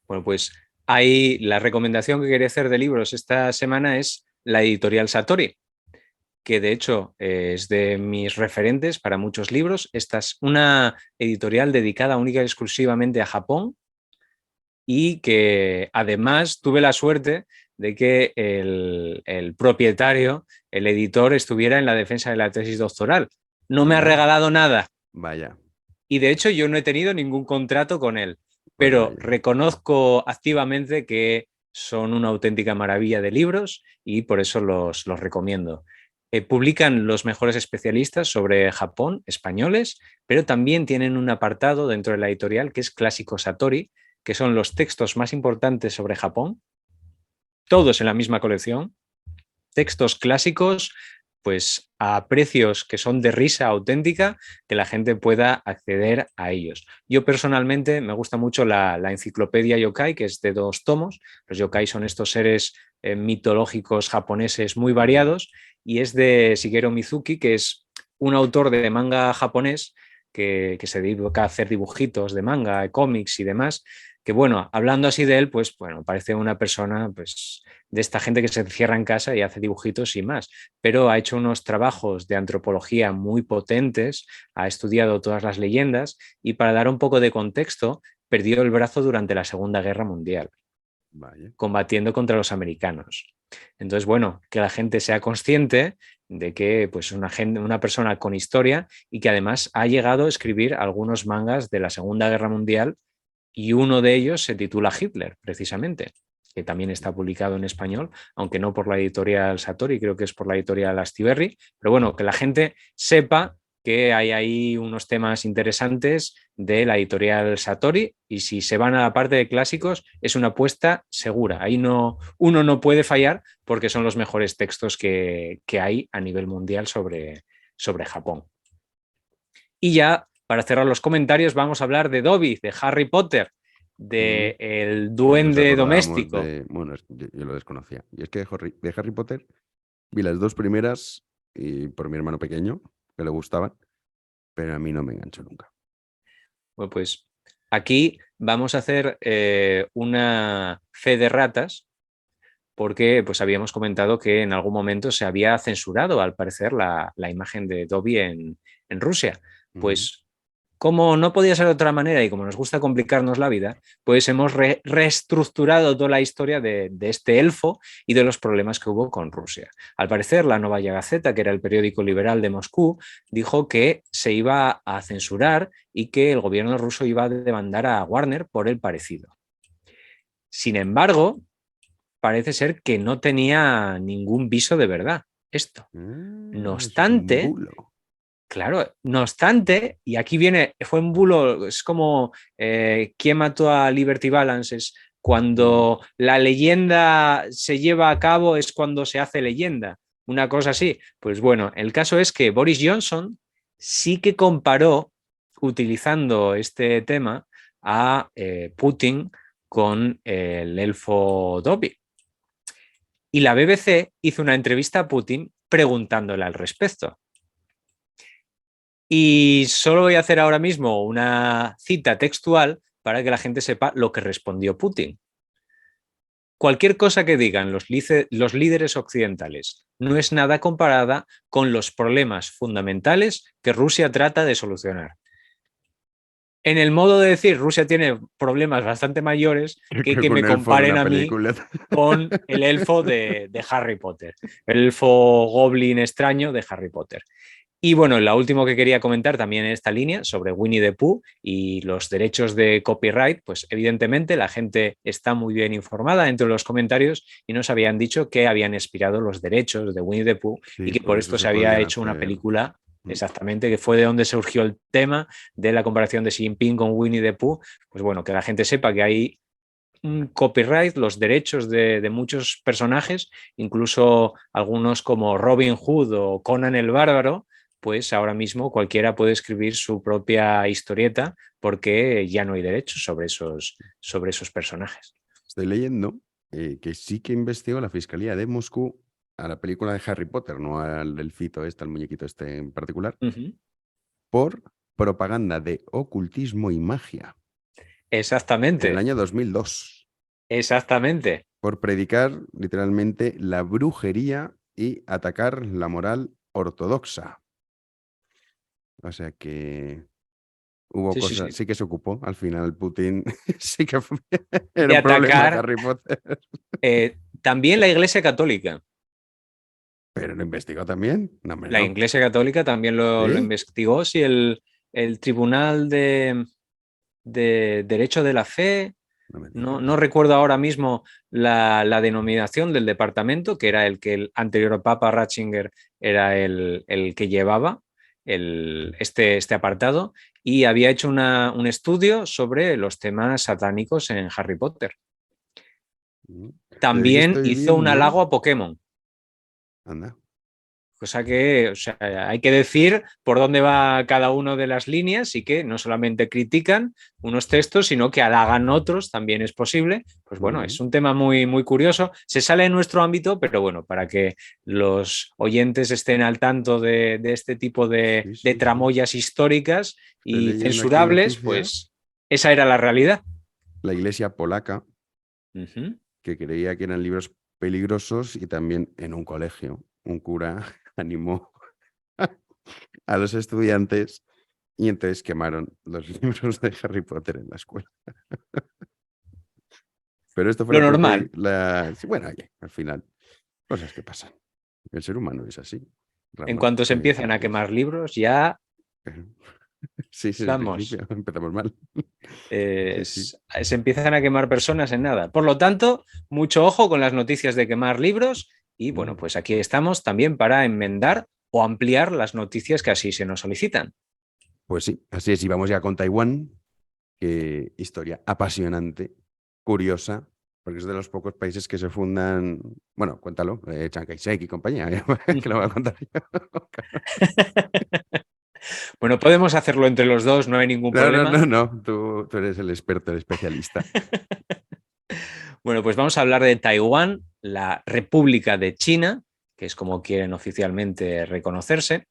Speaker 6: Bueno, pues ahí la recomendación que quería hacer de libros esta semana es la editorial Satori, que de hecho es de mis referentes para muchos libros. Esta es una editorial dedicada única y exclusivamente a Japón y que además tuve la suerte de que el propietario, el editor, estuviera en la defensa de la tesis doctoral. No me ha regalado nada.
Speaker 2: Vaya.
Speaker 6: Y de hecho yo no he tenido ningún contrato con él, pero reconozco activamente que son una auténtica maravilla de libros y por eso los recomiendo. Publican los mejores especialistas sobre Japón, españoles, pero también tienen un apartado dentro de la editorial que es Clásico Satori, que son los textos más importantes sobre Japón, todos en la misma colección, textos clásicos, pues a precios que son de risa auténtica, que la gente pueda acceder a ellos. Yo personalmente me gusta mucho la enciclopedia yokai, que es de 2 tomos. Los yokai son estos seres mitológicos japoneses muy variados y es de Shigeru Mizuki, que es un autor de manga japonés que se dedica a hacer dibujitos de manga, cómics y demás, que bueno, hablando así de él, pues bueno, parece una persona pues de esta gente que se encierra en casa y hace dibujitos y más, pero ha hecho unos trabajos de antropología muy potentes, ha estudiado todas las leyendas y para dar un poco de contexto, perdió el brazo durante la Segunda Guerra Mundial, combatiendo contra los americanos. Entonces, bueno, que la gente sea consciente de que pues una persona con historia y que además ha llegado a escribir algunos mangas de la Segunda Guerra Mundial y uno de ellos se titula Hitler, precisamente. que también está publicado en español, aunque no por la editorial Satori, creo que es por la editorial Astiberri, pero bueno, que la gente sepa que hay ahí unos temas interesantes de la editorial Satori, y si se van a la parte de clásicos es una apuesta segura. Ahí uno no puede fallar porque son los mejores textos que hay a nivel mundial sobre Japón. Y ya, para cerrar los comentarios, vamos a hablar de Dobby, de Harry Potter, de el duende doméstico.
Speaker 2: Bueno, yo lo desconocía. Y es que de Harry Potter vi las 2 primeras y por mi hermano pequeño, que le gustaban, pero a mí no me enganchó nunca.
Speaker 6: Bueno, pues aquí vamos a hacer una fe de ratas, porque pues habíamos comentado que en algún momento se había censurado, al parecer, la imagen de Dobby en Rusia. Pues como no podía ser de otra manera y como nos gusta complicarnos la vida, pues hemos reestructurado toda la historia de este elfo y de los problemas que hubo con Rusia. Al parecer, la Novaya Gazeta, que era el periódico liberal de Moscú, dijo que se iba a censurar y que el gobierno ruso iba a demandar a Warner por el parecido. Sin embargo, parece ser que no tenía ningún viso de verdad esto. No obstante, claro, no obstante, y aquí fue un bulo, es como ¿quién mató a Liberty Balance? Es cuando la leyenda se lleva a cabo, es cuando se hace leyenda, una cosa así. Pues bueno, el caso es que Boris Johnson sí que comparó, utilizando este tema, a Putin con el elfo Dobby. Y la BBC hizo una entrevista a Putin preguntándole al respecto. Y solo voy a hacer ahora mismo una cita textual para que la gente sepa lo que respondió Putin. Cualquier cosa que digan los líderes occidentales no es nada comparada con los problemas fundamentales que Rusia trata de solucionar. En el modo de decir, Rusia tiene problemas bastante mayores que me comparen a mí con el elfo de Harry Potter, el elfo goblin extraño de Harry Potter. Y bueno, lo último que quería comentar también en esta línea sobre Winnie the Pooh y los derechos de copyright, pues evidentemente la gente está muy bien informada entre los comentarios y nos habían dicho que habían expirado los derechos de Winnie the Pooh y que por esto se había hecho una película. Exactamente, que fue de donde surgió el tema de la comparación de Xi Jinping con Winnie the Pooh. Pues bueno, que la gente sepa que hay un copyright, los derechos de muchos personajes, incluso algunos como Robin Hood o Conan el Bárbaro, pues ahora mismo cualquiera puede escribir su propia historieta porque ya no hay derechos sobre esos personajes.
Speaker 2: Estoy leyendo que sí que investigó la Fiscalía de Moscú a la película de Harry Potter, no al elfito al muñequito en particular, por propaganda de ocultismo y magia.
Speaker 6: Exactamente.
Speaker 2: En el año 2002.
Speaker 6: Exactamente.
Speaker 2: Por predicar literalmente la brujería y atacar la moral ortodoxa. O sea que hubo cosas, sí que se ocupó al final Putin, sí que fue era un problema de Harry Potter.
Speaker 6: También la Iglesia Católica.
Speaker 2: ¿Pero lo investigó también? No,
Speaker 6: la Iglesia Católica también lo investigó, sí, el Tribunal de Derecho de la Fe, no recuerdo ahora mismo la denominación del departamento, que era el que el anterior Papa Ratzinger era el que llevaba este apartado, y había hecho un estudio sobre los temas satánicos en Harry Potter. También hizo un halago a Pokémon.
Speaker 2: Anda.
Speaker 6: Cosa que, o sea, hay que decir por dónde va cada una de las líneas y que no solamente critican unos textos, sino que halagan otros, también es posible. Pues bueno, es un tema muy, muy curioso. Se sale de nuestro ámbito, pero bueno, para que los oyentes estén al tanto de este tipo de tramoyas históricas y censurables, pues esa era la realidad.
Speaker 2: La Iglesia polaca, que creía que eran libros peligrosos, y también en un colegio un cura animó a los estudiantes y entonces quemaron los libros de Harry Potter en la escuela. Pero esto fue
Speaker 6: lo normal.
Speaker 2: Bueno, oye, al final, cosas que pasan. El ser humano es así.
Speaker 6: En cuanto se empiezan a quemar libros, ya
Speaker 2: Sí, sí, en
Speaker 6: Vamos,
Speaker 2: principio empezamos mal. Sí, sí.
Speaker 6: se empiezan a quemar personas en nada. Por lo tanto, mucho ojo con las noticias de quemar libros y bueno, pues aquí estamos también para enmendar o ampliar las noticias que así se nos solicitan.
Speaker 2: Pues sí, así es. Y vamos ya con Taiwán. Qué historia apasionante, curiosa, porque es de los pocos países que se fundan. Bueno, cuéntalo, Chiang Kai-shek y compañía, que lo voy a contar yo.
Speaker 6: Bueno, podemos hacerlo entre los dos, no hay ningún
Speaker 2: No, no,
Speaker 6: problema.
Speaker 2: no, no. Tú eres el experto, el especialista.
Speaker 6: Bueno, pues vamos a hablar de Taiwán, la República de China, que es como quieren oficialmente reconocerse.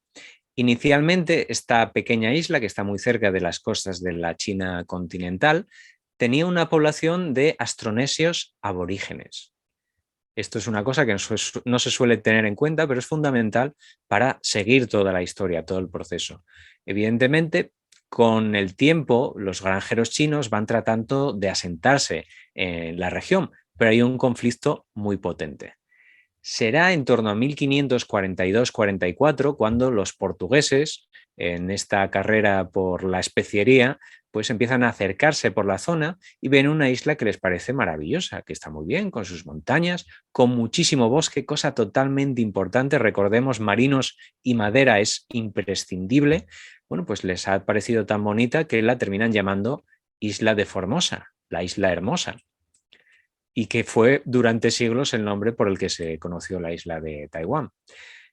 Speaker 6: Inicialmente, esta pequeña isla, que está muy cerca de las costas de la China continental, tenía una población de astronesios aborígenes. Esto es una cosa que no se suele tener en cuenta, pero es fundamental para seguir toda la historia, todo el proceso. Evidentemente, con el tiempo, los granjeros chinos van tratando de asentarse en la región, pero hay un conflicto muy potente. Será en torno a 1542-44 cuando los portugueses, en esta carrera por la especiería, pues empiezan a acercarse por la zona y ven una isla que les parece maravillosa, que está muy bien, con sus montañas, con muchísimo bosque, cosa totalmente importante. Recordemos, marinos y madera es imprescindible. Bueno, pues les ha parecido tan bonita que la terminan llamando Isla de Formosa, la Isla Hermosa, y que fue durante siglos el nombre por el que se conoció la isla de Taiwán.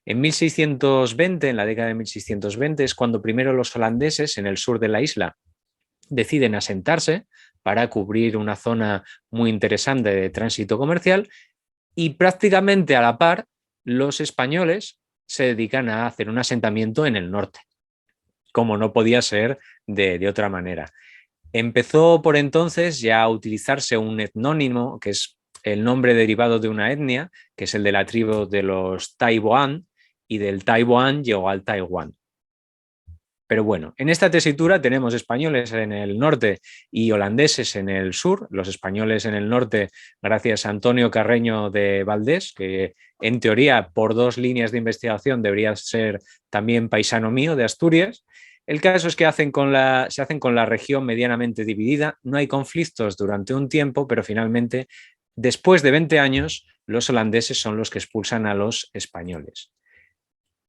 Speaker 6: En 1620, en la década de 1620, es cuando primero los holandeses en el sur de la isla deciden asentarse para cubrir una zona muy interesante de tránsito comercial y prácticamente a la par los españoles se dedican a hacer un asentamiento en el norte, como no podía ser de otra manera. Empezó por entonces ya a utilizarse un etnónimo, que es el nombre derivado de una etnia, que es el de la tribu de los Taiwan, y del Taiwán llegó al Taiwán. Pero bueno, en esta tesitura tenemos españoles en el norte y holandeses en el sur. Los españoles en el norte, gracias a Antonio Carreño de Valdés, que en teoría por 2 líneas de investigación debería ser también paisano mío de Asturias. El caso es que se hacen con la región medianamente dividida, no hay conflictos durante un tiempo, pero finalmente, después de 20 años, los holandeses son los que expulsan a los españoles.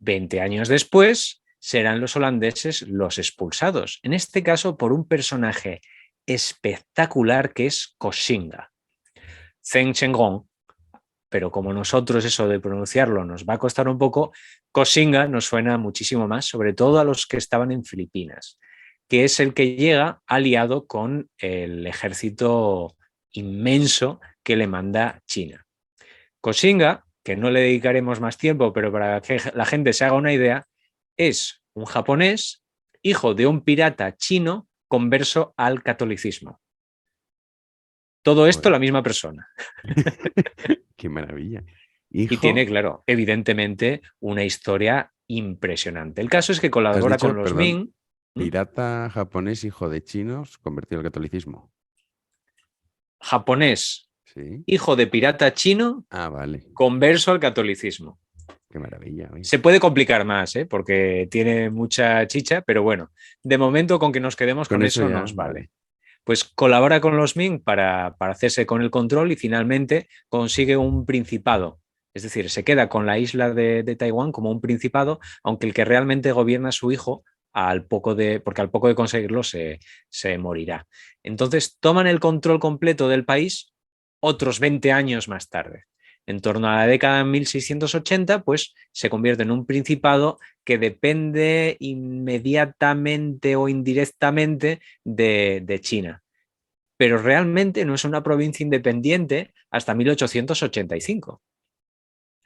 Speaker 6: 20 años después, serán los holandeses los expulsados, en este caso por un personaje espectacular que es Koxinga. Zheng Chenggong, pero como nosotros eso de pronunciarlo nos va a costar un poco, Koxinga nos suena muchísimo más, sobre todo a los que estaban en Filipinas, que es el que llega aliado con el ejército inmenso que le manda China. Koxinga, que no le dedicaremos más tiempo, pero para que la gente se haga una idea, es un japonés, hijo de un pirata chino converso al catolicismo. Todo esto la misma persona.
Speaker 2: Qué maravilla.
Speaker 6: Y tiene, claro, evidentemente una historia impresionante. El caso es que colabora con los Ming.
Speaker 2: Pirata japonés, hijo de chinos, convertido al catolicismo.
Speaker 6: Japonés,
Speaker 2: Sí.
Speaker 6: hijo de pirata chino,
Speaker 2: Vale.
Speaker 6: converso al catolicismo.
Speaker 2: Qué maravilla. Oye.
Speaker 6: Se puede complicar más, porque tiene mucha chicha, pero bueno, de momento con que nos quedemos con eso ya nos vale. Pues colabora con los Ming para hacerse con el control y finalmente consigue un principado. Es decir, se queda con la isla de Taiwán como un principado, aunque el que realmente gobierna es su hijo, porque al poco de conseguirlo se morirá. Entonces toman el control completo del país otros 20 años más tarde. En torno a la década de 1680, pues se convierte en un principado que depende inmediatamente o indirectamente de China. Pero realmente no es una provincia independiente hasta 1885.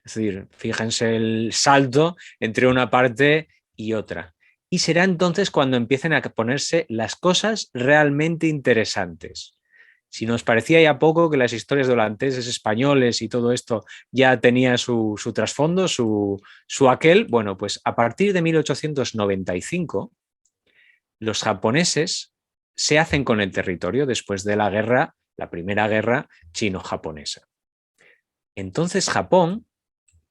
Speaker 6: Es decir, fíjense el salto entre una parte y otra. Y será entonces cuando empiecen a ponerse las cosas realmente interesantes. Si nos parecía ya poco que las historias de holandeses, españoles y todo esto ya tenía su trasfondo, su aquel, bueno, pues a partir de 1895 los japoneses se hacen con el territorio después de la guerra, la primera guerra chino-japonesa. Entonces Japón,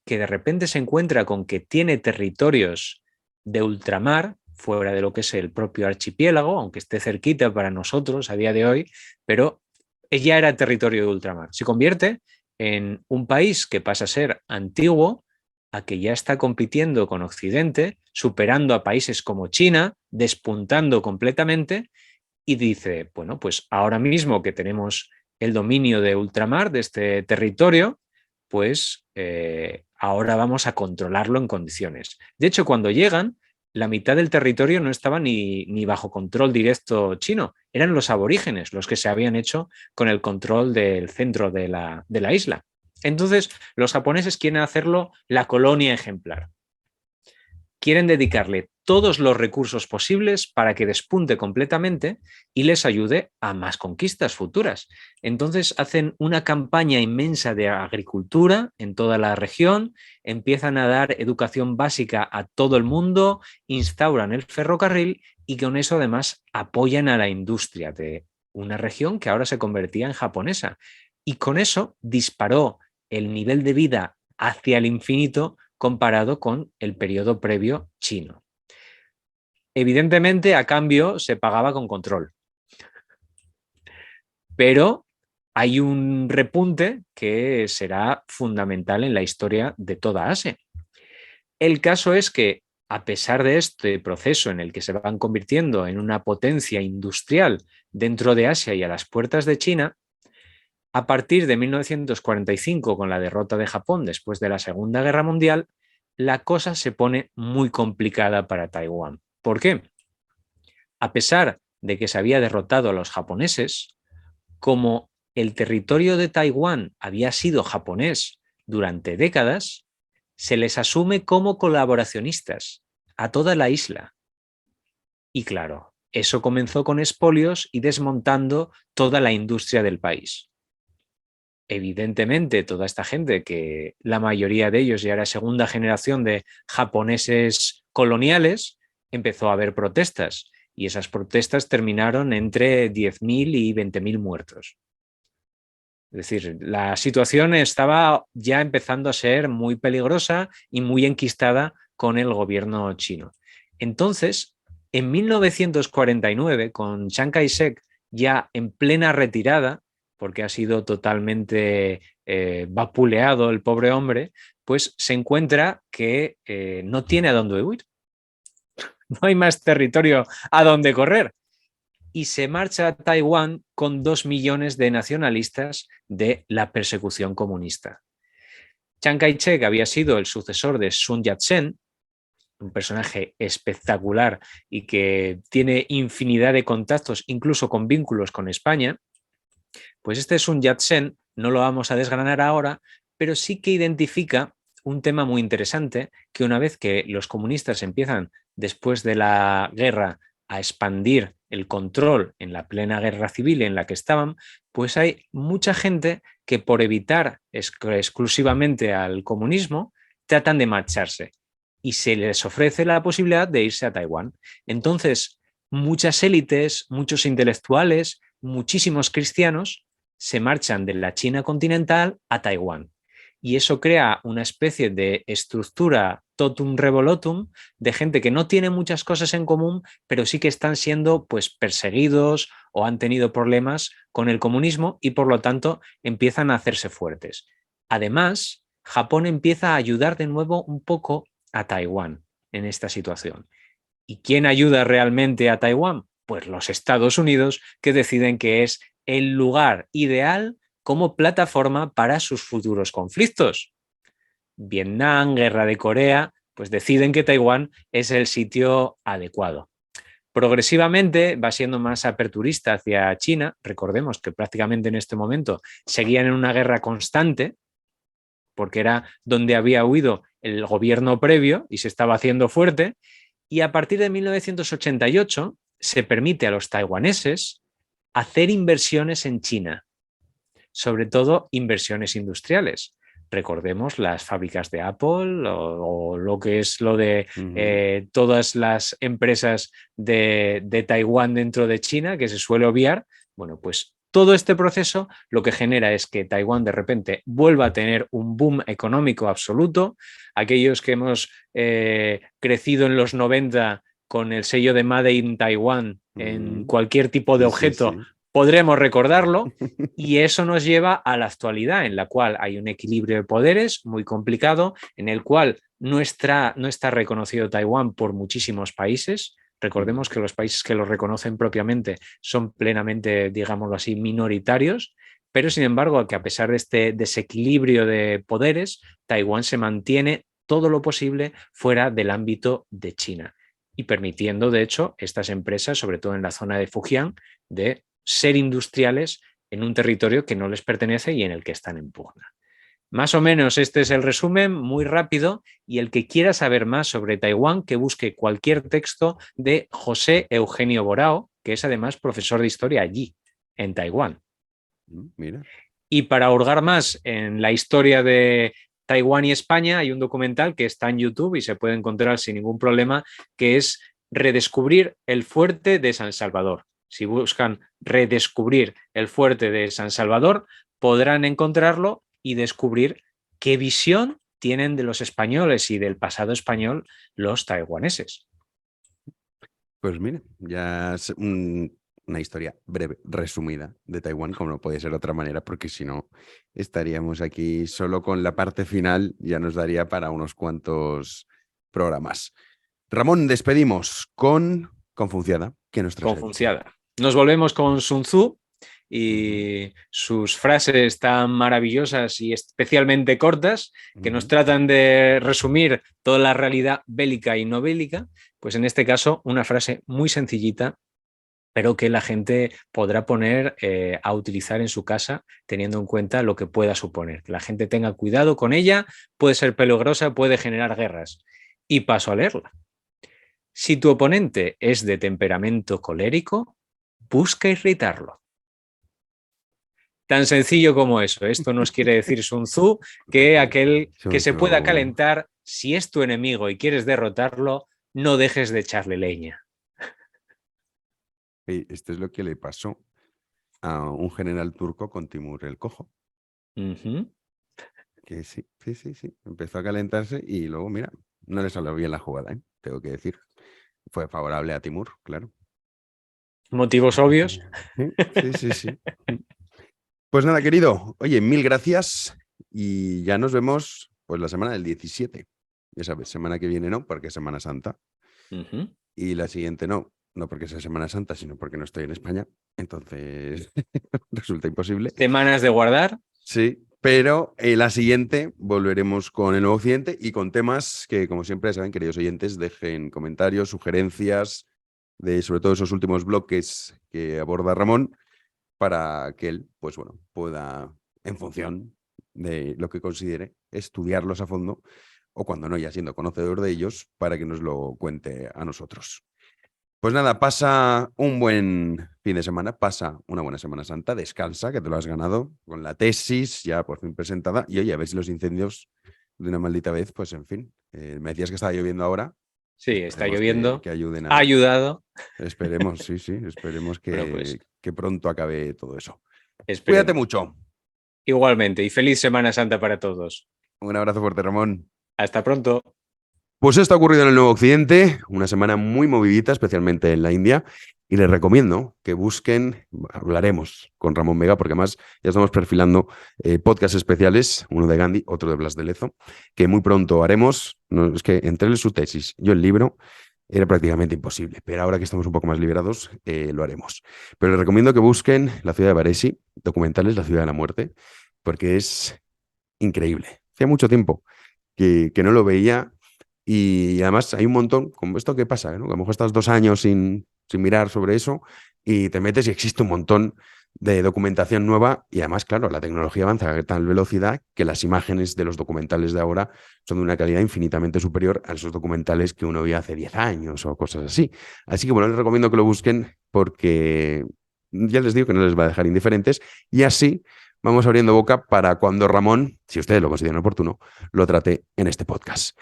Speaker 6: que de repente se encuentra con que tiene territorios de ultramar, fuera de lo que es el propio archipiélago, aunque esté cerquita para nosotros a día de hoy, pero ya era territorio de ultramar. Se convierte en un país que pasa a ser antiguo, a que ya está compitiendo con Occidente, superando a países como China, despuntando completamente, y dice, bueno, pues ahora mismo que tenemos el dominio de ultramar, de este territorio, pues ahora vamos a controlarlo en condiciones. De hecho, cuando llegan, la mitad del territorio no estaba ni bajo control directo chino, eran los aborígenes los que se habían hecho con el control del centro de la isla. Entonces, los japoneses quieren hacerlo la colonia ejemplar. Quieren dedicarle todos los recursos posibles para que despunte completamente y les ayude a más conquistas futuras. Entonces hacen una campaña inmensa de agricultura en toda la región, empiezan a dar educación básica a todo el mundo, instauran el ferrocarril y con eso además apoyan a la industria de una región que ahora se convertía en japonesa. Y con eso disparó el nivel de vida hacia el infinito comparado con el periodo previo chino. Evidentemente, a cambio, se pagaba con control. Pero hay un repunte que será fundamental en la historia de toda Asia. El caso es que, a pesar de este proceso en el que se van convirtiendo en una potencia industrial dentro de Asia y a las puertas de China, a partir de 1945, con la derrota de Japón después de la Segunda Guerra Mundial, la cosa se pone muy complicada para Taiwán. ¿Por qué? A pesar de que se había derrotado a los japoneses, como el territorio de Taiwán había sido japonés durante décadas, se les asume como colaboracionistas a toda la isla. Y claro, eso comenzó con expolios y desmontando toda la industria del país. Evidentemente, toda esta gente, que la mayoría de ellos ya era segunda generación de japoneses coloniales, empezó a haber protestas y esas protestas terminaron entre 10.000 y 20.000 muertos. Es decir, la situación estaba ya empezando a ser muy peligrosa y muy enquistada con el gobierno chino. Entonces, en 1949, con Chiang Kai-shek ya en plena retirada, porque ha sido totalmente vapuleado el pobre hombre, pues se encuentra que no tiene a dónde huir. No hay más territorio a donde correr. Y se marcha a Taiwán con 2 millones de nacionalistas de la persecución comunista. Chiang Kai-shek había sido el sucesor de Sun Yat-sen, un personaje espectacular y que tiene infinidad de contactos, incluso con vínculos con España. Pues este Sun Yat-sen no lo vamos a desgranar ahora, pero sí que identifica un tema muy interesante, que una vez que los comunistas empiezan, después de la guerra, a expandir el control en la plena guerra civil en la que estaban, pues hay mucha gente que, por evitar exclusivamente al comunismo, tratan de marcharse y se les ofrece la posibilidad de irse a Taiwán. Entonces, muchas élites, muchos intelectuales, muchísimos cristianos se marchan de la China continental a Taiwán. Y eso crea una especie de estructura totum revolutum de gente que no tiene muchas cosas en común, pero sí que están siendo pues perseguidos o han tenido problemas con el comunismo y por lo tanto empiezan a hacerse fuertes. Además, Japón empieza a ayudar de nuevo un poco a Taiwán en esta situación. ¿Y quién ayuda realmente a Taiwán? Pues los Estados Unidos, que deciden que es el lugar ideal como plataforma para sus futuros conflictos. Vietnam, Guerra de Corea, pues deciden que Taiwán es el sitio adecuado. Progresivamente va siendo más aperturista hacia China. Recordemos que prácticamente en este momento seguían en una guerra constante, porque era donde había huido el gobierno previo y se estaba haciendo fuerte. Y a partir de 1988 se permite a los taiwaneses hacer inversiones en China, sobre todo inversiones industriales. Recordemos las fábricas de Apple o lo que es lo de todas las empresas de Taiwán dentro de China, que se suele obviar. Bueno, pues todo este proceso lo que genera es que Taiwán de repente vuelva a tener un boom económico absoluto. Aquellos que hemos crecido en los 90 con el sello de Made in Taiwan en cualquier tipo de objeto,
Speaker 2: sí.
Speaker 6: podremos recordarlo, y eso nos lleva a la actualidad, en la cual hay un equilibrio de poderes muy complicado, en el cual no está reconocido Taiwán por muchísimos países. Recordemos que los países que lo reconocen propiamente son plenamente, digámoslo así, minoritarios, pero sin embargo, que a pesar de este desequilibrio de poderes, Taiwán se mantiene todo lo posible fuera del ámbito de China y permitiendo, de hecho, estas empresas, sobre todo en la zona de Fujian, de ser industriales en un territorio que no les pertenece y en el que están en pugna. Más o menos este es el resumen, muy rápido, y el que quiera saber más sobre Taiwán, que busque cualquier texto de José Eugenio Borao, que es además profesor de historia allí, en Taiwán.
Speaker 2: Mira.
Speaker 6: Y para hurgar más en la historia de Taiwán y España, hay un documental que está en YouTube y se puede encontrar sin ningún problema, que es Redescubrir el fuerte de San Salvador. Si buscan redescubrir el fuerte de San Salvador, podrán encontrarlo y descubrir qué visión tienen de los españoles y del pasado español los taiwaneses.
Speaker 2: Pues mira, ya es una historia breve, resumida de Taiwán, como no puede ser de otra manera, porque si no estaríamos aquí solo con la parte final, ya nos daría para unos cuantos programas. Ramón, despedimos con Confuciada. ¿Qué nos traes?
Speaker 6: Confuciada. Nos volvemos con Sun Tzu y sus frases tan maravillosas y especialmente cortas que nos tratan de resumir toda la realidad bélica y no bélica. Pues en este caso, una frase muy sencillita, pero que la gente podrá poner a utilizar en su casa teniendo en cuenta lo que pueda suponer. Que la gente tenga cuidado con ella, puede ser peligrosa, puede generar guerras. Y paso a leerla. Si tu oponente es de temperamento colérico, busca irritarlo. Tan sencillo como eso. Esto nos quiere decir Sun Tzu, que aquel que se pueda calentar, si es tu enemigo y quieres derrotarlo, no dejes de echarle leña.
Speaker 2: Esto es lo que le pasó a un general turco con Timur el Cojo. Que sí. Empezó a calentarse y luego, mira, no le salió bien la jugada, tengo que decir. Fue favorable a Timur, claro.
Speaker 6: ¿Motivos obvios?
Speaker 2: Sí. Pues nada, querido. Oye, mil gracias y ya nos vemos pues la semana del 17. Ya sabes, semana que viene no, porque es Semana Santa. Y la siguiente no porque sea Semana Santa, sino porque no estoy en España. Entonces resulta imposible.
Speaker 6: ¿Semanas de guardar?
Speaker 2: Sí, pero la siguiente volveremos con el Nuevo Occidente y con temas que, como siempre, saben, queridos oyentes, dejen comentarios, sugerencias de sobre todo esos últimos bloques que aborda Ramón, para que él, pues bueno, pueda, en función de lo que considere, estudiarlos a fondo, o cuando no, ya siendo conocedor de ellos, para que nos lo cuente a nosotros. Pues nada, pasa un buen fin de semana, pasa una buena Semana Santa, descansa, que te lo has ganado, con la tesis ya por fin presentada, y oye, a ver si los incendios de una maldita vez, pues en fin, me decías que estaba lloviendo ahora.
Speaker 6: Sí, está lloviendo.
Speaker 2: Que ayuden
Speaker 6: ha ayudado.
Speaker 2: Esperemos, sí, esperemos que,
Speaker 6: bueno, pues,
Speaker 2: que pronto acabe todo eso.
Speaker 6: Esperemos.
Speaker 2: Cuídate mucho.
Speaker 6: Igualmente, y feliz Semana Santa para todos.
Speaker 2: Un abrazo fuerte, Ramón.
Speaker 6: Hasta pronto.
Speaker 2: Pues esto ha ocurrido en el Nuevo Occidente, una semana muy movidita, especialmente en la India, y les recomiendo que busquen, hablaremos con Ramón Vega, porque además ya estamos perfilando podcasts especiales, uno de Gandhi, otro de Blas de Lezo, que muy pronto haremos. No, es que entre él su tesis, yo el libro, era prácticamente imposible, pero ahora que estamos un poco más liberados, lo haremos. Pero les recomiendo que busquen La ciudad de Varesi, documentales La ciudad de la muerte, porque es increíble. Hacía mucho tiempo que no lo veía. Y además hay un montón, como esto que pasa, ¿no? Que a lo mejor estás 2 años sin mirar sobre eso y te metes y existe un montón de documentación nueva y además, claro, la tecnología avanza a tal velocidad que las imágenes de los documentales de ahora son de una calidad infinitamente superior a esos documentales que uno veía hace 10 años o cosas así. Así que bueno, les recomiendo que lo busquen porque ya les digo que no les va a dejar indiferentes y así vamos abriendo boca para cuando Ramón, si ustedes lo consideran oportuno, lo trate en este podcast.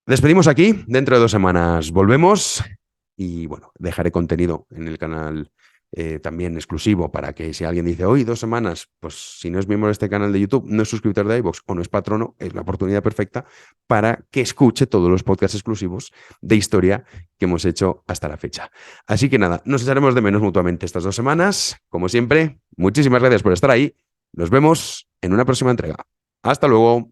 Speaker 2: Despedimos aquí, dentro de 2 semanas volvemos y bueno, dejaré contenido en el canal también exclusivo para que si alguien dice, hoy 2 semanas, pues si no es miembro de este canal de YouTube, no es suscriptor de iVoox o no es patrono, es la oportunidad perfecta para que escuche todos los podcasts exclusivos de historia que hemos hecho hasta la fecha. Así que nada, nos echaremos de menos mutuamente estas 2 semanas. Como siempre, muchísimas gracias por estar ahí. Nos vemos en una próxima entrega. Hasta luego.